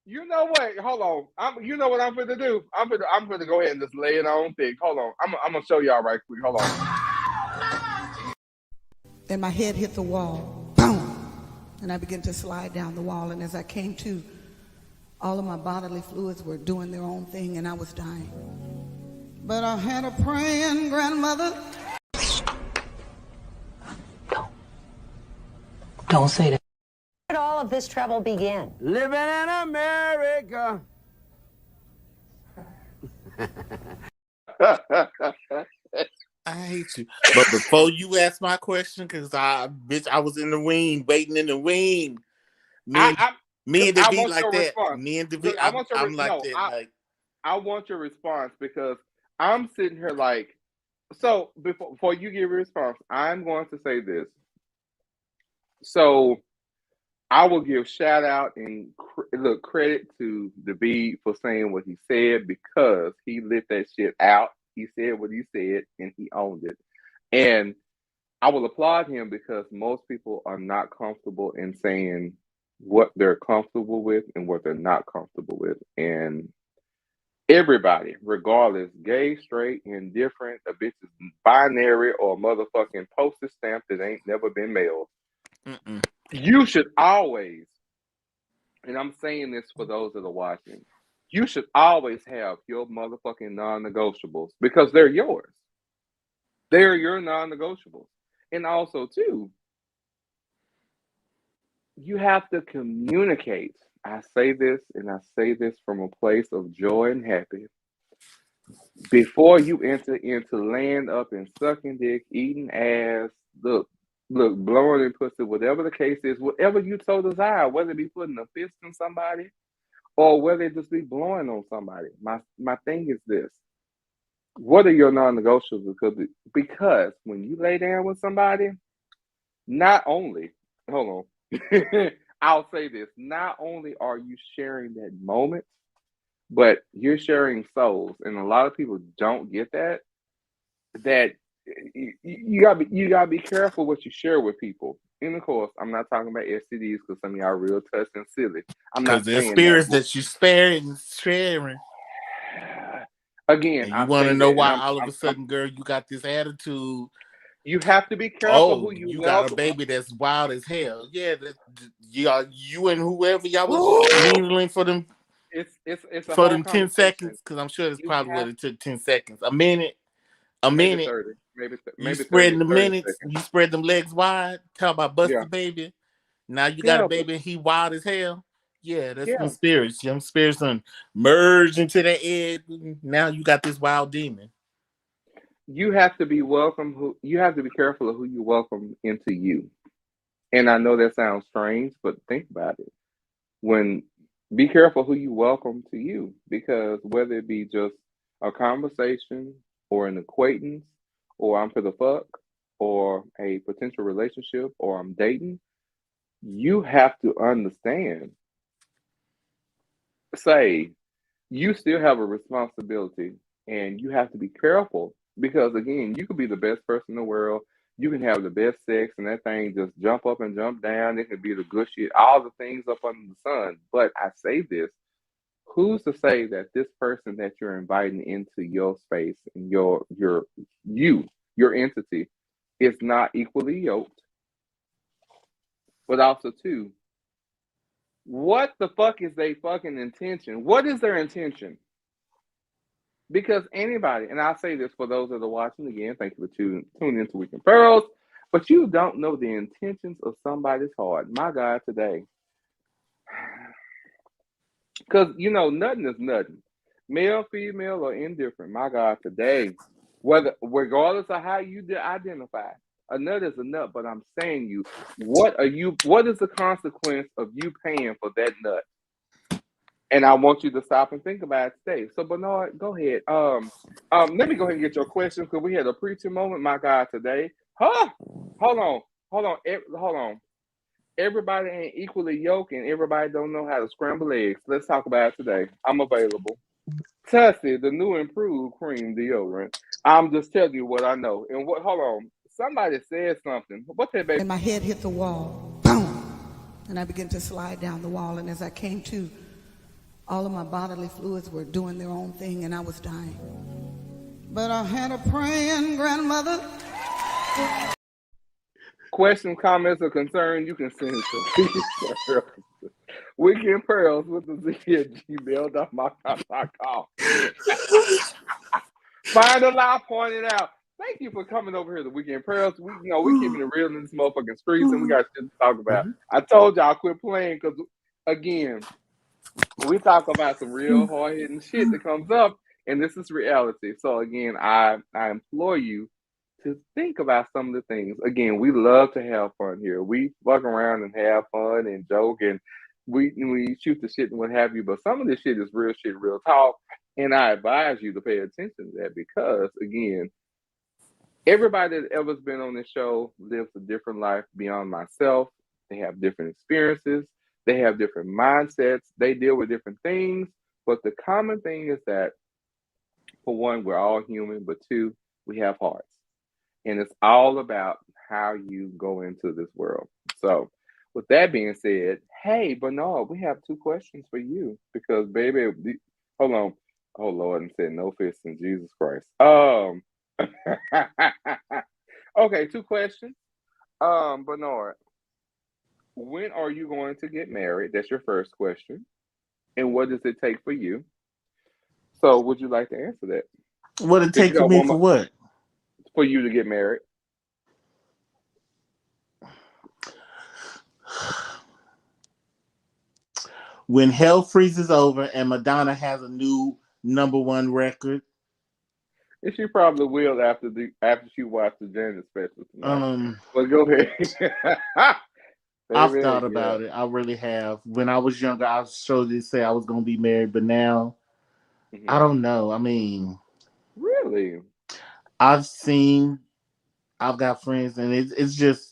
you know what? Hold on. You know what I'm gonna do? I'm gonna go ahead and just lay it on thick. Hold on. I'm gonna show y'all right quick. Hold on. Then my head hit the wall. Boom! And I began to slide down the wall. And as I came to, all of my bodily fluids were doing their own thing, and I was dying. But I had a praying grandmother. Don't say that. Where did all of this trouble begin? Living in America. I hate you. But before you ask my question, because I was in the wing, waiting in the wing. Me and David like that. Response. Me and David, I'm like that. I want your response because I'm sitting here like, so before you give a response, I'm going to say this. So I will give shout out and credit to David for saying what he said because he lit that shit out. He said what he said and he owned it. And I will applaud him because most people are not comfortable in saying what they're comfortable with and what they're not comfortable with. And everybody, regardless, gay, straight, indifferent, a bitch is binary or motherfucking postage stamp that ain't never been mailed. You should always, and I'm saying this for those that are watching, you should always have your motherfucking non-negotiables because they're yours. They're your non-negotiables. And also, too, you have to communicate. I say this, and I say this from a place of joy and happiness. Before you enter into laying up and sucking dick, eating ass, look, blowing in pussy, whatever the case is, whatever you so desire, whether it be putting a fist in somebody or whether it just be blowing on somebody. My thing is this. What are your non-negotiables? Because when you lay down with somebody, not only, hold on, I'll say this, not only are you sharing that moment, but you're sharing souls. And a lot of people don't get that you gotta be careful what you share with people. And of course, I'm not talking about STDs because some of y'all real touched and silly. I'm not saying spirits that you sharing. Again, and you want to know why all of a sudden, girl, you got this attitude. You have to be careful who you you got a welcome. baby that's wild as hell. Yeah, you and whoever y'all was mingling for them It's a for whole them 10 conversation. seconds, because I'm sure that's You probably what have it took. 10 seconds, a minute, maybe 30, maybe You 30, spreading the 30 minutes, seconds. you spread them legs wide. Talk about bust Yeah. the baby. Now you got a Yeah, baby and he wild as hell. Yeah, that's Yeah. them spirits. Them spirits done merge into the egg. Now you got this wild demon. You have to be you have to be careful of who you welcome into you. And I know that sounds strange, but think about it. Be careful who you welcome to you, because whether it be just a conversation or an acquaintance or I'm for the fuck or a potential relationship or I'm dating, you have to understand, say, you still have a responsibility and you have to be careful, because again, you could be the best person in the world. You can have the best sex and that thing just jump up and jump down. It could be the good shit, all the things up under the sun. But I say this, who's to say that this person that you're inviting into your space and your entity is not equally yoked? But also too, what the fuck is their fucking intention? What is their intention? Because anybody, and I'll say this for those that are watching again, thank you for tuning into Weekend Pearls, but you don't know the intentions of somebody's heart. My God, today. Because, nothing is nothing. Male, female, or indifferent. My God, today. Regardless of how you identify, a nut is a nut, but I'm saying what is the consequence of you paying for that nut? And I want you to stop and think about it today. So Bernard, go ahead. Let me go ahead and get your questions, because we had a preaching moment. My God, today. Huh? Hold on. Everybody ain't equally yoked, and everybody don't know how to scramble eggs. Let's talk about it today. I'm available. Tussie, the new improved cream deodorant. I'm just telling you what I know. And hold on. Somebody said something. What's that, baby? And my head hit the wall. Boom! And I began to slide down the wall. And as I came to, all of my bodily fluids were doing their own thing, and I was dying. But I had a praying grandmother. Questions, comments, or concerns, you can send to Weekend Pearls with the Z at gmail.com. Final I pointed out. Thank you for coming over here to Weekend Pearls. We keeping it real in this motherfucking streets, and we got shit to talk about. I told y'all quit playing, because again, we talk about some real hard hitting shit that comes up, and this is reality. So again, I implore you to think about some of the things. Again, we love to have fun here. We fuck around and have fun and joke, and we shoot the shit and what have you. But some of this shit is real shit, real talk. And I advise you to pay attention to that, because again, everybody that ever's been on this show lives a different life beyond myself. They have different experiences. They have different mindsets. They deal with different things. But the common thing is that, for one, we're all human, but two, we have hearts. And it's all about how you go into this world. So with that being said, hey, Bernard, we have 2 questions for you, because, baby, hold on. Oh, Lord, and said no fists in Jesus Christ. Okay, 2 questions. Bernard, when are you going to get married? That's your first question. And what does it take for you? So would you like to answer that? What it take for me for what? For you to get married. When hell freezes over and Madonna has a new #1 record. And she probably will after she watched the Janet special tonight. But go ahead. I've thought about it. I really have. When I was younger, I surely say I was going to be married, but now, I don't know. I mean, really, I've got friends, and it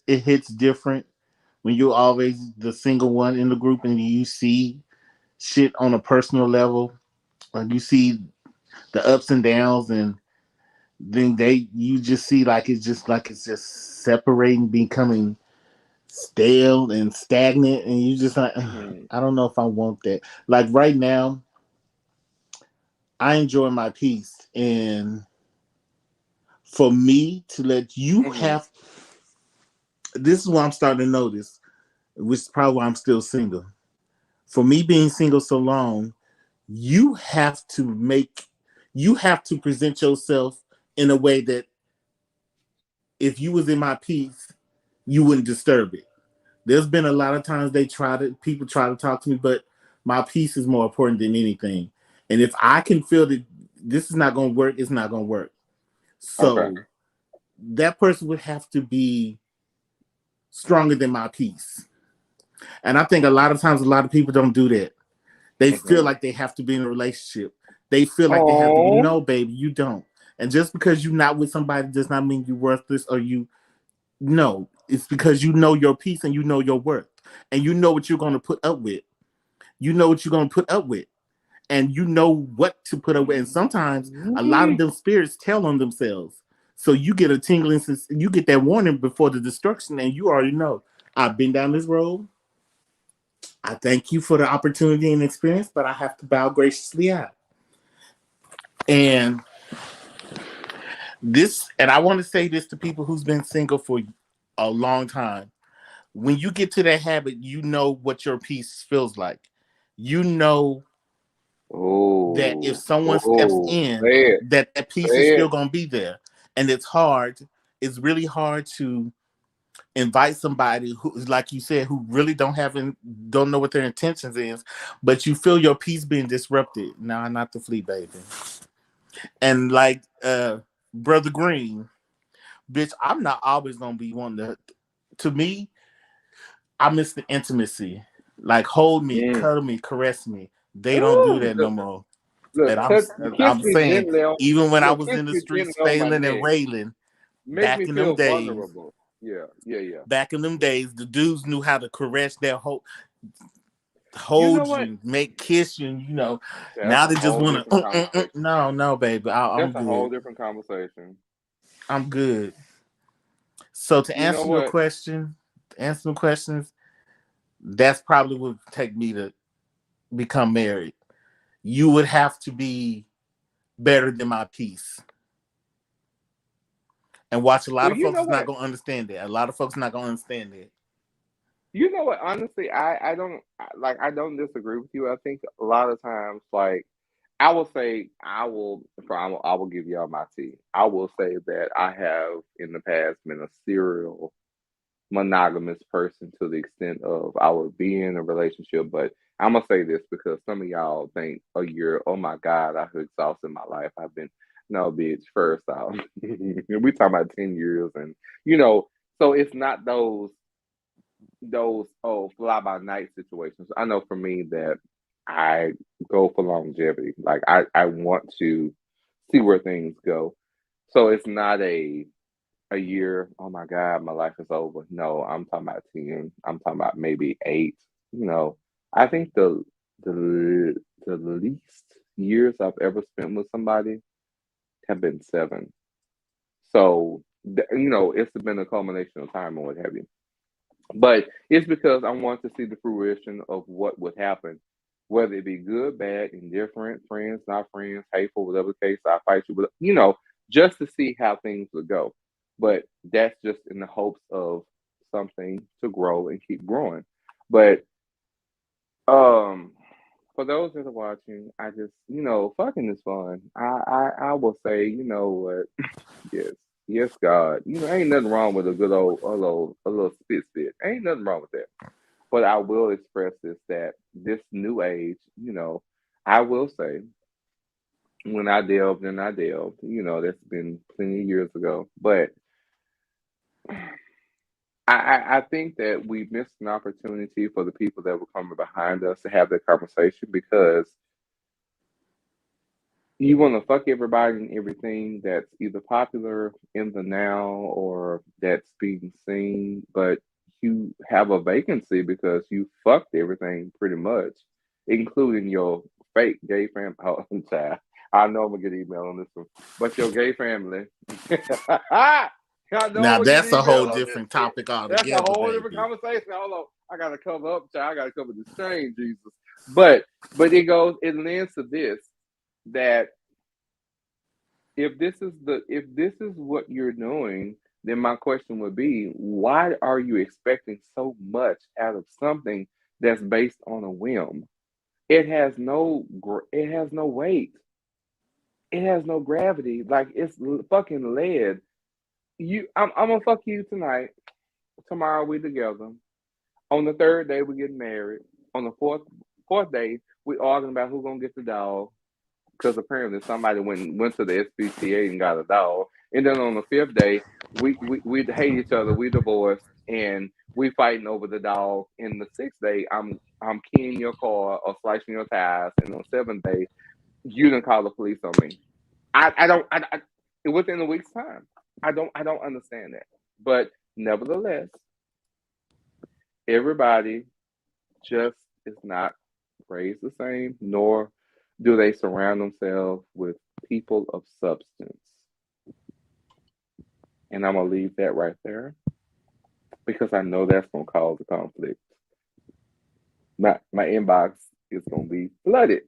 hits different when you're always the single one in the group, and you see shit on a personal level, like you see the ups and downs, and then you just see it's just separating, becoming stale and stagnant, and you just like, I don't know if I want that. Like right now, I enjoy my peace, and for me to let you Mhm. have. This is what I'm starting to notice, which is probably why I'm still single. For me being single so long, you have to present yourself in a way that if you was in my peace, you wouldn't disturb it. There's been a lot of times people try to talk to me, but my peace is more important than anything. And if I can feel that this is not going to work, it's not going to work. So Okay. that person would have to be stronger than my peace. And I think a lot of times, a lot of people don't do that. They feel like they have to be in a relationship. They feel like they have to be, Oh. no, baby, you don't. And just because you're not with somebody does not mean you're worthless or no. It's because you know your peace and you know your worth. And you know what you're going to put up with. You know what you're going to put up with. And you know what to put up with. And sometimes a lot of them spirits tell on themselves. So you get a tingling, you get that warning before the destruction, and you already know, I've been down this road. I thank you for the opportunity and experience, but I have to bow graciously out. And I want to say this to people who's been single for a long time. When you get to that habit, you know what your peace feels like. You know that if someone steps in, that peace is still going to be there. And it's hard. It's really hard to invite somebody who, like you said, who really don't know what their intentions is, but you feel your peace being disrupted. Nah, not the flea, baby. And like Brother Green, bitch, I'm not always gonna be one to me, I miss the intimacy. Like hold me, cuddle me, caress me. They don't do that no more. Look, And kiss I'm me saying, gently on, even when I was kiss in the me streets gently on my failing and neck. railing, Make me in feel them days, vulnerable. Yeah. back in them days, the dudes knew how to caress their hold what? you, make kiss you, and That's now they a just whole want different to. conversation. No, baby, I'm That's a whole good. different conversation. I'm good. So to You know answer your what? question, that's probably what would take me to become married. You would have to be better than my peace. And watch, a lot of folks is not gonna understand that. A lot of folks not gonna understand that. You know what? Honestly, I don't disagree with you. I think a lot of times, like I will say, I will give y'all my tea. I will say that I have in the past been a serial monogamous person to the extent of I would be in a relationship, but I'm gonna say this because some of y'all think a year, oh my God, I've exhausted my life. I've been no bitch, first off. We talking about 10 years and so it's not those fly by night situations. I know for me that I go for longevity. Like I want to see where things go. So it's not a year, oh my God, my life is over. No, I'm talking about 10. I'm talking about maybe 8. I think the least years I've ever spent with somebody have been 7. So it's been a culmination of time and what have you. But it's because I want to see the fruition of what would happen, whether it be good, bad, indifferent, friends, not friends, hateful, whatever the case, I fight you, just to see how things would go. But that's just in the hopes of something to grow and keep growing. But for those that are watching, I just fucking is fun. I will say, you know what? Yes, God. Ain't nothing wrong with a good old a little spit. Ain't nothing wrong with that. But I will express that this new age, I will say when I delved, that's been plenty of years ago. But I think that we missed an opportunity for the people that were coming behind us to have that conversation because you want to fuck everybody and everything that's either popular in the now or that's being seen, but you have a vacancy because you fucked everything pretty much, including your fake gay family. Oh, child. I know I'm gonna get email on this one, but your gay family. Now that's a whole different topic altogether. That's a whole baby. different conversation. Hold on, I gotta cover up, child. I gotta cover this chain, Jesus. But it lends to this. That if this is what you're doing, then my question would be, why are you expecting so much out of something that's based on a whim? It has no weight. It has no gravity. Like it's fucking lead. I'm gonna fuck you tonight. Tomorrow we together. On the third day we get married. On the fourth day we arguing about who's gonna get the dog because apparently somebody went to the SPCA and got a dog. And then on the fifth day we hate each other. We divorced and we fighting over the dog. In the sixth day I'm keying your car or slicing your tires. And on the seventh day you didn't call the police on me. I don't. Within a week's time. I don't understand that. But nevertheless, everybody just is not raised the same, nor do they surround themselves with people of substance. And I'm gonna leave that right there because I know that's gonna cause a conflict. My inbox is gonna be flooded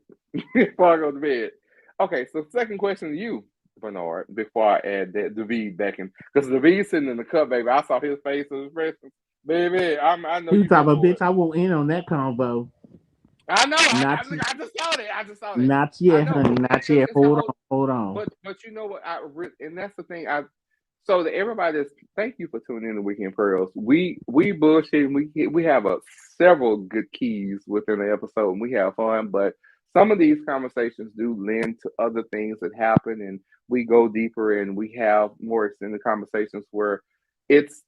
before I go to bed. Okay, so second question to you, Bernard, before I add that David back in, because David's sitting in the cup, baby. I saw his face and expression. Baby, I know you talking about, bitch. I won't in on that convo. I know. I just saw that. Not yet, honey. Not yet. Hold on. But you know what? And that's the thing. So that everybody is. Thank you for tuning in to Weekend Pearls. We bullshit. We have several good keys within the episode, and we have fun. But some of these conversations do lend to other things that happen, and we go deeper and we have more extended conversations where it's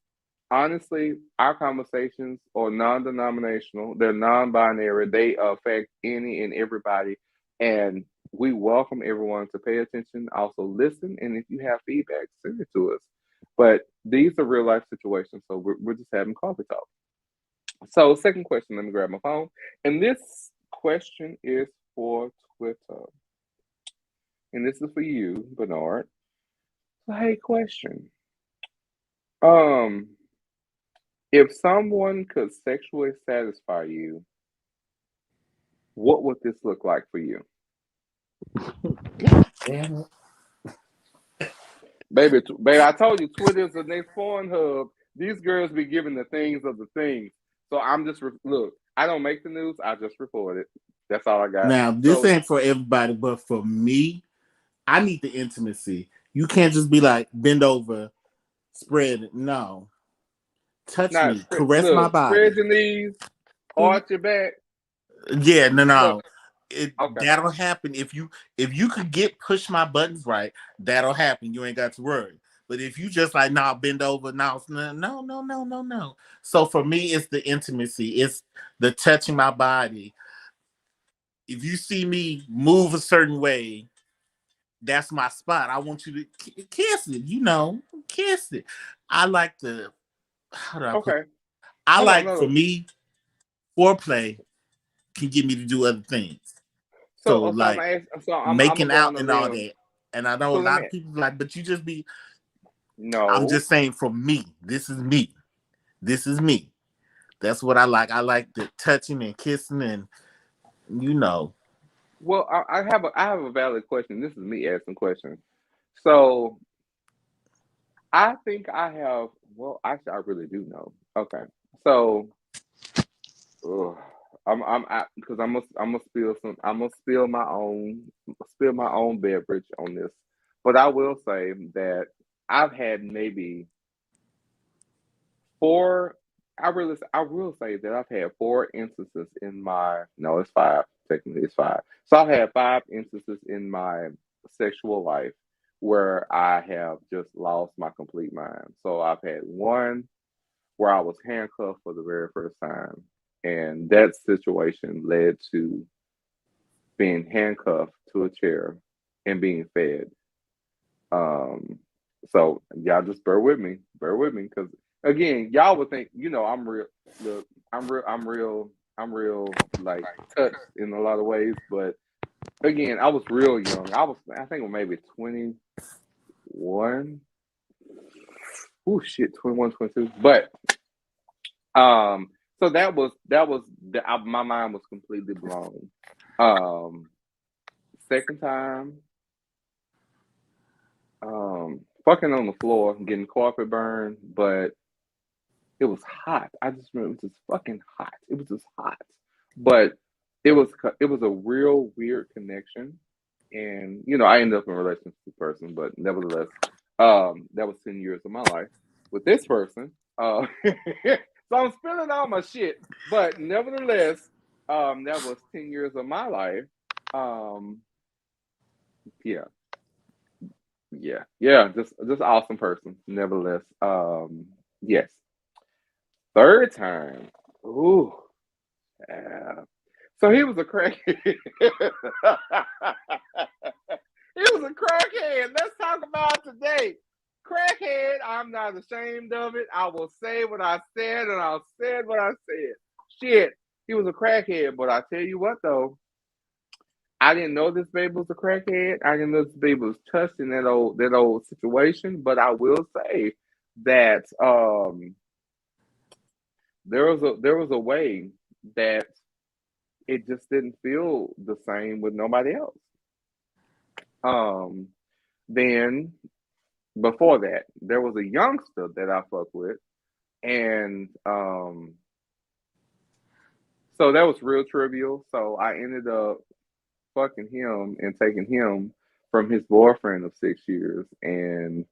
honestly our conversations are non-denominational, they're non-binary, they affect any and everybody, and we welcome everyone to pay attention, also listen, and if you have feedback, send it to us. But these are real life situations, so we're just having coffee talk. So second question, let me grab my phone, and this question is for Twitter. And this is for you, Bernard. So, hey, question. If someone could sexually satisfy you, what would this look like for you? Damn it. Baby, I told you Twitter's the next porn hub. These girls be giving the things of the things. So I'm just, look, I don't make the news. I just report it. That's all I got. Now, this ain't for everybody, but for me, I need the intimacy. You can't just be like, bend over, spread it. No. Touch me. Caress my body. Spread your knees, arch your back. Yeah, no. Okay. That'll happen if you could push my buttons right. That'll happen. You ain't got to worry. But if you just like, bend over, no. So for me, it's the intimacy. It's the touching my body. If you see me move a certain way, that's my spot. I want you to kiss it. Kiss it. I like the. How do I put it? I like for me, foreplay can get me to do other things. So I'm making out and all that. And I know a lot of people like, but you just be. No, I'm just saying for me, this is me. That's what I like. I like the touching and kissing and Well, I have a valid question. This is me asking questions. So I think I have. Well, actually, I really do know. Okay, so because I'm gonna spill my own beverage on this. But I will say that I've had maybe 4. I will say that I've had 4 instances in my. No, it's 5. Technically, it's 5. So I've had 5 instances in my sexual life where I have just lost my complete mind. So I've had one where I was handcuffed for the very first time, and that situation led to being handcuffed to a chair and being fed. So y'all just bear with me, because again, y'all would think, I'm real. Look, I'm real like touched in a lot of ways, but again, I was real young. I think maybe 21. Oh shit, 21, 22. But so that was my mind was completely blown. Second time, fucking on the floor, getting carpet burn, but it was hot. I just remember it was just fucking hot. It was just hot, but it was a real weird connection. And I ended up in a relationship with this person, but nevertheless, that was 10 years of my life with this person. So I'm spilling all my shit, but nevertheless, that was 10 years of my life. Just awesome person. Nevertheless, yes. Third time. Ooh. Yeah. So he was a crackhead. He was a crackhead. Let's talk about today. Crackhead, I'm not ashamed of it. I will say what I said, and I said what I said. Shit, he was a crackhead, but I tell you what, though, I didn't know this baby was a crackhead. I didn't know this baby was touched in that old situation. But I will say that there was a way that it just didn't feel the same with nobody else. Then before that, there was a youngster that I fucked with, and so that was real trivial. So I ended up fucking him and taking him from his boyfriend of 6 years, and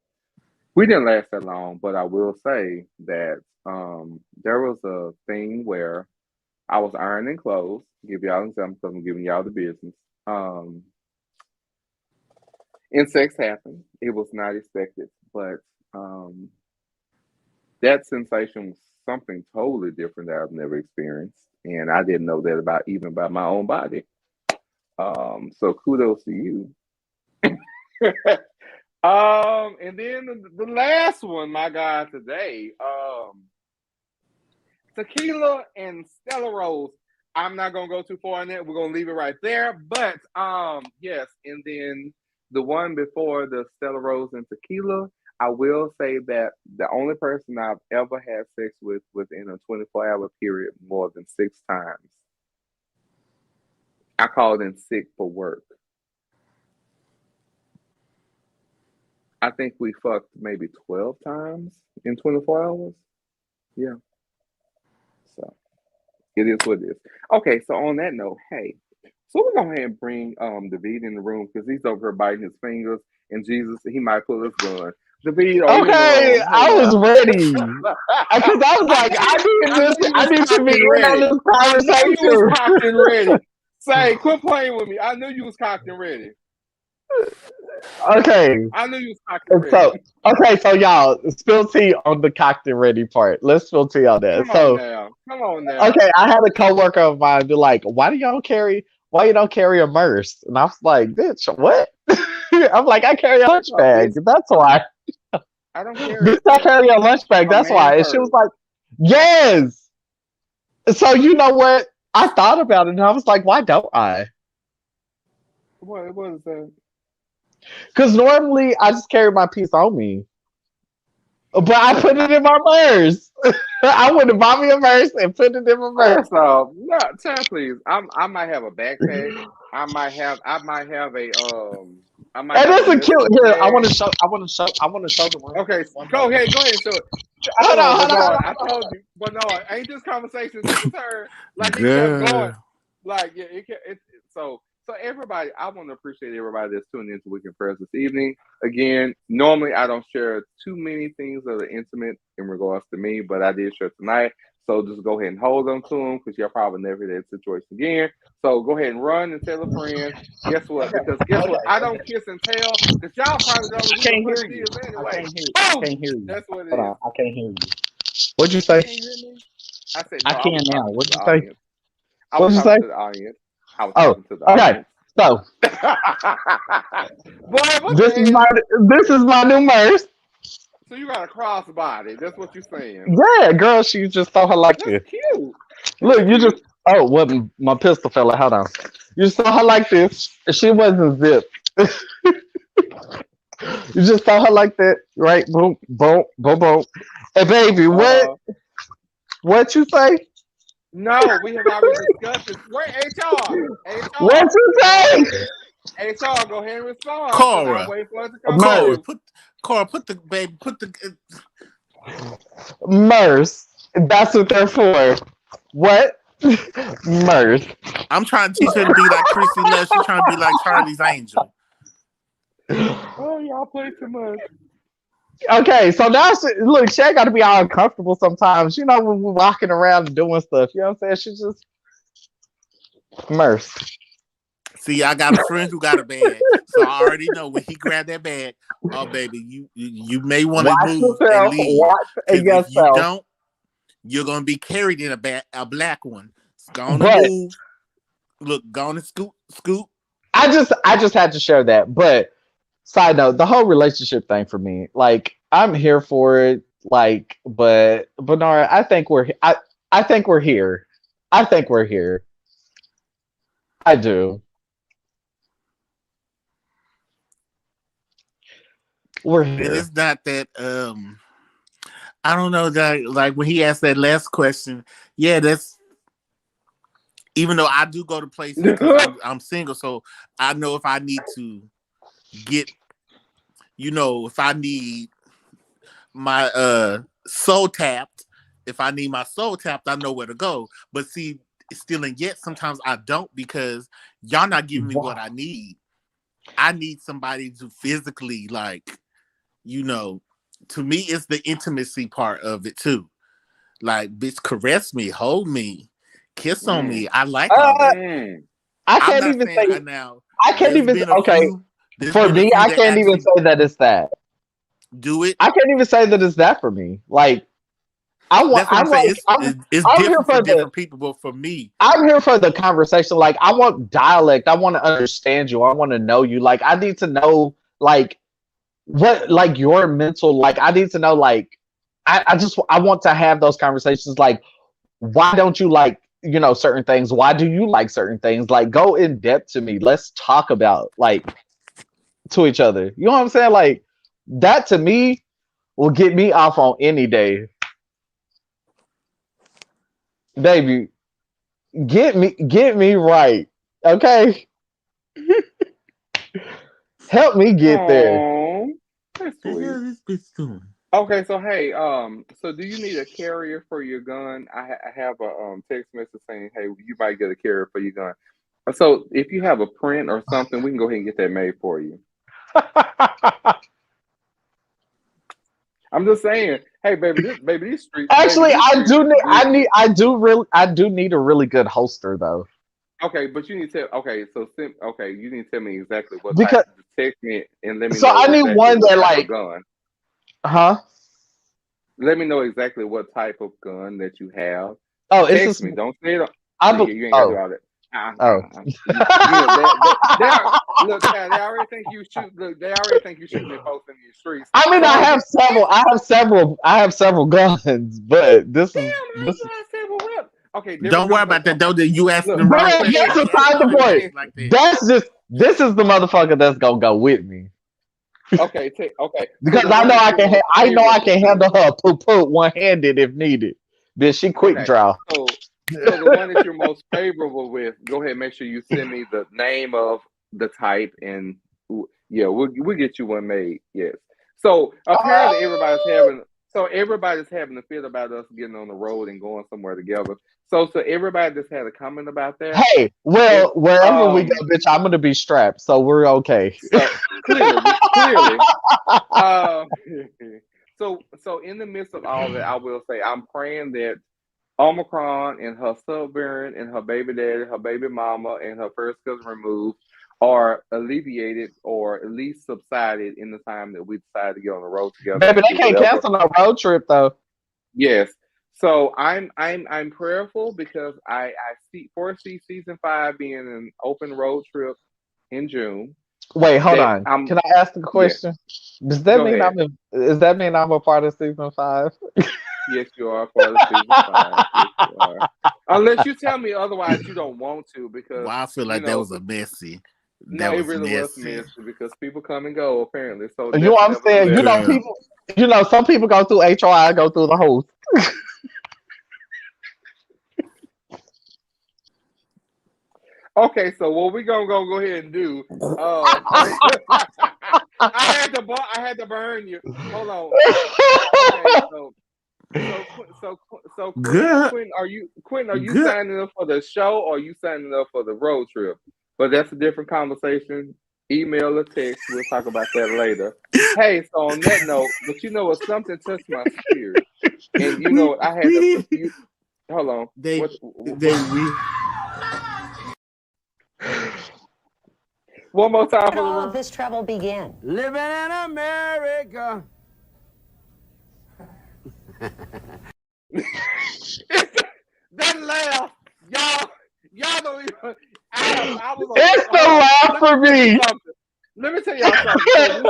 we didn't last that long. But I will say that there was a thing where I was ironing clothes. Give y'all an example because I'm giving y'all the business. And sex happened. It was not expected, but that sensation was something totally different that I've never experienced, and I didn't know that about my own body. So kudos to you. And then the last one, my God, today, tequila and Stella Rose. I'm not gonna go too far in that. We're gonna leave it right there. But yes, and then the one before the Stella Rose and tequila, I will say that the only person I've ever had sex with within a 24-hour period more than 6 times. I called in sick for work. I think we fucked maybe 12 times in 24 hours. Yeah. So it is what it is. Okay, so on that note, hey, so we're going to go ahead and bring David in the room because he's over here biting his fingers, and Jesus, he might pull his gun. David, okay, I was ready. Because I was like, I need to be in on this conversation. I knew you was cocked and ready. Say, quit playing with me. I knew you was cocked and ready. Okay. I knew you was cocked and ready. So y'all, spill tea on the cocked and ready part. Let's spill tea on that. Come on now. Okay, I had a coworker of mine be like, why you don't carry a Merce? And I was like, bitch, what? I'm like, I carry a lunch bag. That's why. I don't carry. Bitch, I carry a lunch bag. That's why. And she was like, yes. So you know what? I thought about it and I was like, why don't I? What is that? Because normally I just carry my piece on me. But I put it in my purse. I would have bought me a purse and put it in my purse. So no, Chad, please. I might have a backpack. I might have a And it's a cute. Here, I want to show the room. Okay, go ahead and show it. Hold on. I told you, but no, ain't this conversation. This is her. Like it kept going. Like yeah, so everybody, I want to appreciate everybody that's tuning into Weekend Prayers this evening. Again, normally I don't share too many things that are intimate in regards to me, but I did share tonight. So just go ahead and hold on to them because you'll probably never hear that situation again. So go ahead and run and tell a friend. Guess what? Because guess what? I don't kiss and tell because y'all probably don't know who the pussy is anyway. I can't hear you. That's what it Hold is. on, I can't hear you. What'd you say? Can you hear me? I said I can now. What'd you say? I was talking to the audience. I was talking to the audience. So Boy, this is my new Merce. So you got a crossbody. That's what you're saying. Yeah, girl, she just saw her like this. Cute. Look, my pistol fell out. Hold on. You saw her like this. She wasn't zipped. You just saw her like that, right? Boom, boom, boom, boom. Hey, baby, what you say? No, we have already discussed this. Where HR? What you say? HR, go ahead and respond. Cora. Cora, put the Merce. That's what they're for. What? Merce. I'm trying to teach her to be like Chrissy Les. She's trying to be like Charlie's Angel. Oh, y'all play too much. Okay, so now look, Shay got to be all uncomfortable sometimes. You know, when we're walking around and doing stuff. You know what I'm saying? She's just Merce. See, I got a friend who got a bag, so I already know when he grabbed that bag. Oh, baby, you may want to move and leave. If you don't, you're gonna be carried in a black one. It's gonna move. Look, gonna scoot. I just had to share that. But side note, the whole relationship thing for me, like I'm here for it. Like, but Nara, I think we're here. I think we're here. I do. We're here. And it's not that I don't know that like when he asked that last question, yeah, that's even though I do go to places because I'm single, so I know if I need to get, if I need my soul tapped, I know where to go. But see, still and yet sometimes I don't because y'all not giving me what I need. I need somebody to physically to me, it's the intimacy part of it too. Like, bitch, caress me, hold me, kiss on me. I like all that. I can't even say now. I can't even. Okay, for me, I can't even say that it's that. Do it. I can't even say that it's that for me. Like, it's different for different people, but for me, I'm here for the conversation. Like, I want dialect. I want to understand you. I want to know you. Like, I need to know, like, what, like, your mental, like, I need to know, like, I want to have those conversations. Like, why don't you like, certain things? Why do you like certain things? Like, go in depth to me. Let's talk about, like, to each other. You know what I'm saying? Like, that to me will get me off on any day. Baby, get me right. Okay? Help me get there. That's sweet. Okay, so hey, so do you need a carrier for your gun? I have a text message saying, hey, you might get a carrier for your gun. So if you have a print or something, we can go ahead and get that made for you. I'm just saying, hey, baby, these streets. Actually, I do need a really good holster though. Okay, but you need to. You need to tell me exactly what. Type. Text me and let me. So know I need one that like gun. Huh? Let me know exactly what type of gun that you have. Oh, text me. Don't say it. You ain't gotta do all that. Look, they already think you shoot. Look, they already think you shooting folks in the streets. I mean, I have several guns, but this is. Okay, don't worry about that though. That you asked them right. That's beside the point. Like this is the motherfucker that's gonna go with me. Okay. Because I know I can handle her poo one handed if needed. Then she quick draw. So the one that you're most favorable with, go ahead. Make sure you send me the name of the type, and we'll get you one made. Yes. So apparently everybody's having a feel about us getting on the road and going somewhere together. So everybody just had a comment about that. Hey, well, wherever we go, bitch, I'm gonna be strapped, so we're okay. So, clearly. So in the midst of all that, I will say I'm praying that Omicron and her subvariant and her baby daddy, her baby mama, and her first cousin removed are alleviated or at least subsided in the time that we decide to get on the road together. Baby, they can't cancel no road trip though. Yes. So I'm prayerful because I foresee season 5 being an open road trip in June. Wait, hold on. Can I ask a question? Yeah. Does that mean does that mean I'm a part of season 5? Yes, you are part of season 5. Yes, you are. Unless you tell me otherwise, you don't want to because. Well, I feel like that was a messy. It really was messy because people come and go apparently. So you know what I'm saying? People, some people go through HR, I go through the host. Okay, so what we're gonna go ahead and do I had to burn you. Hold on. Okay, so Good. Quinn, are you Good. signing up for the show or are you signing up for the road trip? But that's a different conversation. Email or text. We'll talk about that later. Hey, so on that note, but you know what? Something touched my spirit, and you know I had to. Hold on. One more time for the all room. of this trouble began? Living in America. That laugh, y'all don't even. I was It's the laugh for me. Let me tell y'all something.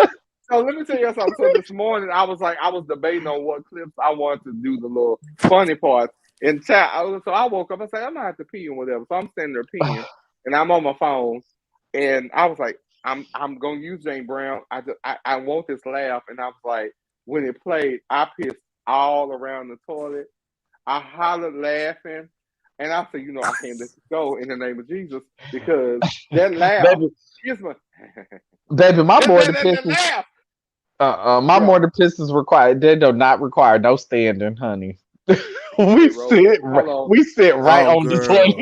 So let me tell you something. So this morning I was debating on what clips I wanted to do the little funny parts in chat. So I woke up. I said I'm gonna have to pee and whatever. So I'm standing there peeing, and I'm on my phone, and I was like, I'm gonna use Jane Brown. I want this laugh, and I was like, when it played, I pissed all around the toilet. I hollered laughing, and I said, I can't let this go in the name of Jesus because that laugh. Baby, my mortar pisses. My Yeah. mortar pisses required. They do not require no standing, honey. we sit right on the toilet.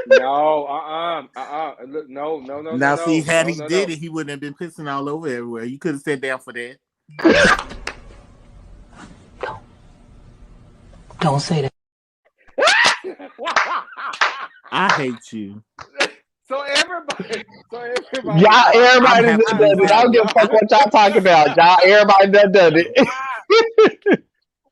No, Look, no. Now, see, had he no. did it, he wouldn't have been pissing all over everywhere. You could have sat down for that. Don't say that. I hate you. So everybody. Y'all, everybody done done it. I don't give a fuck what y'all talking about. Y'all, everybody done it.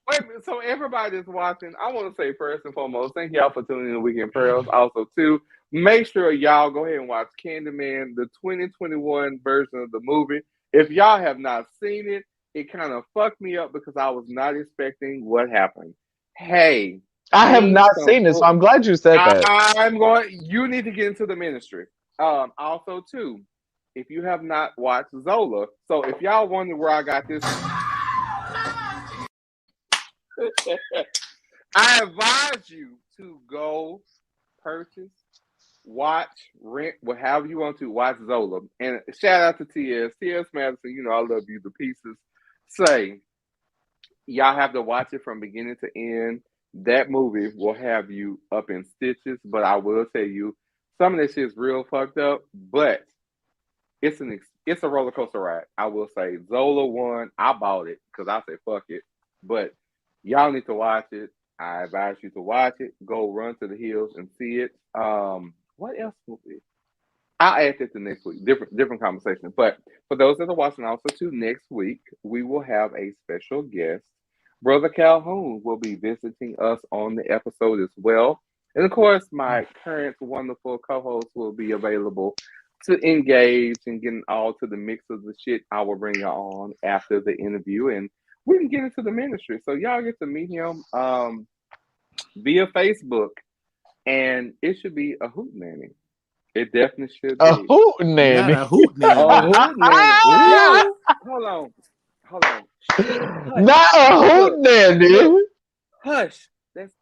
Wait, so everybody that's watching, I want to say first and foremost, thank y'all for tuning in to Weekend Pearls. Also, too, make sure y'all go ahead and watch Candyman, the 2021 version of the movie. If y'all have not seen it, it kind of fucked me up because I was not expecting what happened. Hey, I have not seen it, so I'm glad you said that. You need to get into the ministry. Also, too, if you have not watched Zola, so if y'all wonder where I got this, I advise you to go purchase, watch, rent, whatever you want to, watch Zola. And shout out to T.S. Madison, I love you to pieces. Say, y'all have to watch it from beginning to end. That movie will have you up in stitches, but I will tell you, some of this shit is real fucked up, but it's a roller coaster ride. I will say Zola 1, I bought it because I said fuck it, but y'all need to watch it. I advise you to watch it. Go run to the hills and see it. What else will be? I'll add that to next week. Different conversation. But for those that are watching, also too, next week we will have a special guest. Brother Calhoun will be visiting us on the episode as well. And of course, my current wonderful co-host will be available to engage and get all to the mix of the shit I will bring y'all on after the interview. And we can get into the ministry. So y'all get to meet him via Facebook. And it should be a hootenanny. It definitely should be. A hootenanny. Not a hootenanny. Hold on. Not a hootenanny. Hush.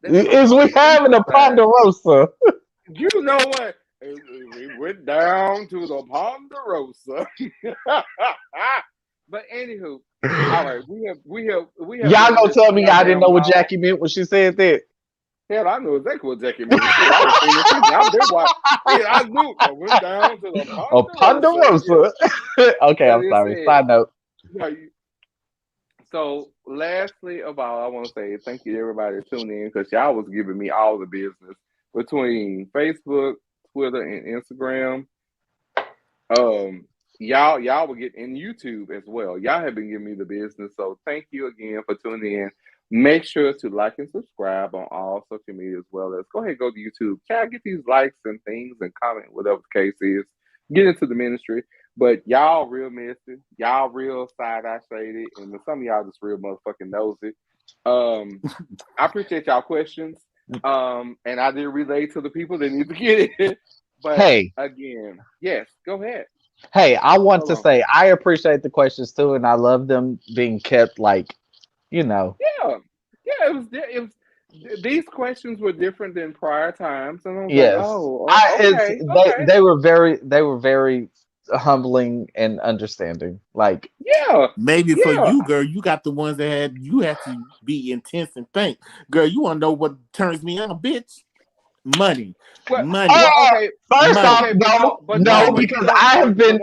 Is we having a Ponderosa? You know what? We went down to the Ponderosa. But anywho, all right, we have. Y'all gonna tell me I didn't know what Jackie meant when she said that? Hell, I know exactly what Jackie meant. I knew. I went down to the Ponderosa. Okay, I'm sorry. Side note. So, lastly of all, I want to say thank you to everybody tuning in because y'all was giving me all the business between Facebook, Twitter, and Instagram. Y'all will get in YouTube as well. Y'all have been giving me the business, so thank you again for tuning in. Make sure to like and subscribe on all social media as well as go ahead and go to YouTube. Try to get these likes and things and comment, whatever the case is. Get into the ministry. But y'all real messy. Y'all real side-eye shaded. And some of y'all just real motherfucking nosy. I appreciate y'all questions. And I did relay to the people that need to get it. But hey, again, yes, go ahead. Hey, I want to say I appreciate the questions too, and I love them being kept Yeah, it was. These questions were different than prior times, and I was yes, like, "Oh, okay." They were very humbling and understanding. Like, Yeah. Maybe for Yeah. you, girl, you got the ones that you have to be intense and think. Girl, you want to know what turns me on, bitch? Money. Money. Okay. First off, Okay, no, because I have been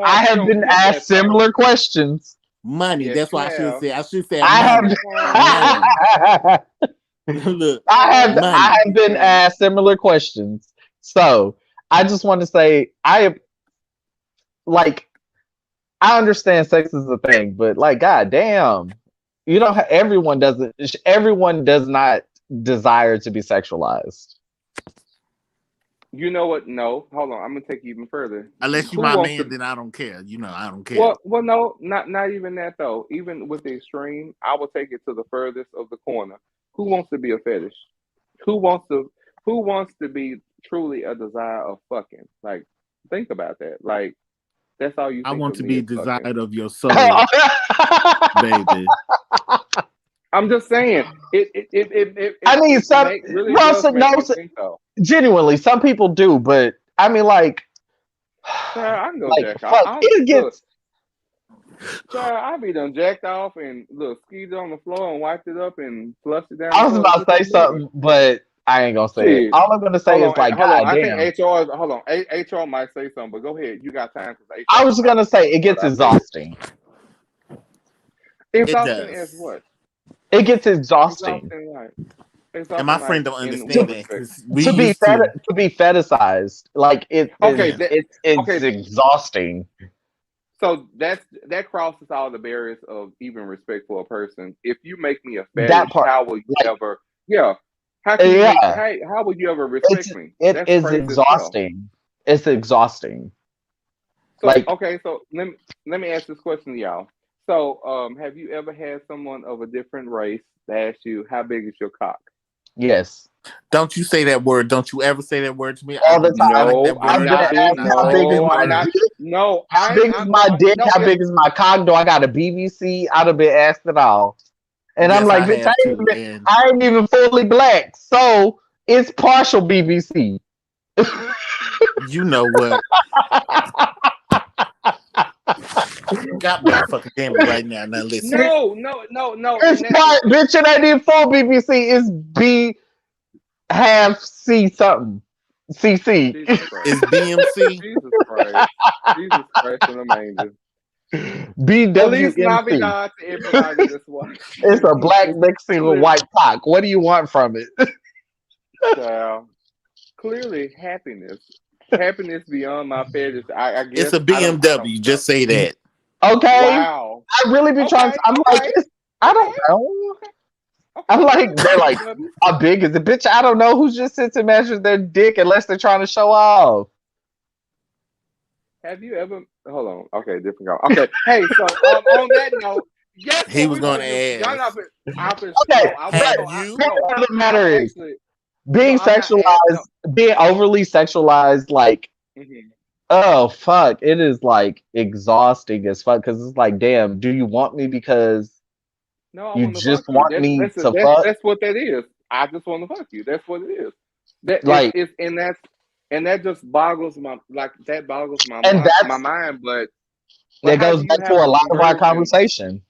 asked similar questions. Money. Yes, That's you what I should have. say. I should say I money. have. Look, I have been asked similar questions. So I just want to say I understand sex is a thing, but like, goddamn, you don't have, everyone does not desire to be sexualized. You know what? No, hold on. I'm gonna take you even further. unless you Who my wants man, to- then I don't care. You know, I don't care. Well, no, not even that though. Even with the extreme, I will take it to the furthest of the corner. Who wants to be a fetish? Who wants to be truly a desire of fucking? Like, think about that. Like, that's all you. I think want of to me be as fucking. desired of your soul, baby. I'm just saying. I mean, some really well, does so, make no, me so- think so. genuinely, some people do, but I mean, like, Child, I can go like, jack off. fuck, it gets. Child, I be done jacked off and look, skeeted on the floor and wiped it up and flushed it down. I was about to say something, but I ain't gonna say it. Shit. All I'm gonna say is like, hold on. I goddamn. think HR might say something, but go ahead. You got time? I was gonna say it gets exhausting. Exhausting does. as what? It gets exhausting. Exhausting, right? And my friend don't understand that. 'Cause we To be used to. to be fetishized, like it's Okay. exhausting. So that crosses all the barriers of even respect for a person. If you make me a That fetish, part, how will you like, ever? Yeah. How can you yeah. how would you ever respect me? It That's is crazy as hell. exhausting. It's exhausting. So, Like, okay, so let me ask this question to y'all. So, have you ever had someone of a different race ask you how big is your cock? yes, Don't you say that word. Don't you ever say that word to me. all the time. No, I'm not being. How big is No, my I'm not. dick? No, How big is my dick? no, How big is my cock? Do I got a BBC? I'd have been asked it all. And I'm Yes, like, I bitch, have too, and- I ain't even fully black. So it's partial BBC. You know what? Got me fucking damn it right now. Now listen. No. It's part, bitch, it ain't even full BBC. It's B half C something. CC. Is BMC? Jesus Christ. Jesus Christ and the angels. At least BWMC. Navidad to everybody that's watching. It's a black Mexican white cock. What do you want from it? Child. Clearly happiness. Happiness beyond my fetish. I guess It's a BMW. Just say that. Okay. Wow. I really be trying to. I'm like, I don't know. I'm like, they're like, how big is it? Bitch, I don't know who just sits and measures their dick unless they're trying to show off. Have you ever? Hold on. Okay, different guy. Okay. Hey, so on that note, yes, He was going to ask. Okay, the matter is being sexualized, being overly sexualized, like, oh fuck, it is like exhausting as fuck because it's like, damn, do you want me because you just want me to fuck? That's what that is. I just want to fuck you. That's what it is. That like, and that just boggles my my mind. But that goes back to a lot of our conversation.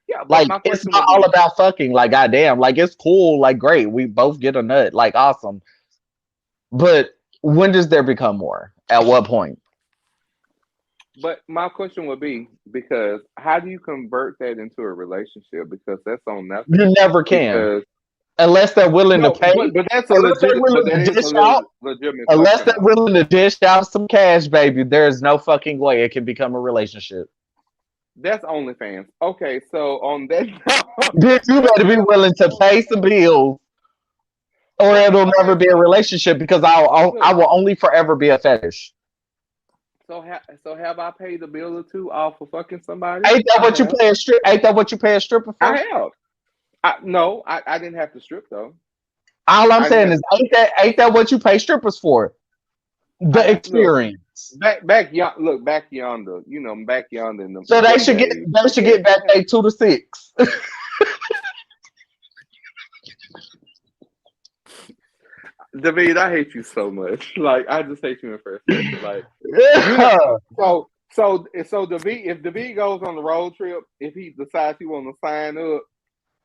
Yeah, but like my it's question not all about fucking. Like, goddamn, like it's cool, like great, we both get a nut, like awesome. But when does there become more? At what point? But my question would be, because how do you convert that into a relationship? Because that's on nothing. You never can. Unless they're willing to pay. But that's a legitimate Unless they're willing to dish out some cash, baby, there is no fucking way it can become a relationship. That's OnlyFans. Okay, so on that Bitch, you better be willing to pay some bills, or it'll never be a relationship because I will only forever be a fetish. So have I paid a bill or two off for fucking somebody? Ain't that what you pay a strip? Ain't that what you pay a stripper for? I have. No, I didn't have to strip though. All I'm saying is, ain't that what you pay strippers for? The experience. Back yonder. You know, back yonder. In the so they should get back day 2 to 6. David, I hate you so much. Like, I just hate you in person. Like, yeah. So if David goes on the road trip, if he decides he want to sign up,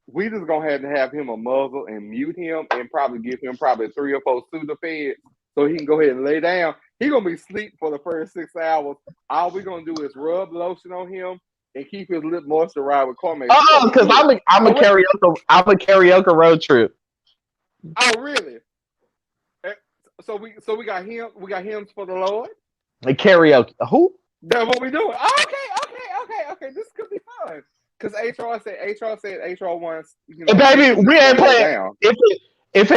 we just gonna have him a muzzle and mute him and probably give him probably 3 or 4 Sudafeds so he can go ahead and lay down. He gonna be asleep for the first 6 hours. All we gonna do is rub lotion on him and keep his lip moisturized with Cormac. Oh, because I'm a karaoke road trip. Oh, really? So we got hymns for the Lord. Like karaoke. Who? That's what we doing. Okay. This could be fun. Because HR said HR wants. You know, baby, we ain't playing. If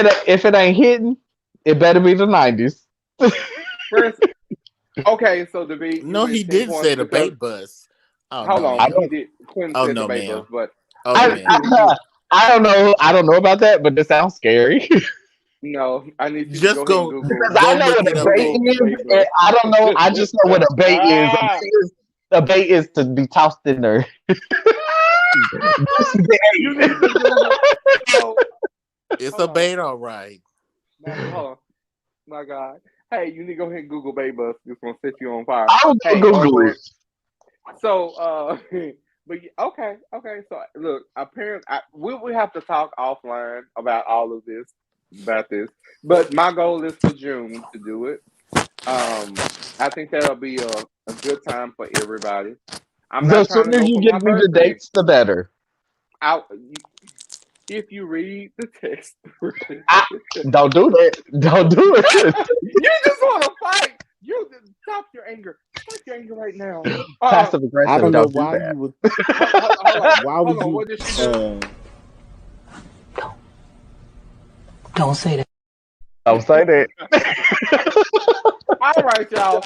it ain't hitting, it better be the 90s. First, okay, so the beat. No, he did say the bait bus. Oh, hold no. on, he did. Quinn said no, the bait man. bus, but I don't know. I don't know about that, but it sounds scary. No, I need you just to go go. ahead and Google. Because I know what a bait is. I don't know. I just know what a bait is. A bait is to be tossed in there. It's a bait, all right. My God. Hey, you need to go ahead and Google bait bus. It's gonna set you on fire. I'll Google it. So, but okay. So, look, apparently, we have to talk offline about all of this, But my goal is for June to do it. I think that'll be a good time for everybody. The sooner you give me the dates, the better. If you read the text, don't do that. Don't do it. You just want to fight. You stop your anger. Stop your anger right now. Passive aggressive. I don't know do why that. you would. Why would you? What did she do? Don't say that. Don't say that. All right, y'all.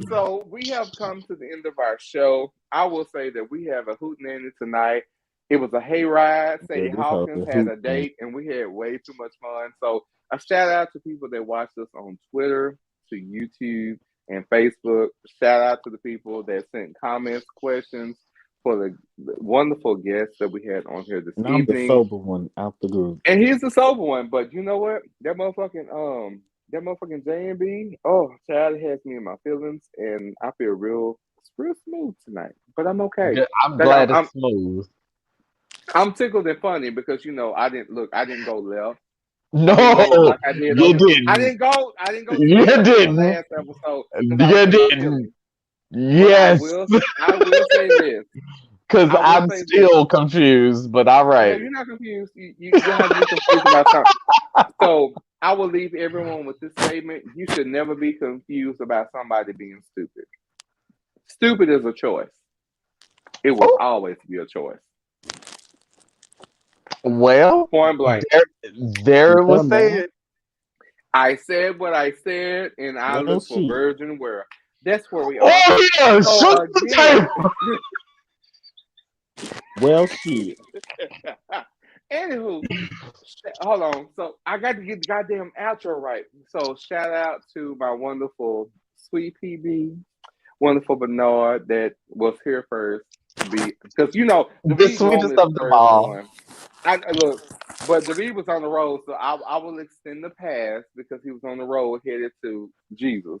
So we have come to the end of our show. I will say that we have a hootenanny tonight. It was a hayride. Sadie Hawkins had a date, and we had way too much fun. So a shout out to people that watched us on Twitter, to YouTube, and Facebook. Shout out to the people that sent comments, questions for the wonderful guests that we had on here this evening. I'm the sober one out the group, and he's the sober one. But you know what? That motherfucking J&B. Oh, child, has me in my feelings, and I feel real smooth tonight. But I'm okay. Yeah, I'm glad it's smooth. I'm tickled and funny because I didn't go left. No, like I did. You didn't. I didn't go. You didn't. Last episode. You didn't. Yes. I will say this. Because I'm still confused, but all right. Yeah, you're not confused. You have to be confused about something. So I will leave everyone with this statement. You should never be confused about somebody being stupid. Stupid is a choice. It will always be a choice. Well, point blank. There it was said. I said what I said, and I look for Virgin World. That's where we are. Oh yeah, shoot the table. Well, shit. Anywho, hold on. So I got to get the goddamn outro right. So shout out to my wonderful sweet PB, wonderful Bernard that was here first. Because the sweetest of them all. Look, but David was on the road, so I will extend the pass because he was on the road headed to Jesus.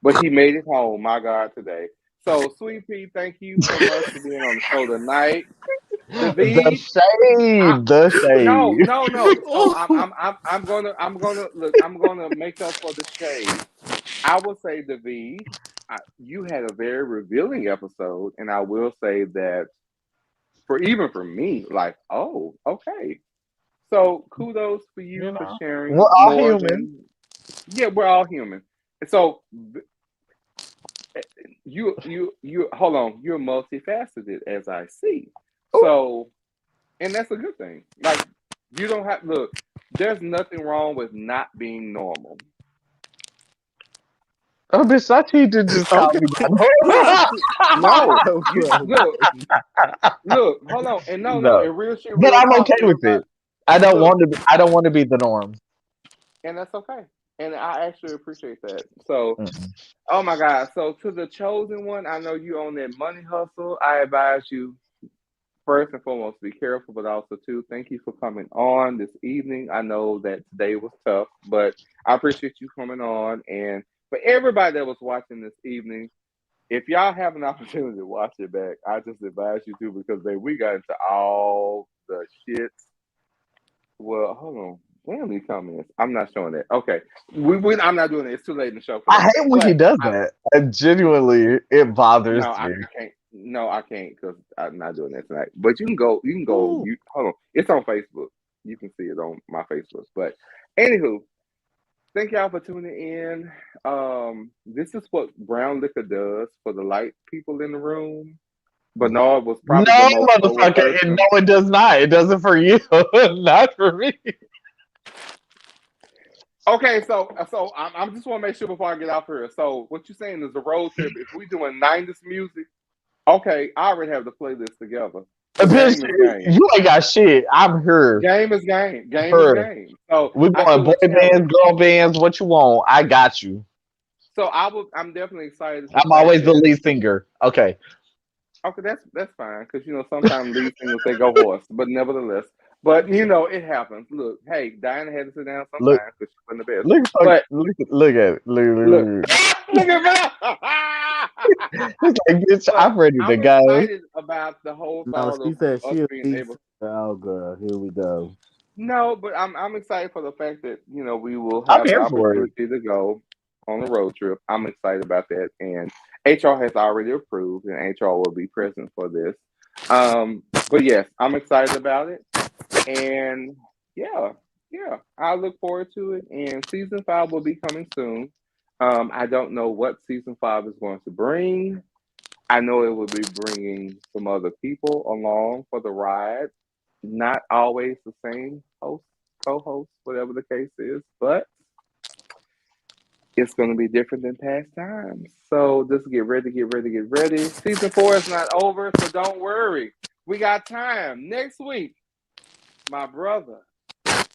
But he made it home, my God, today. So, Sweet Pea, thank you so much for being on the show tonight. David, the shade. No. So I'm gonna make up for the shade. I will say, David, you had a very revealing episode, and I will say that for me, like, oh, okay. So kudos for you for sharing. We're all human. We're all human. And so you hold on, you're multifaceted as I see. Ooh. So, and that's a good thing. Like, you don't have there's nothing wrong with not being normal. Oh, bitch, I need to just call me. No, look, hold on, and no, in real shit. But I'm okay with it. I don't want to be the norm, and that's okay. And I actually appreciate that. So, Oh my God! So to the chosen one, I know you on that money hustle. I advise you first and foremost be careful, but also too, thank you for coming on this evening. I know that today was tough, but I appreciate you coming on and. For everybody that was watching this evening, if y'all have an opportunity to watch it back, I just advise you to because we got into all the shit. Well, hold on. Damn these comments. I'm not showing that. Okay. I'm not doing it. It's too late in the show for that. I hate when he does that. Genuinely, it bothers no, me. I can't. No, I can't because I'm not doing that tonight. But you can go. Ooh. Hold on. It's on Facebook. You can see it on my Facebook. But anywho, thank y'all for tuning in. This is what brown liquor does for the light people in the room. Bernard was probably No, the most motherfucker. No, it does not. It doesn't for you. Not for me. Okay, so I'm just want to make sure before I get off here. So what you're saying is a road trip. If we doing 90s music, okay, I already have the playlist together. Bitch, you ain't got shit. I'm here. Game is game. Game is game. So we're going boy bands, girl bands, what you want. I got you. So I'm definitely excited. I'm always the lead singer. Okay. Okay, that's fine because sometimes lead singers they go hoarse, but nevertheless. But it happens. Look, hey, Diana had to sit down sometimes because she wasn't the best. Look at it. Look at that. It's like, bitch, I'm ready to go. I'm excited about the whole thought she of said us she being able. Oh girl, here we go. No, but I'm excited for the fact that we will I'm have the here for it. opportunity to go on a road trip. I'm excited about that, and HR has already approved, and HR will be present for this. But yes, I'm excited about it, and yeah, I look forward to it. And season 5 will be coming soon. I don't know what season 5 is going to bring. I know it will be bringing some other people along for the ride. Not always the same host, co-host, whatever the case is, but it's going to be different than past times. So just get ready. Season 4 is not over, so don't worry. We got time. Next week, my brother,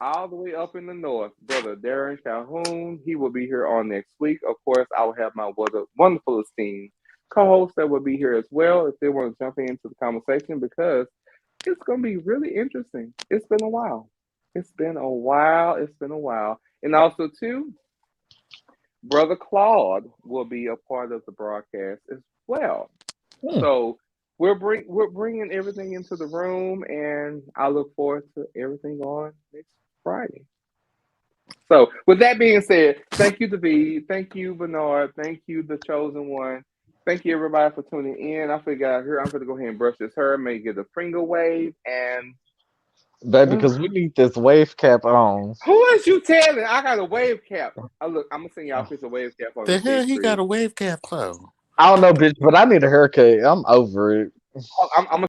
all the way up in the north, brother Darren Calhoun, he will be here on next week. Of course, I will have my wonderful esteemed co-hosts that will be here as well if they want to jump into the conversation because it's going to be really interesting. It's been a while. And also, too, Brother Claude will be a part of the broadcast as well. So we're bringing everything into the room, and I look forward to everything on next Friday. So with that being said, thank you, David. Thank you, Bernard. Thank you, the chosen one. Thank you, everybody, for tuning in. I forgot here. I'm going to go ahead and brush this hair, maybe get a Pringle wave, and baby, because we need this wave cap on. Who is you telling? I got a wave cap. Look, I'm gonna send y'all a piece of wave cap on the hell he got a wave cap for? I don't know, bitch, but I need a haircut. I'm over it. I'm gonna